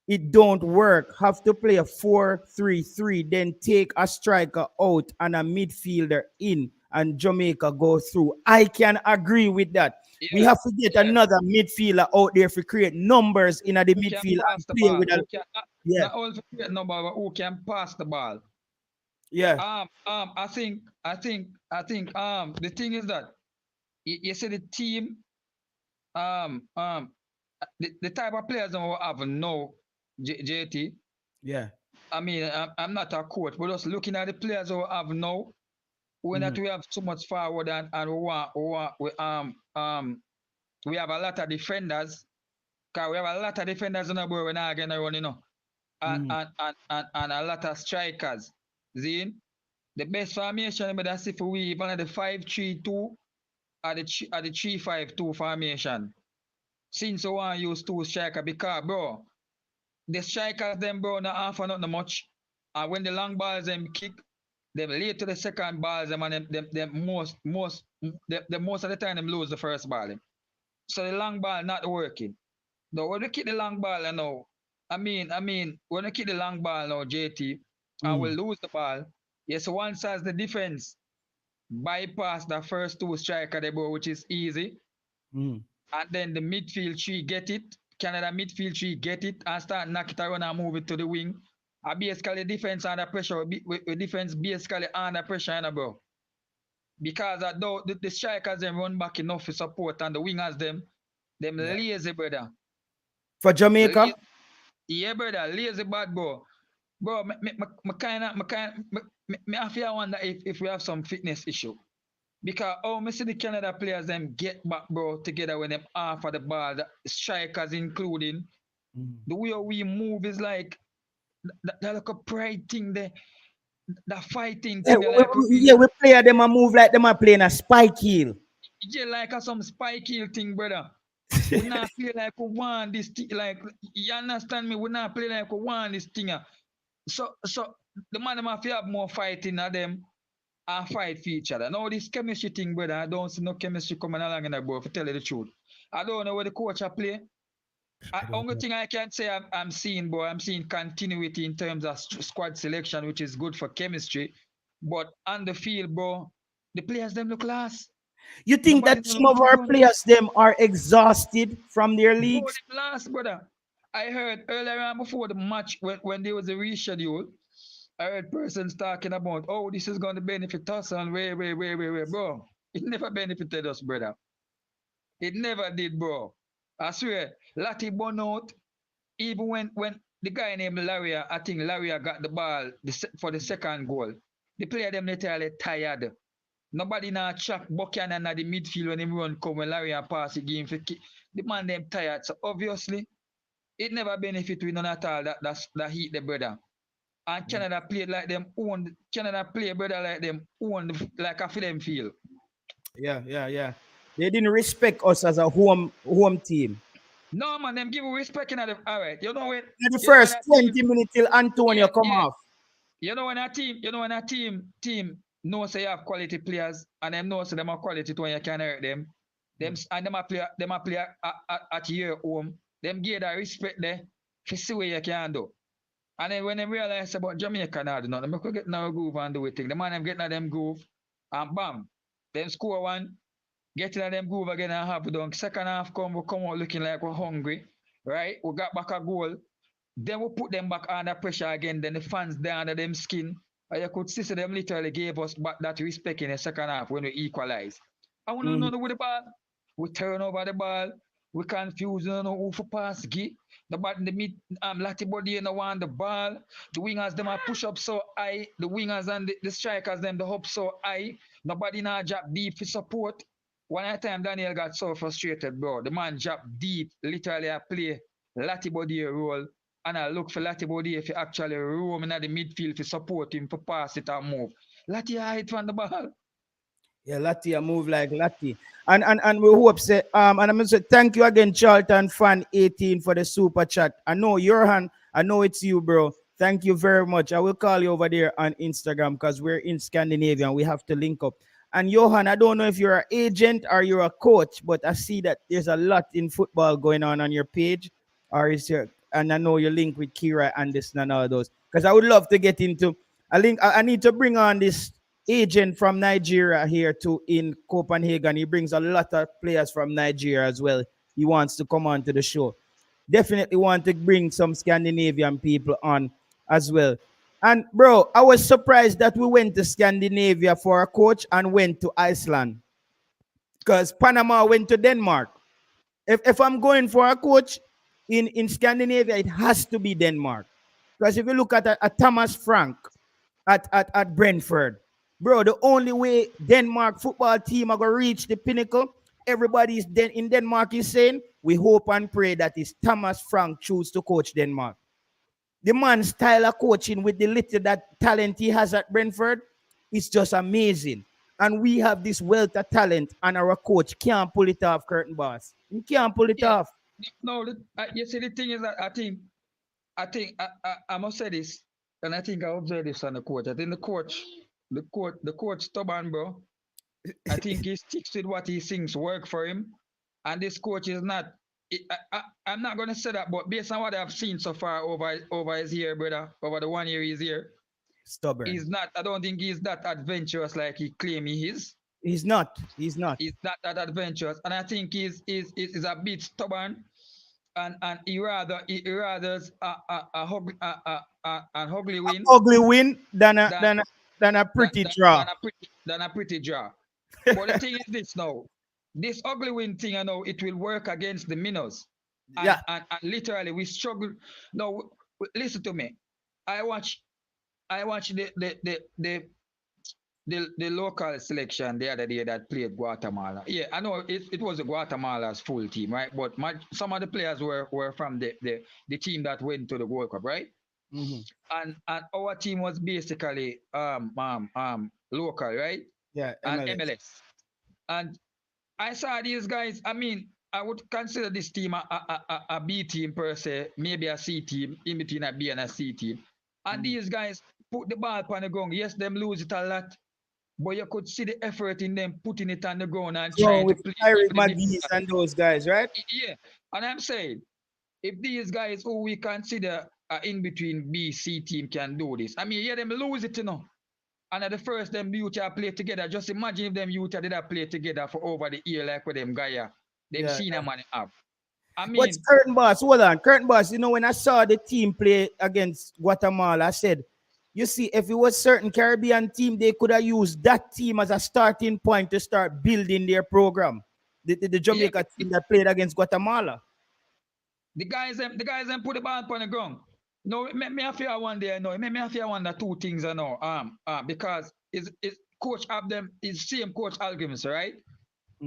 It don't work. Have to play a 4-3-3, then take a striker out and a midfielder in, and Jamaica go through. I can agree with that. Yeah, we have to get another midfielder out there to create numbers in the midfield and play with a, not only to create number, but who can pass the ball. Yeah. I think the thing is that you see the team, the type of players that we have now, JT. Yeah. I mean, I'm not a coach, but just looking at the players we have now, when that we have so much forward and we have a lot of defenders. Cause we have a lot of defenders in the board. We're not gonna run, you know, and a lot of strikers. Zine, the best formation, but that's if we even at the 5-3-2 or the 3-5-2 formation. Since we want to use two strikers, because bro, the strikers them bro not half not much. And when the long balls them kick, them late to the second balls them and them most of the time them lose the first ball. Them. So the long ball not working. Now when we kick the long ball now, I mean when we kick the long ball now, JT, and we lose the ball. Yes, once as the defense bypass the first two striker they bro, which is easy. And then the midfield three get it. Canada midfield three get it and start knock it around and move it to the wing. Basically defense under pressure. Defense basically under pressure, bro. Because the strikers them run back enough for support and the wingers them lazy, brother. For Jamaica? Yeah, brother, lazy bad, bro. Bro, me I feel wonder if we have some fitness issue. Because me see the Canada players them get back, bro, together when them half of the ball, the strikers including. The way we move is like that like a pride thing there. The fighting thing. We play them and move like them are playing a spike heel. Yeah, like some spike heel thing, brother. We not play like we want this thing. Like, you understand me? We not play like we want this thing. So the man them have to have more fighting at them. and fight for each other. Now this chemistry thing, brother, I don't see no chemistry coming along in that, bro, to tell you the truth. I don't know where the coach are play. Only thing I can say I'm seeing, boy, I'm seeing continuity in terms of squad selection, which is good for chemistry. But on the field, bro, the players them look last. You think Nobody that know some what of to our do. players them are exhausted from their Bro, leagues? them last, brother. I heard earlier on before the match when there was a reschedule, I heard persons talking about, oh, this is going to benefit us and wait, bro. It never benefited us, brother. It never did, bro. I swear, Lati burn out. Even when the guy named Laria, I think Laria got the ball for the second goal. The player them literally tired. Nobody now track Buchanan at the midfield when him run come when Laria pass the game for kick. The man them tired. So obviously, it never benefit we none at all that heat the brother. And Canada played like them own. Canada play brother like them own like a them feel. Yeah. They didn't respect us as a home team. No man, them give respect in the all right. You know when In the first 20 minutes till Antonio come off. You know when a team know say you have quality players and them know say them have quality when you can hurt them. And them a play at your home. Them give that respect there to see what you can do. And then when they realize about Jamaica now, them could get now groove and do it. The man them getting them groove and bam, them score one, getting them groove again and half done. Second half we come out looking like we're hungry, right? We got back a goal. Then we put them back under pressure again. Then the fans down under them skin. And you could see them literally gave us back that respect in the second half when we equalize. I want to know with the ball. We turn over the ball. We confuse, you know who for pass gi. The ball in the mid, Lati body, you know, want the ball. The wingers, them are push up so high. The wingers and the strikers, them, the hop so high. Nobody now drop deep for support. One time Daniel got so frustrated, bro. The man dropped deep, literally I play Lati body role. And I look for Lati body if he actually roam in the midfield to support him for pass it and move. Lati hide from the ball. Yeah, Lati move like Lati. And we hope say and I'm gonna say thank you again, Charlton fan 18 for the super chat. I know your hand, I know it's you, bro. Thank you very much. I will call you over there on Instagram because we're in Scandinavia and we have to link up. And Johan, I don't know if you're an agent or you're a coach, but I see that there's a lot in football going on your page. Or is your and I know you link with Kira Anderson and all those. Because I would love to get into I need to bring on this agent from Nigeria here to in Copenhagen. He brings a lot of players from Nigeria as well. He wants to come on to the show. Definitely want to bring some Scandinavian people on as well. And bro, I was surprised that we went to Scandinavia for a coach and went to Iceland. Because Panama went to Denmark. If I'm going for a coach in Scandinavia, it has to be Denmark. Because if you look at a Thomas Frank at Brentford, bro, the only way Denmark football team are going to reach the pinnacle, everybody's in Denmark is saying, we hope and pray that is Thomas Frank choose to coach Denmark. The man's style of coaching with the little that talent he has at Brentford is just amazing. And we have this wealth of talent and our coach can't pull it off, Curtain Boss. He can't pull it off. No, you see, the thing is that I must say this, and I think I observed this on the coach. I think the coach stubborn, bro. I think he sticks with what he thinks work for him. And this coach is not, I'm not going to say that, but based on what I've seen so far over his year, brother, over the 1 year he's here, stubborn. He's not, I don't think he's that adventurous like he claim he is. He's not. He's not that adventurous. And I think he's a bit stubborn. And he rather an ugly win. Ugly win than a pretty draw. Than a pretty draw. But the thing is this now. This ugly win thing, I know it will work against the minnows. And literally we struggle. No, listen to me. I watch the local selection the other day that played Guatemala. Yeah, I know it was Guatemala's full team, right? But some of the players were from the team that went to the World Cup, right? Mm-hmm. And our team was basically local, right? Yeah, MLS. And MLS. And I saw these guys. I mean, I would consider this team a B team per se, maybe a C team, in between a B and a C team. And these guys put the ball on the ground. Yes, them lose it a lot. but you could see the effort in them putting it on the ground and So trying to with play. Eric McGee's and those guys, right? Yeah, and I'm saying, if these guys who we consider are in between B, C team can do this, I mean, yeah, them lose it, you know. And at the first, them youth are play together. Just imagine if them youth did play together for over the year like with them Gaia. Them senior man have. I mean, what's Curtain Boss? Hold on, Curtain Boss. You know, when I saw the team play against Guatemala, I said, you see, if it was certain Caribbean team, they could have used that team as a starting point to start building their program. The Jamaica team that played against Guatemala. The guys them put the ball on the ground. No, me I fear one day, no. Me I fear one that two things, I know. Because is coach have them is same coach Hallgrimsson, right?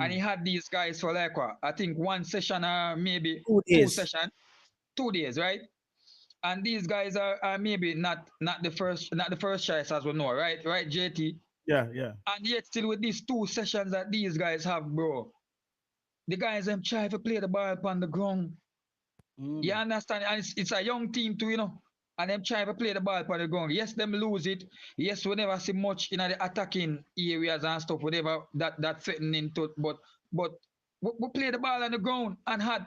And he had these guys for like what? I think one session or maybe 2 sessions, 2 days, right? And these guys are maybe not the first choice as we know, right? Right, JT? Yeah. And yet still with these 2 sessions that these guys have, bro, the guys them try to play the ball upon the ground. You understand? And it's a young team too, you know. And them try to play the ball upon the ground. Yes, them lose it. Yes, we never see much in the attacking areas and stuff, whatever that fitting into. But we play the ball on the ground and had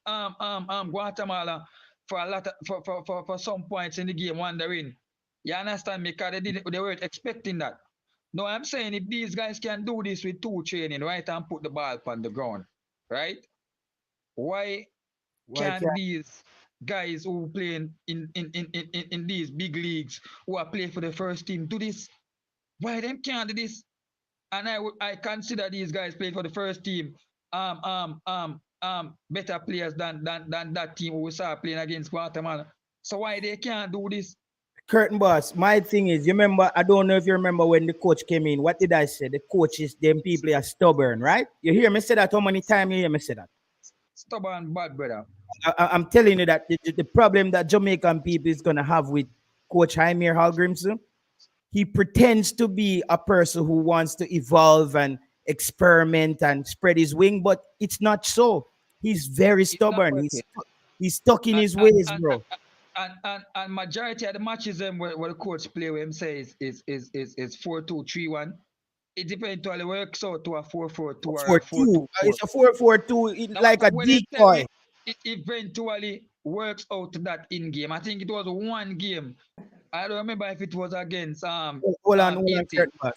Guatemala for a lot of, for some points in the game wondering. You understand me? Because they weren't expecting that. No, I'm saying if these guys can do this with 2 training, right, and put the ball upon the ground, right? Why can't these guys who play in these big leagues who are playing for the first team do this? Why them can't do this? And I consider these guys playing for the first team better players than that team who saw playing against Guatemala. So why they can't do this? Curtain Boss, my thing is, you remember, I don't know if you remember when the coach came in, what did I say? The coaches, them people are stubborn, right? You hear me say that? How many times you hear me say that? Stubborn bad, brother. I'm telling you that the problem that Jamaican people is going to have with Coach Heimir Hallgrímsson, he pretends to be a person who wants to evolve and experiment and spread his wing, but it's not so. He's very stubborn. He's stuck in his ways, bro. And majority of the matches where the coach play with him says is 4-2-3-1. It eventually works out to a 4-4-2 or a 4-2. It's a 4-4-2, like a decoy. It eventually works out to that in game. I think it was one game. I don't remember if it was against hold on,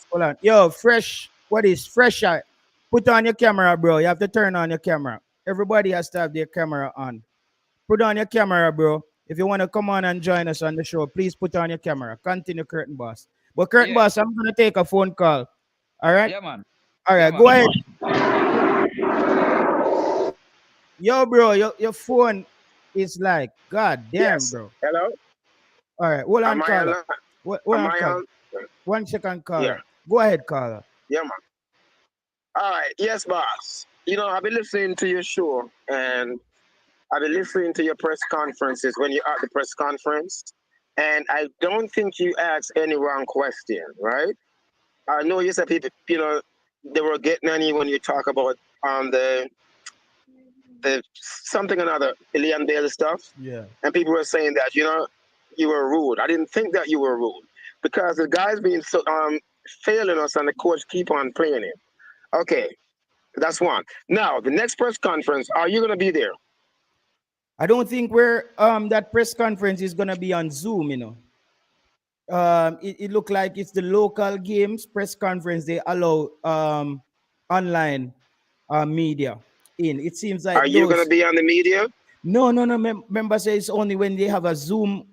hold on. Yo, fresh. What is fresh? Put on your camera, bro. You have to turn on your camera. Everybody has to have their camera on. Put on your camera, bro. If you want to come on and join us on the show, please put on your camera. Continue, Curtain Boss. But Curtain Boss, I'm gonna take a phone call. All right? Yeah, man. All right, go ahead. Yo, bro, your phone is like, God damn, bro. Hello? All right, hold on, caller. One second, caller. Yeah. Go ahead, caller. Yeah, man. All right. Yes, boss. You know, I've been listening to your show and I've been listening to your press conferences when you're at the press conference. And I don't think you asked any wrong question, right? I know you said people, you know, they were getting on you when you talk about the something or another, Ilian Bailey stuff. Yeah. And people were saying that, you know, you were rude. I didn't think that you were rude because the guy's been so failing us and the coach keep on playing it. Okay, that's one. Now, the next press conference, are you going to be there? I don't think that press conference is going to be on Zoom, you know. It looked like it's the local games press conference. They allow online media in. It seems like. Are you going to be on the media? No. Remember, say it's only when they have a Zoom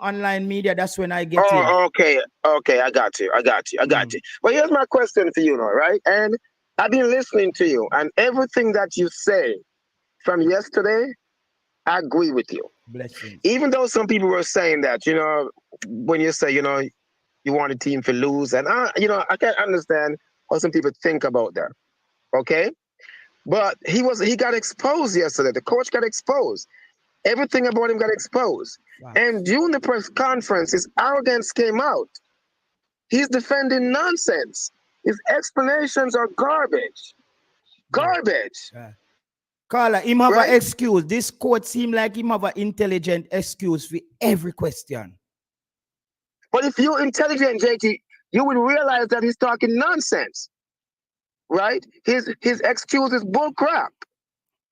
online media. That's when I get in. Okay. I got you. But here's my question to you, now, right? And I've been listening to you, and everything that you say from yesterday, I agree with you. Blessings. Even though some people were saying that, you know, when you say, you know, you want a team to lose, and you know, I can't understand how some people think about that. Okay, but he got exposed yesterday. The coach got exposed. Everything about him got exposed. Wow. And during the press conference, his arrogance came out. He's defending nonsense. His explanations are garbage. Garbage. Yeah. Carla, him have an excuse. This coach seem like him have an intelligent excuse for every question. But if you're intelligent, JT, you would realize that he's talking nonsense, right? His excuse is bull crap,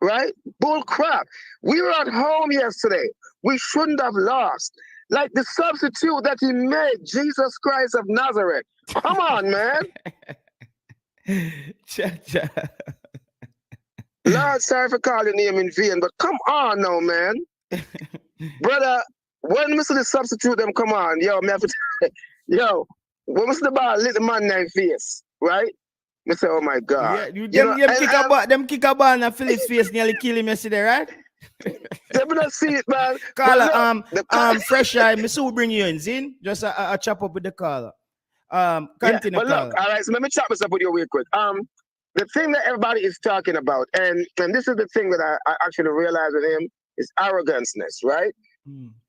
right? Bull crap. We were at home yesterday. We shouldn't have lost. Like the substitute that he made, Jesus Christ of Nazareth. Come on, man. Lord, sorry for calling your name in vain, but come on now, man. Brother, when Mr. the substitute them come on, yo, me have to yo, when Mr. the ball lit the man name face, right? Me say, oh my God. Yeah, them kick a ball and Philip's face nearly kill him yesterday, right? They not see it, man. Caller, fresh eye, me so bring you in, Zin. Just a chop up with the caller. Continue, but look, all right, so let me chop this up with you real quick. The thing that everybody is talking about, and this is the thing that I actually realized with him, is arroganceness, right?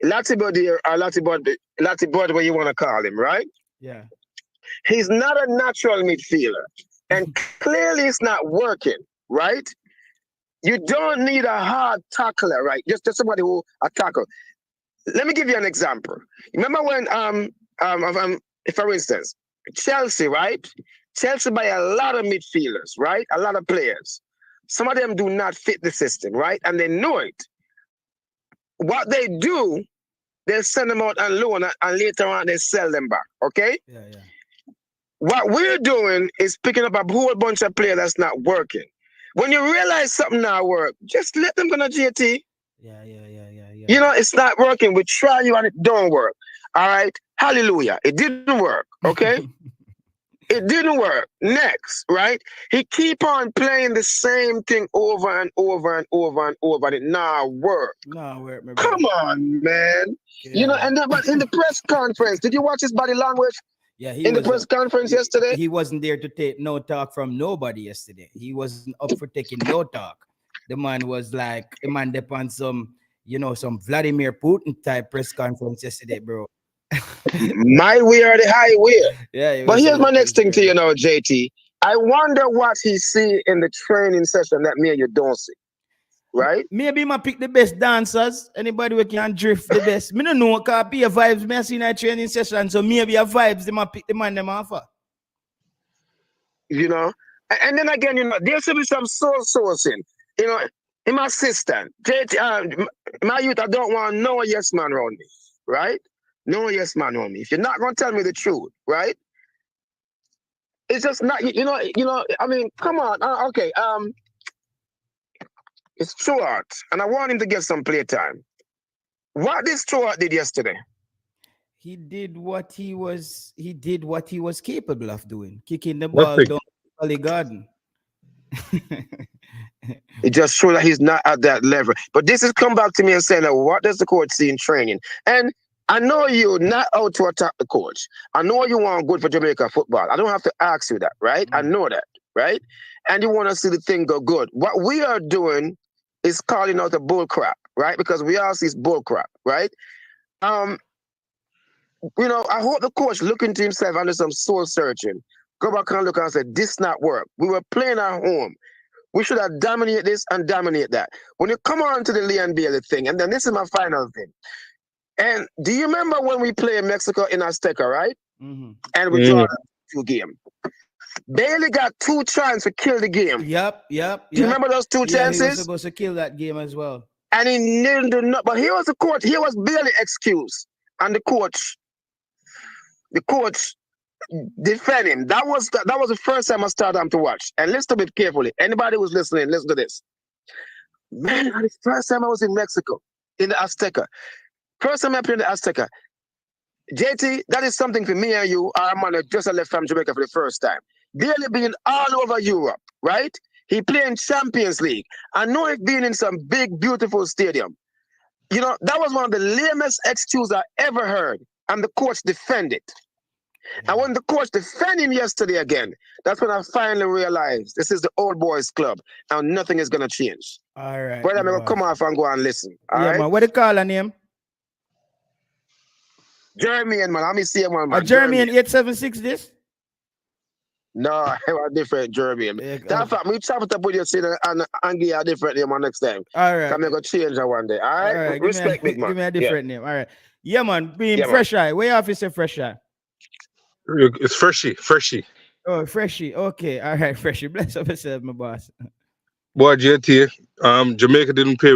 Latibody, or Latibody, what you want to call him, right? Yeah. He's not a natural midfielder, and clearly it's not working, right? You don't need a hard tackler, right? Just somebody who a tackle. Let me give you an example. Remember when, for instance, Chelsea, right? Chelsea buy a lot of midfielders, right? A lot of players. Some of them do not fit the system, right? And they know it. What they do, they send them out on loan, and later on they sell them back, okay? Yeah. What we're doing is picking up a whole bunch of players that's not working. When you realize something not work, just let them go to GT. Yeah. You know, it's not working. We try you and it don't work. All right? Hallelujah. It didn't work, okay? It didn't work. Next, right? He keep on playing the same thing over and over and over and over, and it not work. No work, my Come on, man. Yeah. You know, and then, but in the press conference, did you watch his body language? Yeah, in the press conference yesterday? He wasn't there to take no talk from nobody yesterday. He wasn't up for taking no talk. The man was like, a man depends some, some Vladimir Putin type press conference yesterday, bro. My way or the highway. Yeah. But here's my next thing to you now, JT. I wonder what he see in the training session that me and you don't see. Right? Maybe I pick the best dancers. Anybody who can drift the best. Me don't know what can be a vibes. Me I see in a training session. So maybe a vibes they might pick the man them offer. You know? And then again, there should be some soul sourcing. In my system. JT, my youth, I don't want no yes man around me. Right? No yes man around me. If you're not gonna tell me the truth, right? It's just not, I mean, come on. Okay. It's Stuart, and I want him to get some play time. What did Stuart did yesterday? He did what he was capable of doing, kicking the ball down the garden. It just shows that he's not at that level. But this has come back to me and saying, what does the coach see in training? And I know you're not out to attack the coach. I know you want good for Jamaica football. I don't have to ask you that, right? I know that, right? And you want to see the thing go good. What we are doing is calling out the bull crap, right? Because we all see bull crap, right? I hope the coach look into himself under some soul searching. Go back and look and say, this not work. We were playing at home. We should have dominated this and dominate that. When you come on to the Leon Bailey thing, and then this is my final thing. And do you remember when we played Mexico in Azteca, right? Mm-hmm. And we draw the 2 game. Bailey got 2 chances to kill the game. Yep. Do you remember those 2 chances? He was supposed to kill that game as well. And he didn't do nothing. But here was the coach. Here was Bailey's excuse. And the coach defend him. That was the first time I started to watch. And listen to it carefully. Anybody who's listening, listen to this. Man, the first time I was in Mexico, in the Azteca. First time I played in the Azteca. JT, that is something for me and you. I'm on just left from Jamaica for the first time. Bailey being all over Europe, right? He playing Champions League. I know he's been in some big, beautiful stadium. That was one of the lamest excuses I ever heard. And the coach defended. And when the coach defended him yesterday again, that's when I finally realized this is the old boys club and nothing is going to change. All right. Brother, I'm going to come off and go and listen. All right? Man. What the call on him? Jeremy, man. Let me see him, man. Jeremy in 876 this? No, I have a different Jeremy. That fact, we chop it up with you and give you a different name next time. All right. I'm going to change that one day. All right? Respect, big man. Give me a different name. All right. Yeah, man. Being fresh eye. Where you have to say fresh eye? It's Freshy. Oh, Freshy. Okay, all right, Freshy. Bless up yourself, my boss. Boy, JT, Jamaica didn't play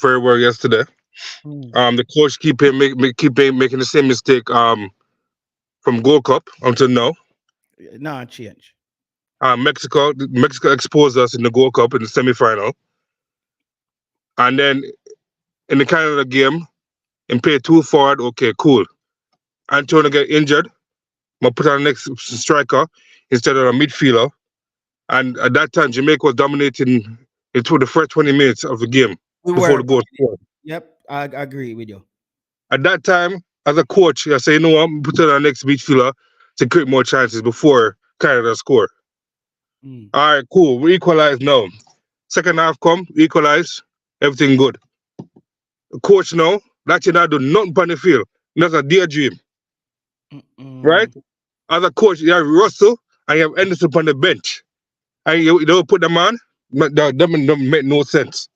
very well yesterday. The coach keep making the same mistake from Gold Cup until now. Nah, change. Mexico exposed us in the Gold Cup in the semi-final, and then in the Canada game, and play too forward. Okay, cool. Antonio get injured. I put on the next striker instead of a midfielder. And at that time, Jamaica was dominating into the first 20 minutes of the game We before the were. goal scored. Yep, I agree with you. At that time, as a coach, I say, you know what, put on our next midfielder to create more chances before Canada score. All right, cool. We equalize now. Second half come, we equalize, everything good. Coach now, that you not do nothing on the field. That's a daydream. Right? As a coach, you have Russell and you have Anderson on the bench. And you don't put them on, but that don't make no sense.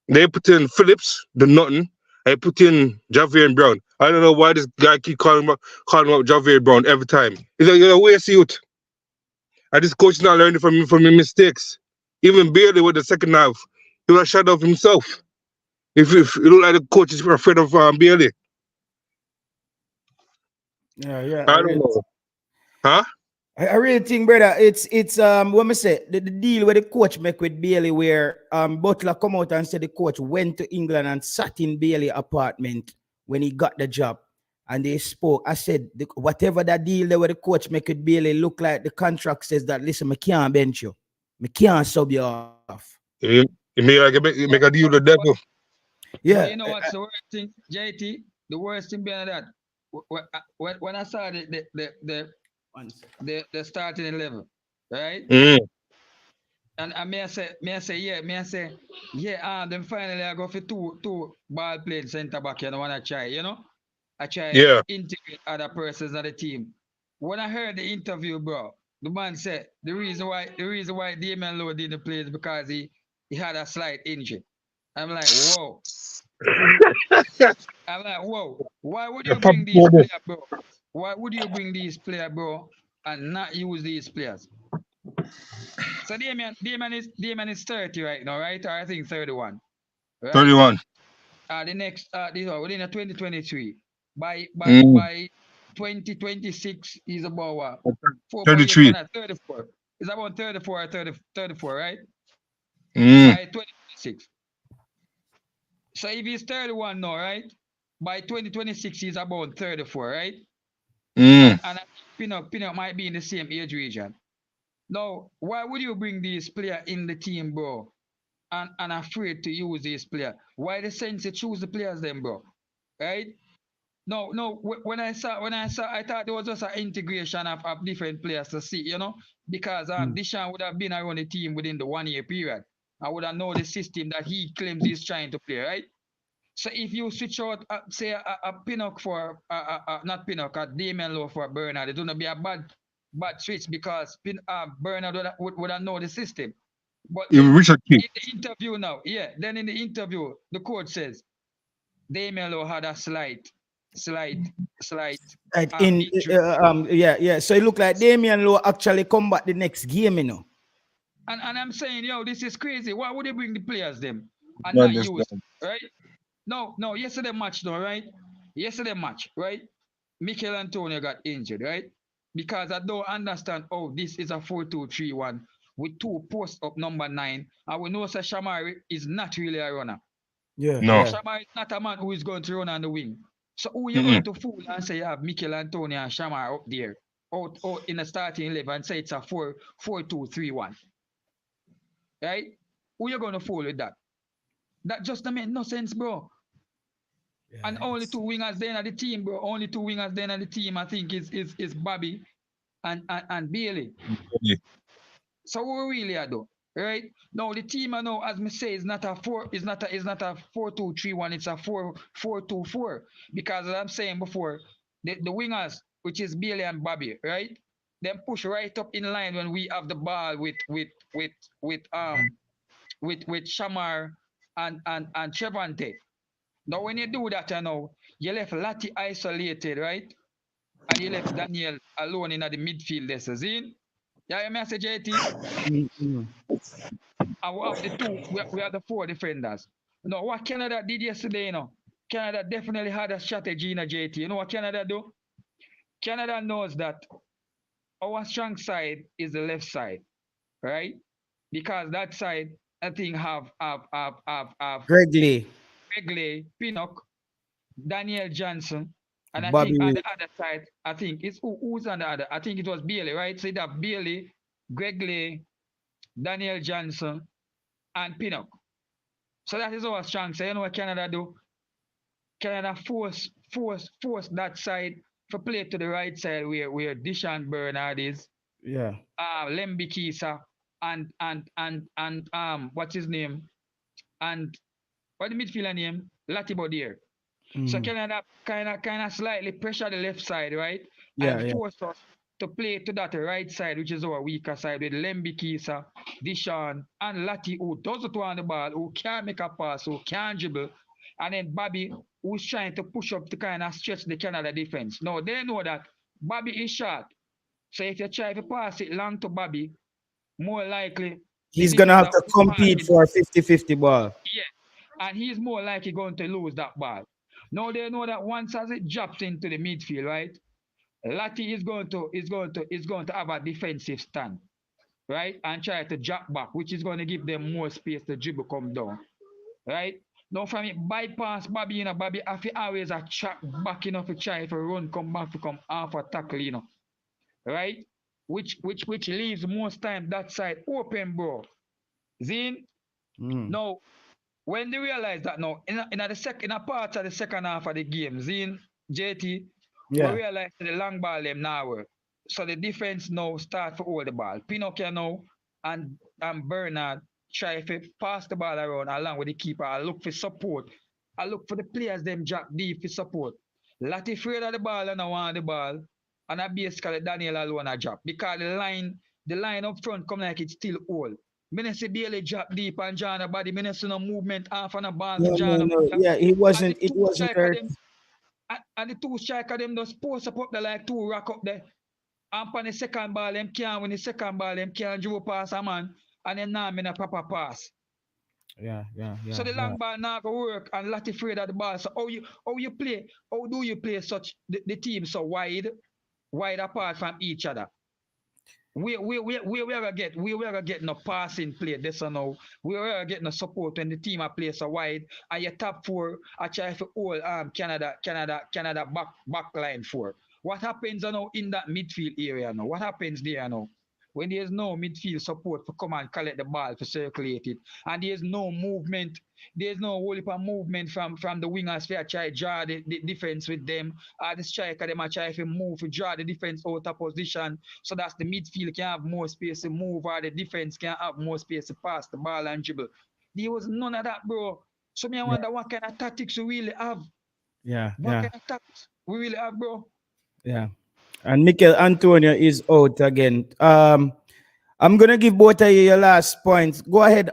They put in Phillips, the nothing. I put in Javier Brown. I don't know why this guy keep calling up Javier Brown every time. He's like, you're a waste youth. And this coach is not learning from his mistakes. Even Bailey with the second half, he was a shadow of himself. If you look like the coach is afraid of Bailey. Yeah. I don't know. Huh? I really think, brother, it's what me say, the deal where the coach make with Bailey, where Butler come out and said the coach went to England and sat in Bailey apartment when he got the job, and they spoke. I said whatever that deal there where the coach make with Bailey look like the contract says that, listen, I can't bench you, I can't sub you off. You make a deal with the devil. Yeah. But you know what's the worst thing, JT? The worst thing behind that, when I saw the starting 11, right? And may I say, then finally I go for two ball playing center back, you know, when I try, I try integrate other persons of the team. When I heard the interview, bro, the man said the reason why Damion Lowe didn't play is because he had a slight injury. I'm like, whoa. Why would you bring these players, bro? Why would you bring these players, bro, and not use these players? So Damion is 30 right now, right? Or I think 31. Right? 31. The next within 2023. By 2026 is about what? 33. 34. It's about 34 or 34, right? By 2026. So if he's 31 now, right? By 2026, he's about 34, right? And Pinnock might be in the same age region. Now, why would you bring these players in the team, bro? And afraid to use these players? Why the sense to choose the players then, bro? Right? No. When I saw, I thought there was just an integration of different players to see, because Deshaun would have been around the team within the 1 year period. I would have known the system that he claims he's trying to play, right? So if you switch out, say a Pinnock for not Pinnock, a Damion Lowe for Bernard, it's gonna be a bad switch because Bernard would have known the system. But in the interview now, then in the interview, the coach says Damion Lowe had a slight. So it looked like Damion Lowe actually come back the next game, And I'm saying, this is crazy. Why would they bring the players them and not use, right? No, yesterday match though, right? Mikel Antonio got injured, right? Because I don't understand, this is a 4-2-3-1 with two posts up number 9. And we know that Shamari is not really a runner. Yeah. No. Shamari is not a man who is going to run on the wing. So who you going to fool and say you have Mikel Antonio and Shamari up there, out in the starting 11 and say it's a 4-2-3-1? Right? Who you going to fool with that? That just don't make no sense, bro. Yeah, and only two wingers then at the team, bro. Only two wingers then at the team, I think, is Bobby and Bailey. So what we really are though, right? Now the team I know, as me say, is not a 4-2-3-1, it's a 4-4-2-4. Because as I'm saying before, the wingers, which is Bailey and Bobby, right? Them push right up in line when we have the ball with Shamar and Trevante. Now when you do that, you left Lati isolated, right? and you left Daniel alone in the midfield there. So, Zin, yeah, I say JT. And we have the two, we have the four defenders. Now, what Canada did yesterday, Canada definitely had a strategy in a JT. You know what Canada do? Canada knows that our strong side is the left side, right? Because that side, I think, have Reggae, Pinnock, Daniel Johnson, and I Bobby think on Reed. the other side, I think it's who's on the other? I think it was Bailey, right? So you have Bailey, Gregley, Daniel Johnson, and Pinnock. So that is our strong side. You know what Canada do? Canada force that side to play to the right side where Dishan Bernard is. Yeah. Lembi Kisa and what's his name? And what the midfielder name? Latibo there. So Canada kind of slightly pressure the left side, right? Yeah, and force us to play to that right side, which is our weaker side, with Lembi Kisa, Dishan, and Lati, who doesn't want the ball, who can't make a pass, who can't dribble, and then Bobby, who's trying to push up to kind of stretch the Canada defense. Now, they know that Bobby is short. So if you try to pass it long to Bobby, more likely he's going to have to compete for a 50-50 ball. Yeah, and he's more likely going to lose that ball. Now they know that once as it drops into the midfield, right? Lati is going to have a defensive stand, right? And try to drop back, which is going to give them more space to dribble come down, right? Now from it bypass Bobby, Bobby have to always a track back, to try to run, come back to come half a tackle, right? Which leaves most time that side open, bro. Zin, now when they realize that now in a part of the second half of the game, Zin, JT, we realize the long ball them now work. So the defense now start to hold the ball. Pinocchio now and Bernard try to pass the ball around along with the keeper. I look for support. I look for the players them jack deep for support. Lati afraid of the ball and I want the ball. And I basically Daniel alone a drop. Because the line up front come like it's still old. I see Bailey drop deep and John the body. I see no movement half on the ball to John. No. Yeah, it wasn't hurt. And the two striker them just post up there like two rock up there. And on the second ball, them can't win the second ball, them can't dribble past a man. And then now in a proper pass. Yeah. So the long ball now go work and Lati afraid of the ball. So how do you play such the team so wide apart from each other? We ever get no passing play this or no. We ever get no support when the team are play so wide and your top four are trying to hold Canada back line four. What happens now in that midfield area now? What happens there now? When there's no midfield support to come and collect the ball to circulate it, and there's no movement, there's no whole heap of movement from the wingers to try to draw the defense with them, the striker them are trying to move to draw the defense out of position, so that the midfield can have more space to move, or the defense can have more space to pass the ball and dribble. There was none of that, bro. So I wonder what kind of tactics we really have. What kind of tactics we really have, bro? Yeah. And Mikel Antonio is out again. I'm gonna give both of you your last points. Go ahead,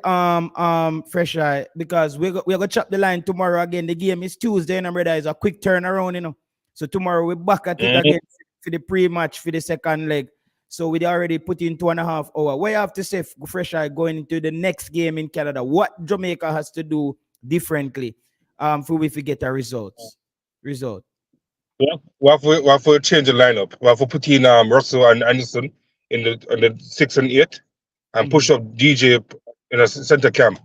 Fresh Eye, because we're gonna chop the line tomorrow again. The game is Tuesday, and brother, it's a quick turnaround, So tomorrow we're back at it again for the pre-match for the second leg. So we already put in 2.5 hours. What you have to say, Fresh Eye, going into the next game in Canada? What Jamaica has to do differently for we to get a result? Yeah, we have to change the lineup. We have to put in Russell and Anderson in the 6 and 8, and push up DJ in a center camp.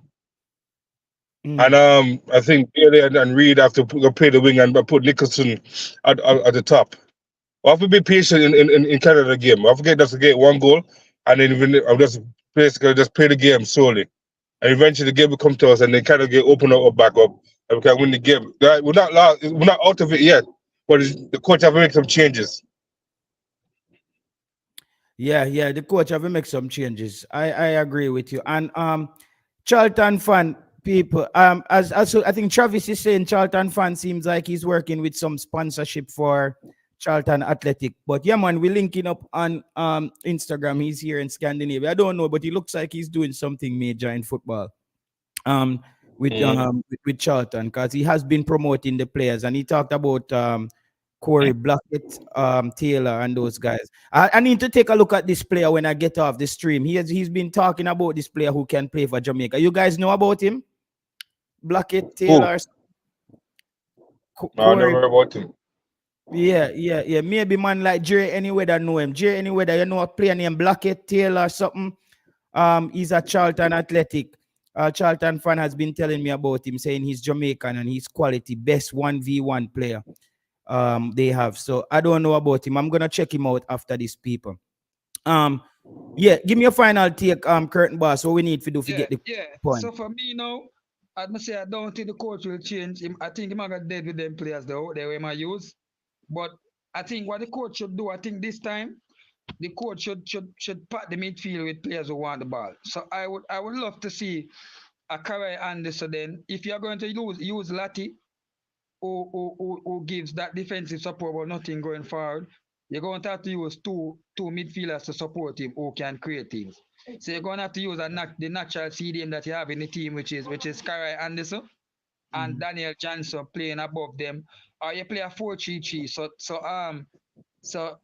And I think Bailey and Reed have to play the wing and put Nicholson at the top. We have to be patient in Canada game. We have to get one goal, and then I'll just play the game slowly. And eventually the game will come to us, and then Canada get open up back up, and we can win the game. We're not out of it yet. But the coach have to make some changes. Yeah, the coach have to make some changes. I agree with you. And Charlton fan people, as I think Travis is saying, Charlton fan seems like he's working with some sponsorship for Charlton Athletic. But yeah, man, we're linking up on Instagram. He's here in Scandinavia. I don't know, but he looks like he's doing something major in football. With Charlton, because he has been promoting the players, and he talked about Corey Blackett, Taylor, and those guys. I need to take a look at this player when I get off the stream. He's been talking about this player who can play for Jamaica. You guys know about him? Blackett, Taylor, No, I Corey. never heard about him. Yeah. Maybe man like Jerry Anyway that know him. Jerry Anyway that you know a player named Blackett, Taylor, or something. He's a Charlton Athletic. Charlton fan has been telling me about him, saying he's Jamaican and he's quality, best 1v1 player they have. So I don't know about him. I'm gonna check him out after these people. Yeah, give me a final take, Curtain Boss. What we need to do to get the point. So for me now, I must say I don't think the coach will change him. I think he might get dead with them players though, they were my use. But I think what the coach should do, I think this time the coach should pack the midfield with players who want the ball. So I would love to see a Karai Anderson then. If you're going to use Lati, who gives that defensive support but nothing going forward, you're going to have to use two midfielders to support him who can create things. So you're going to have to use the natural CDM that you have in the team, which is Karai Anderson and Daniel Johnson playing above them. Or you play a 4-3-3. So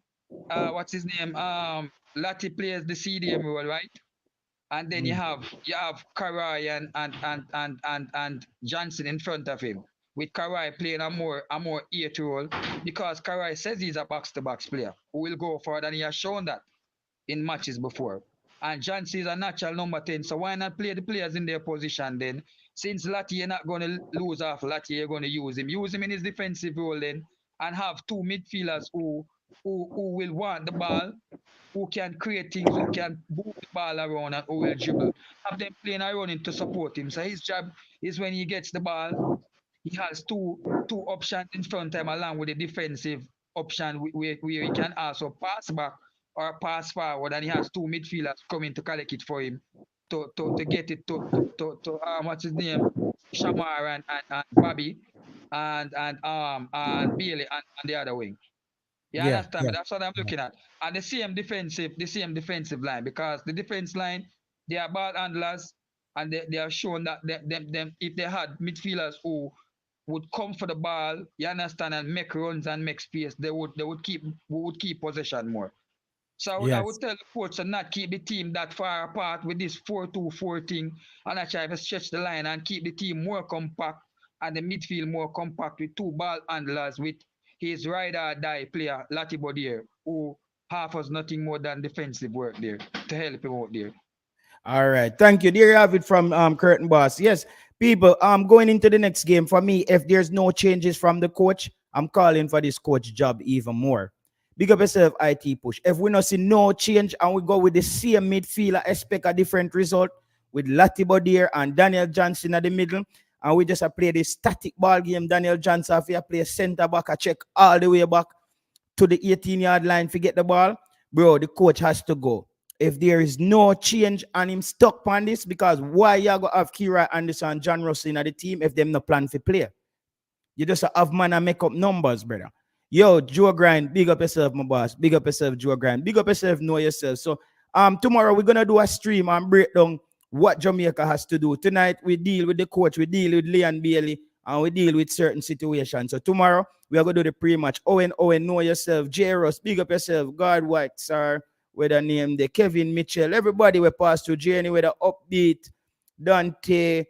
what's his name? Lati plays the CDM role, right? And then you have Karai and Johnson in front of him, with Karai playing a more 8 role, because Karai says he's a box-to-box player who will go forward, and he has shown that in matches before. And Johnson is a natural number 10, so why not play the players in their position then? Since Lati, you're not going to lose off Lati, you're going to use him. Use him in his defensive role then, and have two midfielders who will want the ball, who can create things, who can move the ball around, and who will dribble. Have them playing and running to support him. So his job is when he gets the ball, he has two options in front of him along with the defensive option where he can also pass back or pass forward, and he has two midfielders coming to collect it for him to get it to what's his name, Shamar and Bobby and Bailey and the other wing. You understand? That's what I'm looking at. And the same defensive line, because the defense line, they are ball handlers, and they have shown that them if they had midfielders who would come for the ball, you understand, and make runs and make space, they would keep possession more. So I would tell the coach to not keep the team that far apart with this 4-2-4 thing, and I try to stretch the line and keep the team more compact and the midfield more compact with two ball handlers, with his ride or die player, Lati Bodier, who offers nothing more than defensive work there to help him out there. All right. Thank you. There you have it from Curtain Boss. Yes, people, going into the next game, for me, if there's no changes from the coach, I'm calling for this coach job even more. Big up yourself, IT Push. If we not see no change and we go with the same midfield, I expect a different result with Lati Bodier and Daniel Johnson at the middle. And we just play this static ball game. Daniel Johnson, if you play center back, I check all the way back to the 18-yard line to get the ball. Bro, the coach has to go. If there is no change and him stuck on this, because why you go have Kira Anderson and John Russell in the team if them no plan for play? You just have man and make up numbers, brother. Yo, Joe Grind, big up yourself, my boss. Big up yourself, Joe Grind. Big up yourself, know yourself. So tomorrow we're gonna do a stream and break down what Jamaica has to do. Tonight we deal with the coach, we deal with Leon Bailey, and we deal with certain situations. So tomorrow we are gonna do the pre-match. Owen, know yourself, J. Ross, big up yourself, God White, sir. With the name, the Kevin Mitchell, everybody we pass through journey with the upbeat, Dante,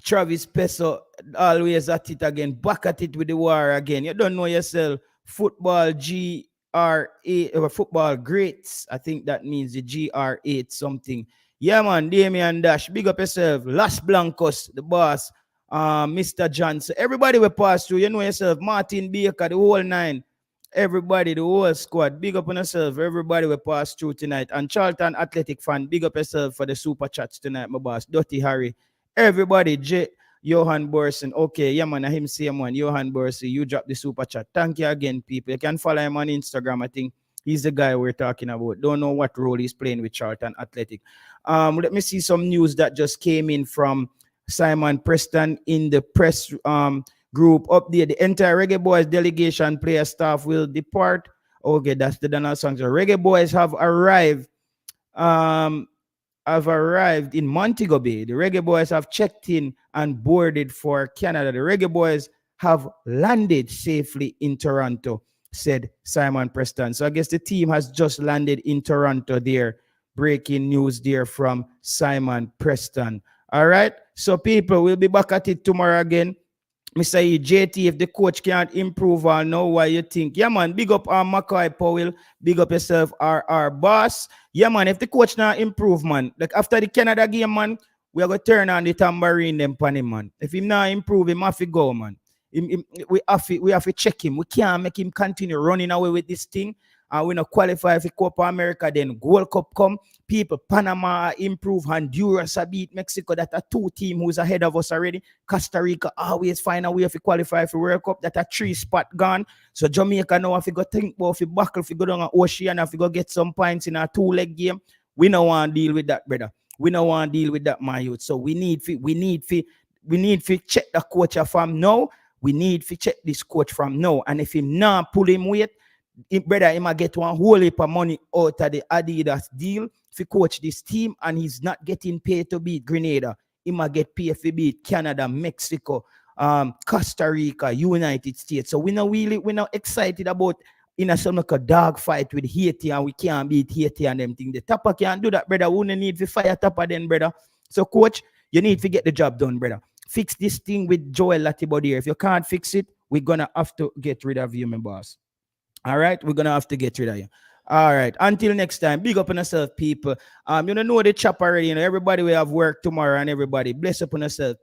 Travis Peso, always at it again, back at it with the war again. You don't know yourself. Football GR8, football greats. I think that means the GR8 something. Yeah, man, Damion Dash, big up yourself. Las Blancos, the boss, Mr. Johnson. Everybody we pass through, you know yourself. Martin Baker, the whole 9. Everybody, the whole squad, big up on yourself. Everybody we pass through tonight. And Charlton Athletic fan, big up yourself for the super chats tonight, my boss. Dirty Harry. Everybody, Johan Borson. Okay, yeah, man, I him say, man, Johan Borson, you drop the super chat. Thank you again, people. You can follow him on Instagram. I think he's the guy we're talking about. Don't know what role he's playing with Charlton Athletic. Let me see some news that just came in from Simon Preston in the press group update. The entire reggaeboyz delegation player staff will depart. Okay, that's the Donald song. So reggaeboyz have arrived in Montego Bay. The reggaeboyz have checked in and boarded for Canada. The reggaeboyz have landed safely in Toronto, said Simon Preston. So I guess the team has just landed in Toronto there. Breaking news there from Simon Preston. All right. So people, we'll be back at it tomorrow again. Mr. JT, if the coach can't improve or know what you think. Yeah, man, big up our McCoy Powell. Big up yourself, our boss. Yeah, man, if the coach not improve, man, like after the Canada game, man, we are going to turn on the tambourine them pan him, man. If him not improve, him have to go, man. We have to check him. We can't make him continue running away with this thing. And we not qualify for Copa America, then Gold Cup come. People, Panama improve, Honduras beat Mexico. That are two teams who's ahead of us already. Costa Rica always find a way to qualify for World Cup. That are 3 spot gone. So Jamaica now if you go think about if you buckle, if you go down an ocean, if you go get some points in a 2-leg game. We don't want to deal with that, brother. We don't want to deal with that, my youth. So we need to check the coach from now. We need to check this coach from now. And if he not pull him weight, brother, he might get one whole heap of money out of the Adidas deal to coach this team, and he's not getting paid to beat Grenada. He might get paid to beat Canada, Mexico, Costa Rica, United States. So we're not excited about in some like a dog fight with Haiti, and we can't beat Haiti and them things. The Tapper can't do that, brother. We don't need to fire Tapper then, brother. So coach, you need to get the job done, brother. Fix this thing with Joel Latibo here. If you can't fix it, we're gonna have to get rid of you, my boss. All right, we're gonna have to get rid of you. All right, until next time, big up on yourself, people. You know the chop already. You know everybody will have work tomorrow, and everybody bless up on yourself.